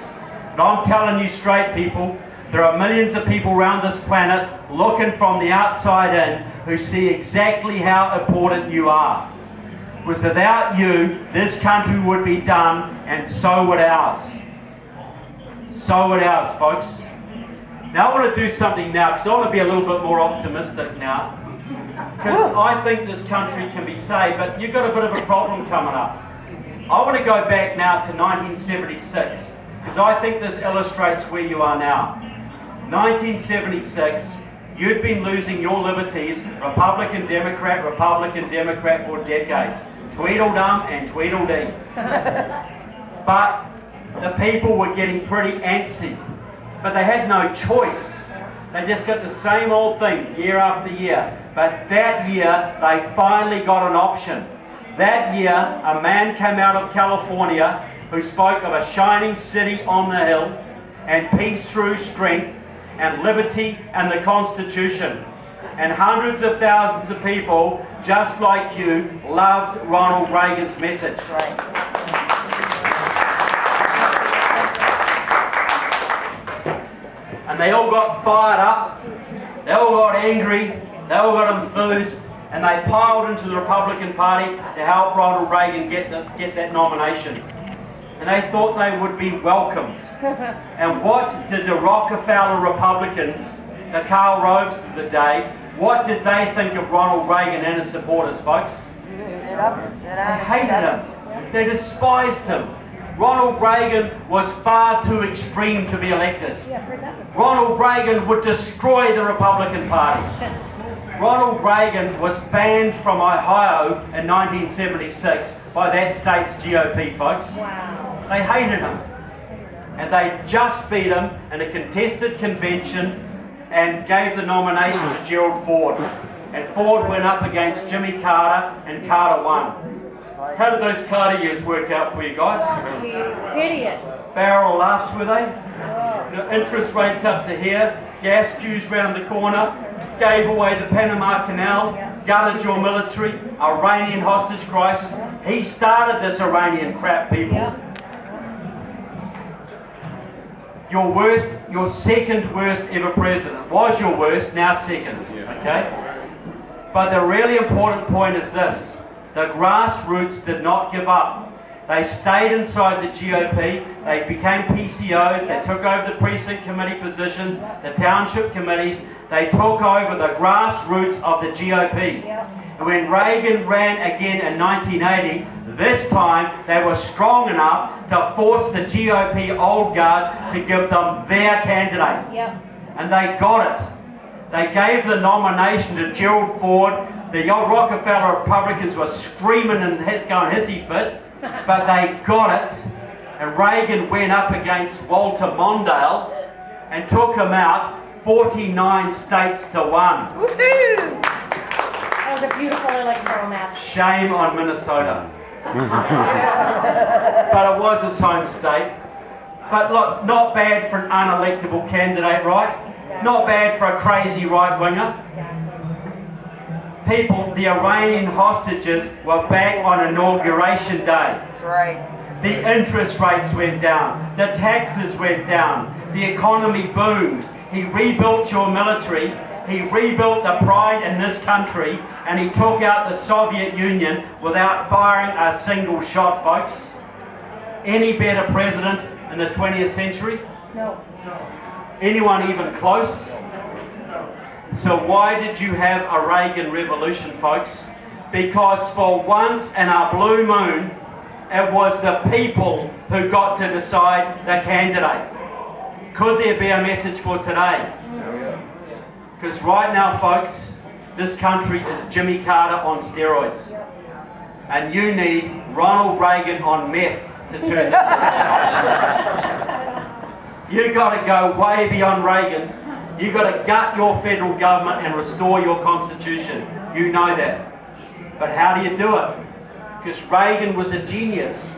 But I'm telling you straight, people, there are millions of people around this planet looking from the outside in who see exactly how important you are. Because without you, this country would be done, and so would ours. So would ours, folks. Now I want to do something now, because I want to be a little bit more optimistic now. Because I think this country can be saved, but you've got a bit of a problem coming up. I want to go back now to 1976, because I think this illustrates where you are now. 1976, you'd been losing your liberties, Republican, Democrat for decades. Tweedledum and Tweedledee. But the people were getting pretty antsy. But they had no choice. They just got the same old thing year after year. But that year, they finally got an option. That year, a man came out of California who spoke of a shining city on the hill, and peace through strength, and liberty and the Constitution. And hundreds of thousands of people, just like you, loved Ronald Reagan's message. Right. And they all got fired up, they all got angry, they all got enthused, and they piled into the Republican Party to help Ronald Reagan get that nomination. And they thought they would be welcomed. And what did the Rockefeller Republicans, the Karl Roves of the day, what did they think of Ronald Reagan and his supporters, folks? They hated him. They despised him. Ronald Reagan was far too extreme to be elected. Ronald Reagan would destroy the Republican Party. Ronald Reagan was banned from Ohio in 1976 by that state's GOP, folks. Wow. They hated him. And they just beat him in a contested convention and gave the nomination to Gerald Ford. And Ford went up against Jimmy Carter, and Carter won. How did those Carter years work out for you guys? Hideous. Barrel laughs, were they? You know, interest rates up to here, gas queues round the corner, gave away the Panama Canal, gutted your military, Iranian hostage crisis. He started this Iranian crap, people. Your second worst ever president was your worst, now second, okay? But the really important point is this. The grassroots did not give up. They stayed inside the GOP, they became PCOs, they took over the precinct committee positions, the township committees, they took over the grassroots of the GOP. And when Reagan ran again in 1980, this time they were strong enough to force the GOP old guard to give them their candidate. And they got it. They gave the nomination to Gerald Ford. The old Rockefeller Republicans were screaming and going hissy fit, but they got it. And Reagan went up against Walter Mondale and took him out 49 states to 1. Woohoo! That was a beautiful electoral map. Shame on Minnesota. But it was his home state. But look, not bad for an unelectable candidate, right? Not bad for a crazy right-winger. people, the Iranian hostages, were back on Inauguration Day. That's right. The interest rates went down. The taxes went down. The economy boomed. He rebuilt your military. He rebuilt the pride in this country, and he took out the Soviet Union without firing a single shot, folks. Any better president in the 20th century? No. Anyone even close? So why did you have a Reagan revolution, folks? Because for once in a blue moon, it was the people who got to decide the candidate. Could there be a message for today? Because right now, folks, this country is Jimmy Carter on steroids. And you need Ronald Reagan on meth to turn this around. You've got to go way beyond Reagan. You've got to gut your federal government and restore your constitution. You know that. But how do you do it? Because Reagan was a genius.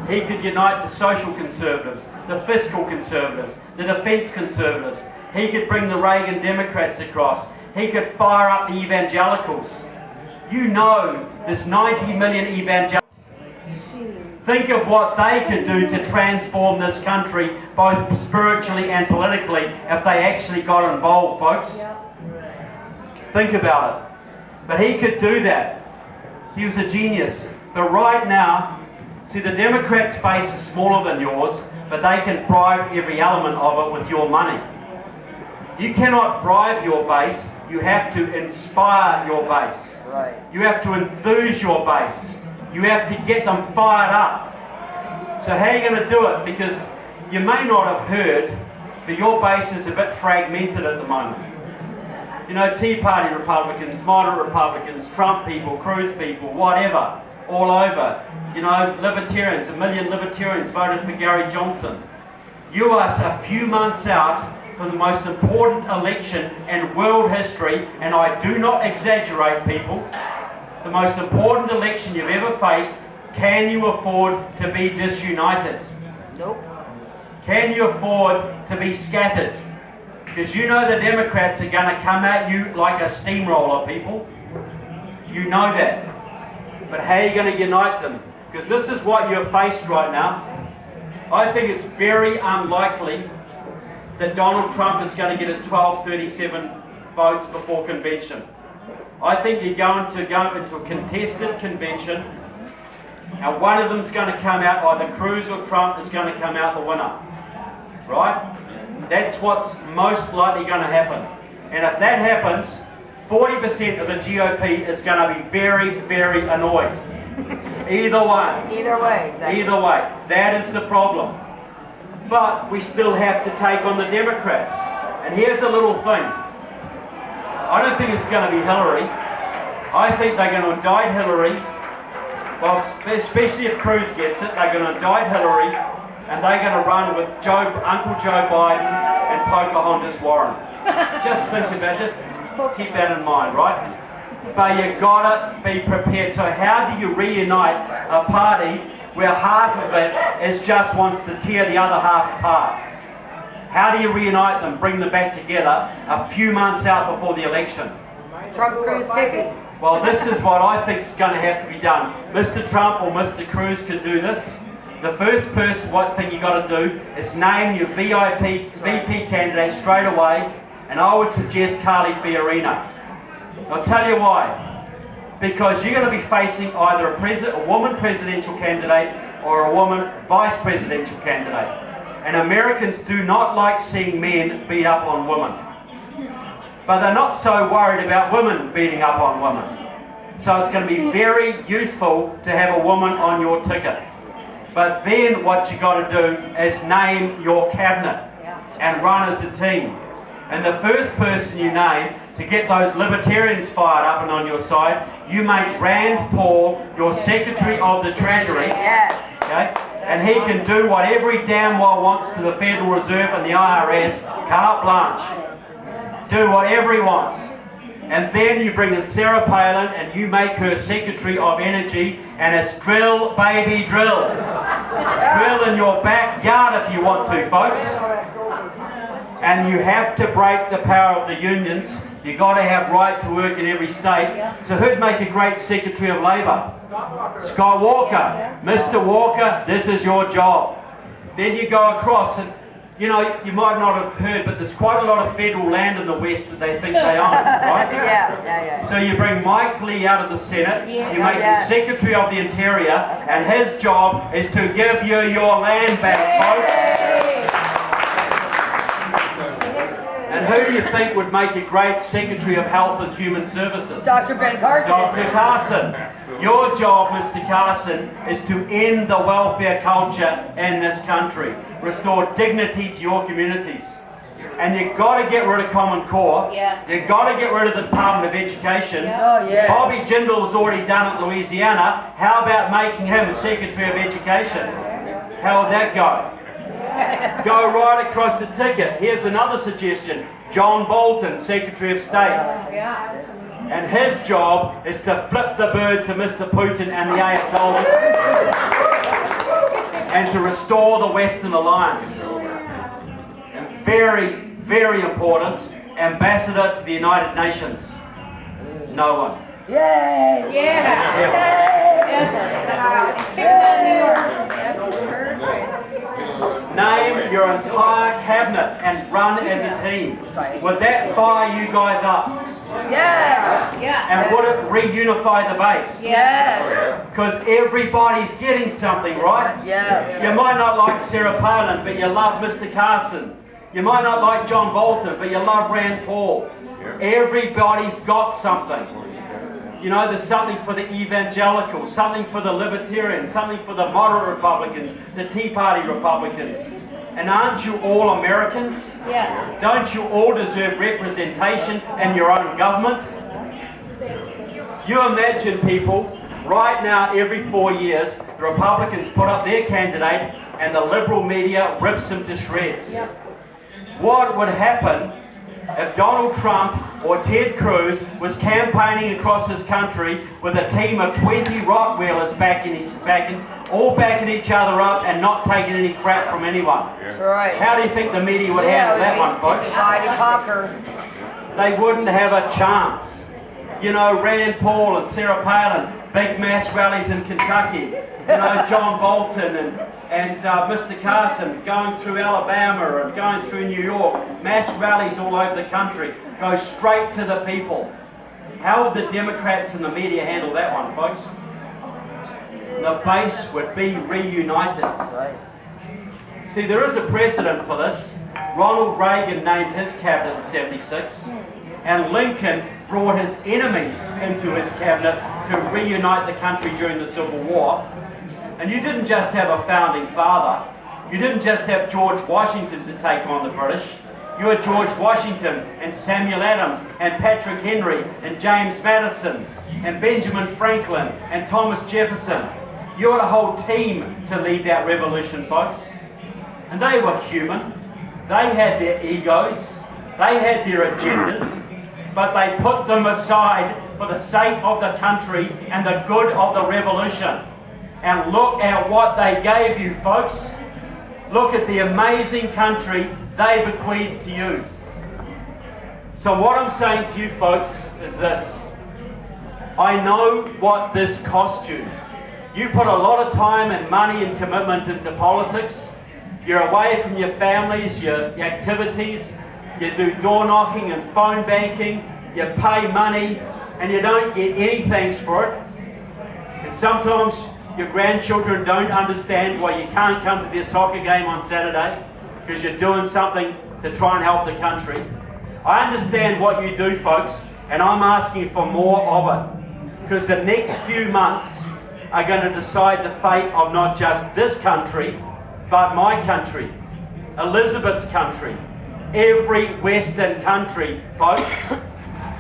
He could unite the social conservatives, the fiscal conservatives, the defense conservatives. He could bring the Reagan Democrats across. He could fire up the evangelicals. You know there's 90 million evangelicals. Think of what they could do to transform this country, both spiritually and politically, if they actually got involved, folks. Think about it. But he could do that. He was a genius. But right now, see, the Democrats' base is smaller than yours, but they can bribe every element of it with your money. You cannot bribe your base. You have to inspire your base. Right. You have to enthuse your base. You have to get them fired up. So how are you going to do it? Because you may not have heard, but your base is a bit fragmented at the moment. You know, Tea Party Republicans, moderate Republicans, Trump people, Cruz people, whatever, all over. You know, libertarians, 1 million libertarians voted for Gary Johnson. You are a few months out from the most important election in world history, and I do not exaggerate, people. The most important election you've ever faced. Can you afford to be disunited? Nope. Can you afford to be scattered? Because you know the Democrats are going to come at you like a steamroller, people. You know that. But how are you going to unite them? Because this is what you're faced right now. I think it's very unlikely that Donald Trump is going to get his 1237 votes before convention. I think they're going to go into a contested convention, and one of them's going to come out, either Cruz or Trump is going to come out the winner. Right? That's what's most likely going to happen. And if that happens, 40% of the GOP is going to be very, very annoyed. Either way. Either way, exactly. Either way. That is the problem. But we still have to take on the Democrats. And here's a little thing. I don't think it's going to be Hillary. I think they're going to indict Hillary. Well, especially if Cruz gets it, they're going to indict Hillary, and they're going to run with Uncle Joe Biden and Pocahontas Warren. Just think about it. Just keep that in mind, right? But you gotta be prepared. So how do you reunite a party where half of it is just wants to tear the other half apart? How do you reunite them, bring them back together a few months out before the election? Trump Cruz ticket. Well, this is what I think is going to have to be done. Mr. Trump or Mr. Cruz could do this. The first person, what thing you got to do is name your VP candidate straight away, and I would suggest Carly Fiorina. I'll tell you why. Because you're going to be facing either a woman presidential candidate or a woman vice presidential candidate. And Americans do not like seeing men beat up on women. But they're not so worried about women beating up on women. So it's going to be very useful to have a woman on your ticket. But then what you got to do is name your cabinet and run as a team. And the first person you name to get those libertarians fired up and on your side, you make Rand Paul your Secretary of the Treasury. Okay? And he can do whatever he damn well wants to the Federal Reserve and the IRS, carte blanche. Do whatever he wants. And then you bring in Sarah Palin and you make her Secretary of Energy, and it's drill, baby, drill. Drill in your backyard if you want to, folks. And you have to break the power of the unions, You got to have right to work in every state. So who'd make a great Secretary of Labour? Scott Walker. Mr. Walker, this is your job. Then you go across and, you know, you might not have heard, but there's quite a lot of federal land in the West that they think they own, right? Yeah. So you bring Mike Lee out of the Senate, you make him Secretary of the Interior, and his job is to give you your land back, folks. And who do you think would make a great Secretary of Health and Human Services? Dr. Ben Carson. Dr. Carson. Your job, Mr. Carson, is to end the welfare culture in this country. Restore dignity to your communities. And you've got to get rid of Common Core. Yes. You've got to get rid of the Department of Education. Oh, yeah. Bobby Jindal's already done it in Louisiana. How about making him Secretary of Education? How would that go? Go right across the ticket. Here's another suggestion. John Bolton, Secretary of State. And his job is to flip the bird to Mr. Putin and the Ayatollahs and to restore the Western Alliance. And very, very important, ambassador to the United Nations. No one. Yay! Name your entire cabinet and run as a team. Would that fire you guys up? And would it reunify the base? Because everybody's getting something, right? You might not like Sarah Palin, but you love Mr. Carson. You might not like John Bolton, but you love Rand Paul. Everybody's got something. You know, there's something for the evangelicals, something for the libertarians, something for the moderate Republicans, the Tea Party Republicans. And aren't you all Americans? Yes. Don't you all deserve representation in your own government? You imagine people, right now every 4 years, the Republicans put up their candidate and the liberal media rips them to shreds. What would happen if Donald Trump or Ted Cruz was campaigning across this country with a team of 20 Rottweilers backing each other up and not taking any crap from anyone? That's right. How do you think the media would handle that one, folks? They wouldn't have a chance. You know, Rand Paul and Sarah Palin, big mass rallies in Kentucky. You know, John Bolton and Mr. Carson going through Alabama and going through New York. Mass rallies all over the country. Go straight to the people. How would the Democrats and the media handle that one, folks? The base would be reunited. See, there is a precedent for this. Ronald Reagan named his cabinet in '76, and Lincoln brought his enemies into his cabinet to reunite the country during the Civil War. And you didn't just have a founding father. You didn't just have George Washington to take on the British. You had George Washington and Samuel Adams and Patrick Henry and James Madison and Benjamin Franklin and Thomas Jefferson. You had a whole team to lead that revolution, folks. And they were human. They had their egos. They had their agendas. But they put them aside for the sake of the country and the good of the revolution. And look at what they gave you, folks. Look at the amazing country they bequeathed to you. So what I'm saying to you, folks, is this. I know what this cost you. You put a lot of time and money and commitment into politics. You're away from your families, your activities. You do door knocking and phone banking. You pay money and you don't get any thanks for it. And sometimes your grandchildren don't understand why you can't come to their soccer game on Saturday because you're doing something to try and help the country. I understand what you do, folks, and I'm asking for more of it because the next few months are going to decide the fate of not just this country, but my country, Elisabeth's country. Every Western country, folks,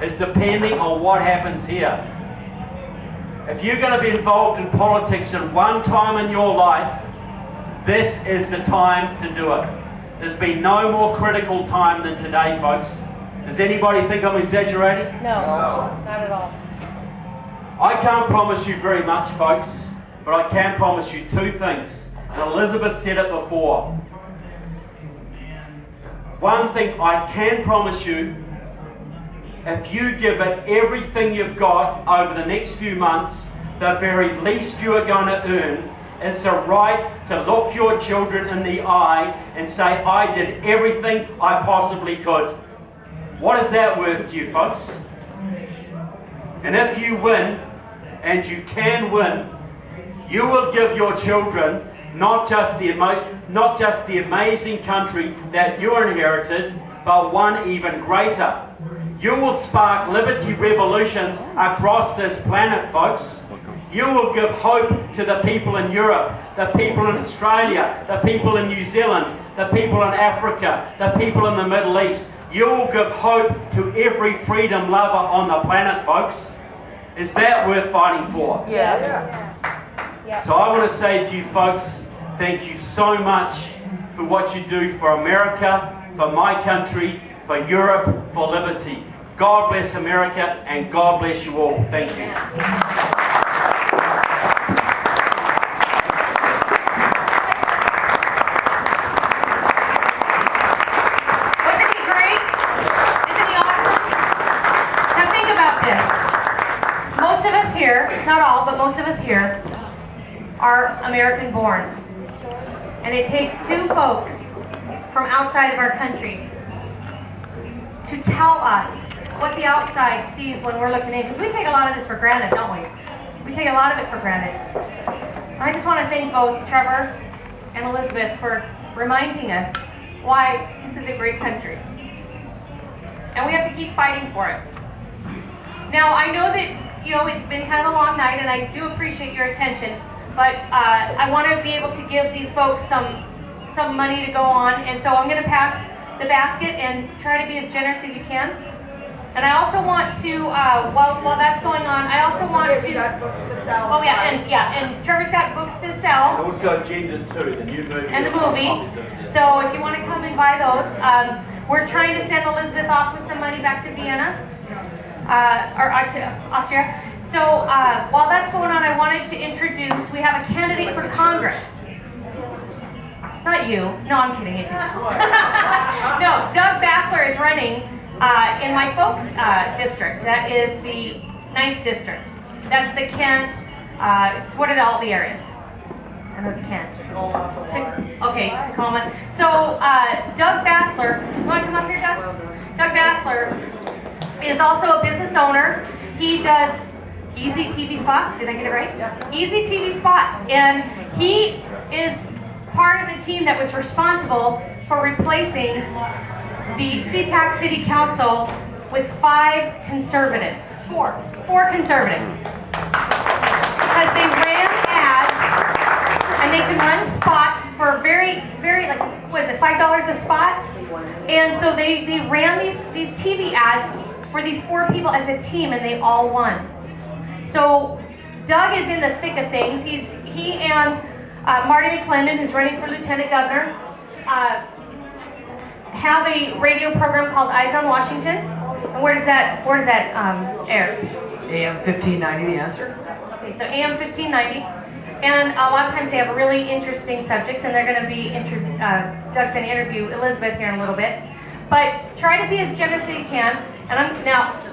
is depending on what happens here. If you're going to be involved in politics at one time in your life, this is the time to do it. There's been no more critical time than today, folks. Does anybody think I'm exaggerating? No, not at all. I can't promise you very much, folks, but I can promise you two things. And Elisabeth said it before. One thing I can promise you if you give it everything you've got over the next few months, the very least you are going to earn is the right to look your children in the eye and say, I did everything I possibly could. What is that worth to you, folks? And if you win, and you can win, you will give your children not just the amazing country that you inherited, but one even greater. You will spark liberty revolutions across this planet, folks. You will give hope to the people in Europe, the people in Australia, the people in New Zealand, the people in Africa, the people in the Middle East. You will give hope to every freedom lover on the planet, folks. Is that worth fighting for? Yes. So I want to say to you folks, thank you so much for what you do for America, for my country, for Europe, for liberty. God bless America and God bless you all. Thank you. Wasn't he great? Isn't he awesome? Now think about this. Most of us here, not all, but most of us here are American born. And it takes two folks from outside of our country to tell us what the outside sees when we're looking in. Because we take a lot of this for granted, don't we? We take a lot of it for granted. I just want to thank both Trevor and Elisabeth for reminding us why this is a great country. And we have to keep fighting for it. Now, I know that, it's been kind of a long night, and I do appreciate your attention, but I want to be able to give these folks some money to go on, and so I'm going to pass the basket and try to be as generous as you can. And I also want to, while that's going on, I also want to. Books to sell. Oh yeah, and Trevor's got books to sell. And also Agenda 2, the new movie. And the movie. So if you want to come and buy those, we're trying to send Elisabeth off with some money back to Vienna, or to Austria. So while that's going on, I wanted to introduce, we have a candidate for Congress. Not you. No, I'm kidding. It's no, Doug Bassler is running in my folks' district. That is the 9th district. That's the Kent. What are all the areas? I know it's Kent. Okay, Tacoma. So Doug Bassler, you want to come up here, Doug? Doug Bassler is also a business owner. He does Easy TV Spots. Did I get it right? Yeah. Easy TV Spots, and he is part of the team that was responsible for replacing the SeaTac City Council with 5 conservatives. Four conservatives. Because they ran ads, and they can run spots for very, like, what is it, $5 a spot? And so they ran these TV ads for these 4 people as a team, and they all won. So Doug is in the thick of things. He and Marty McClendon, who's running for lieutenant governor, have a radio program called Eyes on Washington. And where does that air? AM 1590, The Answer. Okay, so AM 1590. And a lot of times they have really interesting subjects, and they're going to be, Doug's going to interview Elisabeth here in a little bit. But try to be as generous as you can. And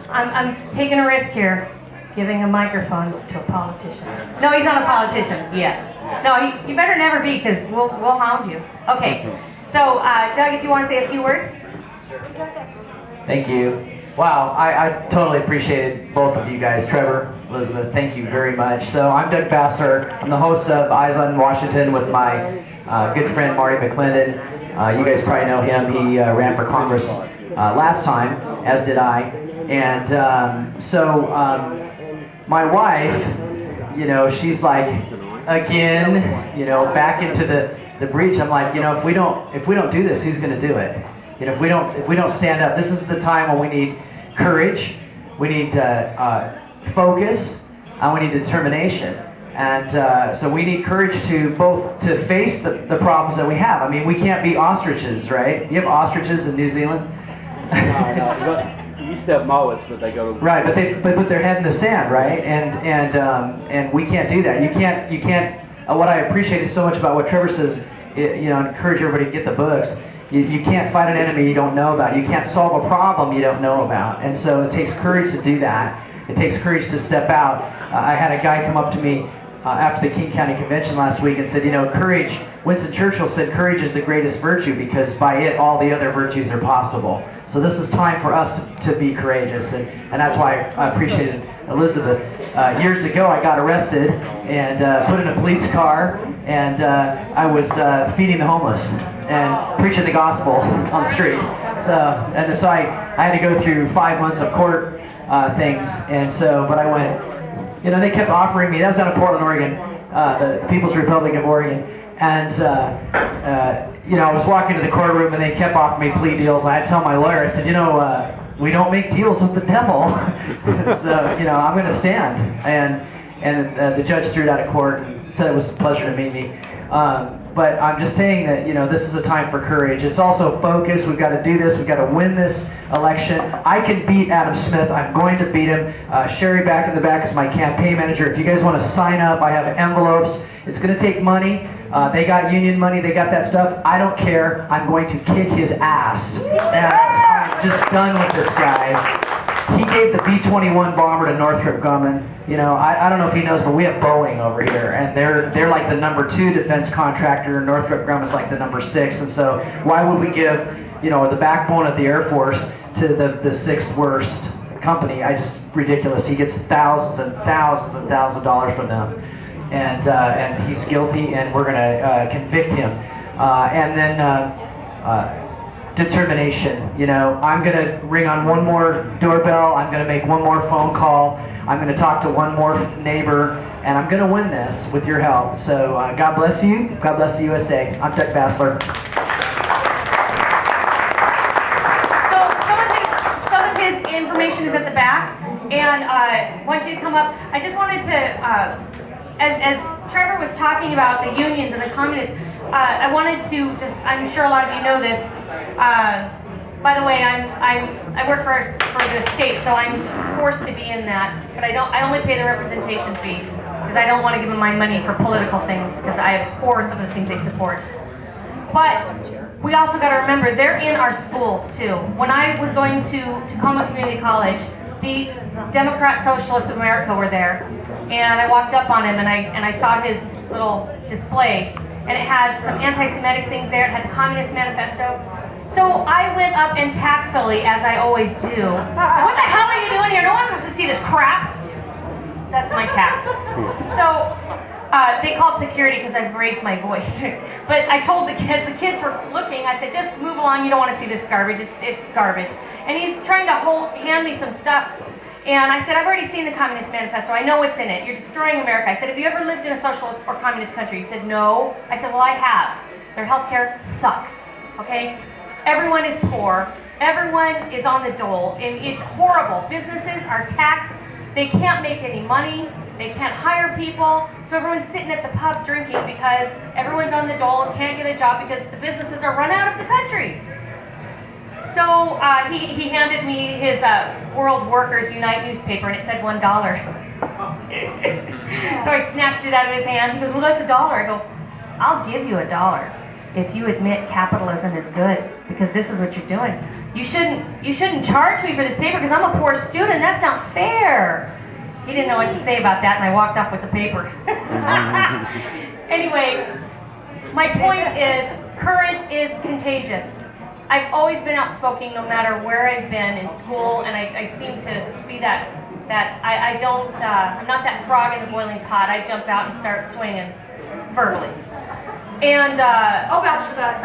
I'm taking a risk here, giving a microphone to a politician. No, he's not a politician yet. No, you better never be, because we'll hound you. Okay, so Doug, if you want to say a few words. Thank you. Wow, I totally appreciated both of you guys. Trevor, Elisabeth, thank you very much. So I'm Doug Bassler. I'm the host of Eyes on Washington with my good friend Marty McClendon. You guys probably know him. He ran for Congress last time, as did I. And my wife, she's like, again, back into the breach. I'm like, if we don't do this, who's going to do it? If we don't stand up, this is the time when we need courage, we need focus, and we need determination. And so we need courage to face the problems that we have. I mean, we can't be ostriches, right? You have ostriches in New Zealand? No. You used to have mowers, but they go. Right, but they put their head in the sand, right? And we can't do that. You can't. What I appreciated so much about what Trevor says, encourage everybody to get the books, You can't fight an enemy you don't know about. You can't solve a problem you don't know about. And so it takes courage to do that. It takes courage to step out. I had a guy come up to me after the King County Convention last week and said, you know, courage, Winston Churchill said courage is the greatest virtue because by it all the other virtues are possible. So this is time for us to be courageous, and that's why I appreciated Elisabeth. Years ago I got arrested and put in a police car, and I was feeding the homeless and preaching the gospel on the street. So I had to go through 5 months of court things, and so, but I went, you know, they kept offering me, that was out of Portland, Oregon, the People's Republic of Oregon, and you know, I was walking to the courtroom and they kept offering me plea deals, and I tell my lawyer, I said, you know, we don't make deals with the devil, so, you know, I'm going to stand, and the judge threw it out of court and said it was a pleasure to meet me. But I'm just saying that, you know, this is a time for courage. It's also focus. We've got to do this. We've got to win this election. I can beat Adam Smith. I'm going to beat him. Sherry back in the back is my campaign manager. If you guys want to sign up, I have envelopes. It's going to take money. They got union money. They got that stuff. I don't care. I'm going to kick his ass. And I'm just done with this guy. He gave the B-21 bomber to Northrop Grumman. You know, I don't know if he knows, but we have Boeing over here, and they're like the #2 defense contractor, and Northrop Grumman's like the #6. And so, why would we give, you know, the backbone of the Air Force to the 6th worst company? Ridiculous. He gets thousands and thousands and thousands of dollars from them, and he's guilty, and we're gonna convict him, and then. Determination. You know, I'm going to ring on one more doorbell, I'm going to make one more phone call, I'm going to talk to one more neighbor, and I'm going to win this with your help. So God bless you. God bless the USA. I'm Chuck Bassler. So some of his information is at the back, and I want you to come up. I just wanted to, as Trevor was talking about the unions and the communists, I wanted to just, I'm sure a lot of you know this, by the way, I work for the state, so I'm forced to be in that, but I only pay the representation fee, because I don't want to give them my money for political things, because I abhor some of the things they support. But we also got to remember, they're in our schools too. When I was going to Tacoma Community College, the Democrat Socialists of America were there, and I walked up on him and I saw his little display, and it had some anti-Semitic things there. It had the Communist Manifesto. So I went up and tactfully, as I always do, said, "What the hell are you doing here? No one wants to see this crap." That's my tact. So they called security because I've raised my voice. But I told the kids were looking, I said, "Just move along. You don't want to see this garbage. It's garbage." And he's trying to hand me some stuff. And I said, "I've already seen the Communist Manifesto. I know what's in it. You're destroying America." I said, "Have you ever lived in a socialist or communist country?" He said, "No." I said, "Well, I have. Their healthcare sucks, okay? Everyone is poor. Everyone is on the dole. And it's horrible. Businesses are taxed. They can't make any money. They can't hire people. So everyone's sitting at the pub drinking because everyone's on the dole and can't get a job because the businesses are run out of the country." So he handed me his World Workers Unite newspaper, and it said $1. So I snatched it out of his hands. He goes, "Well, that's $1. I go, "I'll give you $1 if you admit capitalism is good, because this is what you're doing. You shouldn't charge me for this paper because I'm a poor student. That's not fair." He didn't know what to say about that, and I walked off with the paper. Anyway, my point is, courage is contagious. I've always been outspoken no matter where I've been in school, and I seem to be I'm not that frog in the boiling pot. I jump out and start swinging verbally. And I'll vouch for that.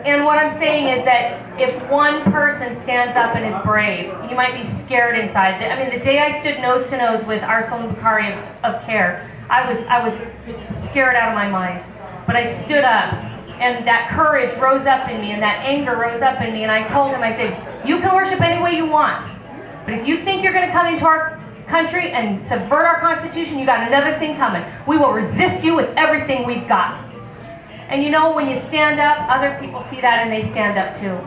and what I'm saying is that if one person stands up and is brave, you might be scared inside. I mean, the day I stood nose to nose with Arsalan Bukhari of CARE, I was scared out of my mind. But I stood up, and that courage rose up in me, and that anger rose up in me, and I told him, I said, "You can worship any way you want, but if you think you're going to come into our country and subvert our Constitution, you got another thing coming. We will resist you with everything we've got." And you know, when you stand up, other people see that and they stand up too.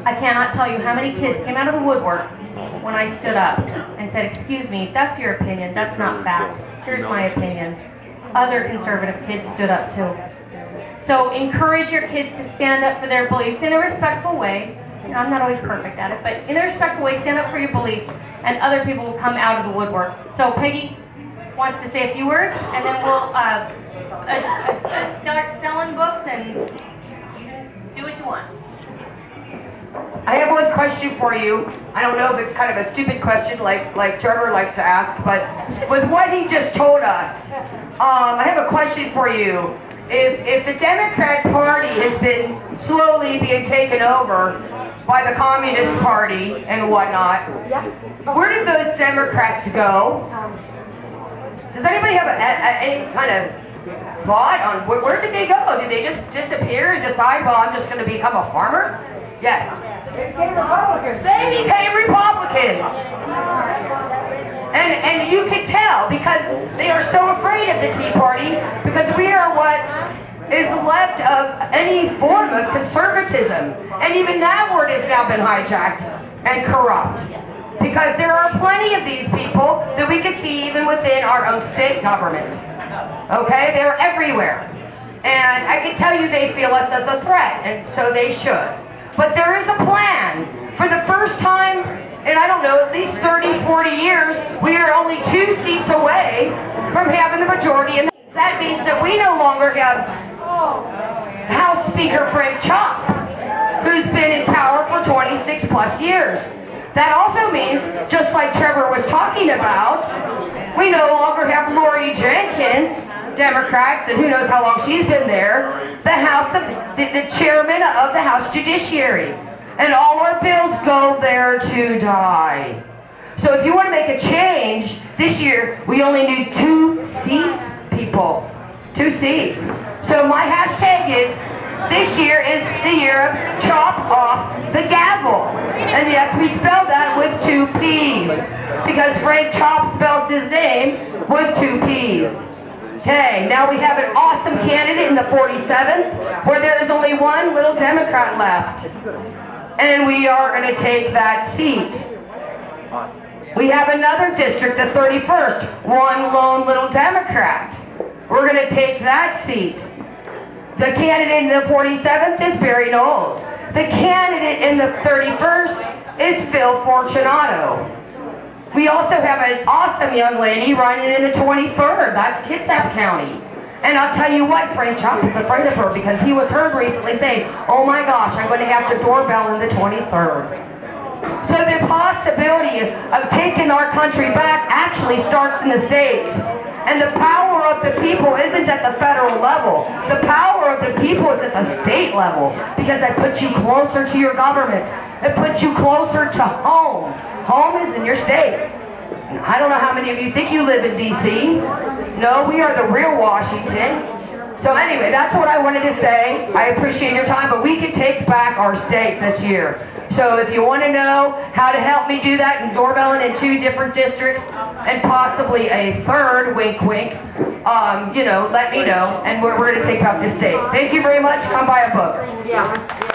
I cannot tell you how many kids came out of the woodwork when I stood up and said, "Excuse me, that's your opinion, that's not fact. Here's my opinion." other conservative kids stood up too. So encourage your kids to stand up for their beliefs in a respectful way. You know, I'm not always perfect at it, but in a respectful way, stand up for your beliefs, and other people will come out of the woodwork. So Peggy wants to say a few words, and then we'll start selling books, and you can do what you want. I have one question for you. I don't know if it's kind of a stupid question like Trevor likes to ask, but with what he just told us, I have a question for you. If the Democrat Party has been slowly being taken over by the Communist Party and whatnot, where did those Democrats go? Does anybody have any kind of thought on where did they go? Did they just disappear and decide, well, I'm just going to become a farmer? Yes. They became Republicans. And you can tell because they are so afraid of the Tea Party because we are what is left of any form of conservatism. And even that word has now been hijacked and corrupt. Because there are plenty of these people that we can see even within our own state government. Okay? They're everywhere. And I can tell you they feel us as a threat, and so they should. But there is a plan. For the first time in, I don't know, at least 30, 40 years, we are only 2 seats away from having the majority. And that means that we no longer have House Speaker Frank Chop, who's been in power for 26 plus years. That also means, just like Trevor was talking about, we no longer have Lori Jenkins, Democrat, and who knows how long she's been there, the chairman of the House Judiciary. And all our bills go there to die. So if you want to make a change, this year we only need 2 seats, people. 2 seats. So my hashtag is, this year is the year of chop off the gavel. And yes, we spell that with 2 P's. Because Frank Chop spells his name with 2 P's. Okay, now we have an awesome candidate in the 47th, where there is only 1 little Democrat left. And we are going to take that seat. We have another district, the 31st, 1 lone little Democrat. We're going to take that seat. The candidate in the 47th is Barry Knowles. The candidate in the 31st is Phil Fortunato. We also have an awesome young lady running in the 23rd. That's Kitsap County. And I'll tell you what, Frank Chop is afraid of her because he was heard recently saying, oh my gosh, I'm going to have to doorbell in the 23rd. So the possibility of taking our country back actually starts in the states. And the power of the people isn't at the federal level. The power of the people is at the state level because that puts you closer to your government. It puts you closer to home. Home is in your state. I don't know how many of you think you live in D.C. No, we are the real Washington. So anyway, that's what I wanted to say. I appreciate your time, but we can take back our state this year. So if you want to know how to help me do that, and doorbelling in 2 different districts, and possibly a 3rd, wink wink, you know, let me know, and we're going to take back this state. Thank you very much. Come buy a book. Yeah.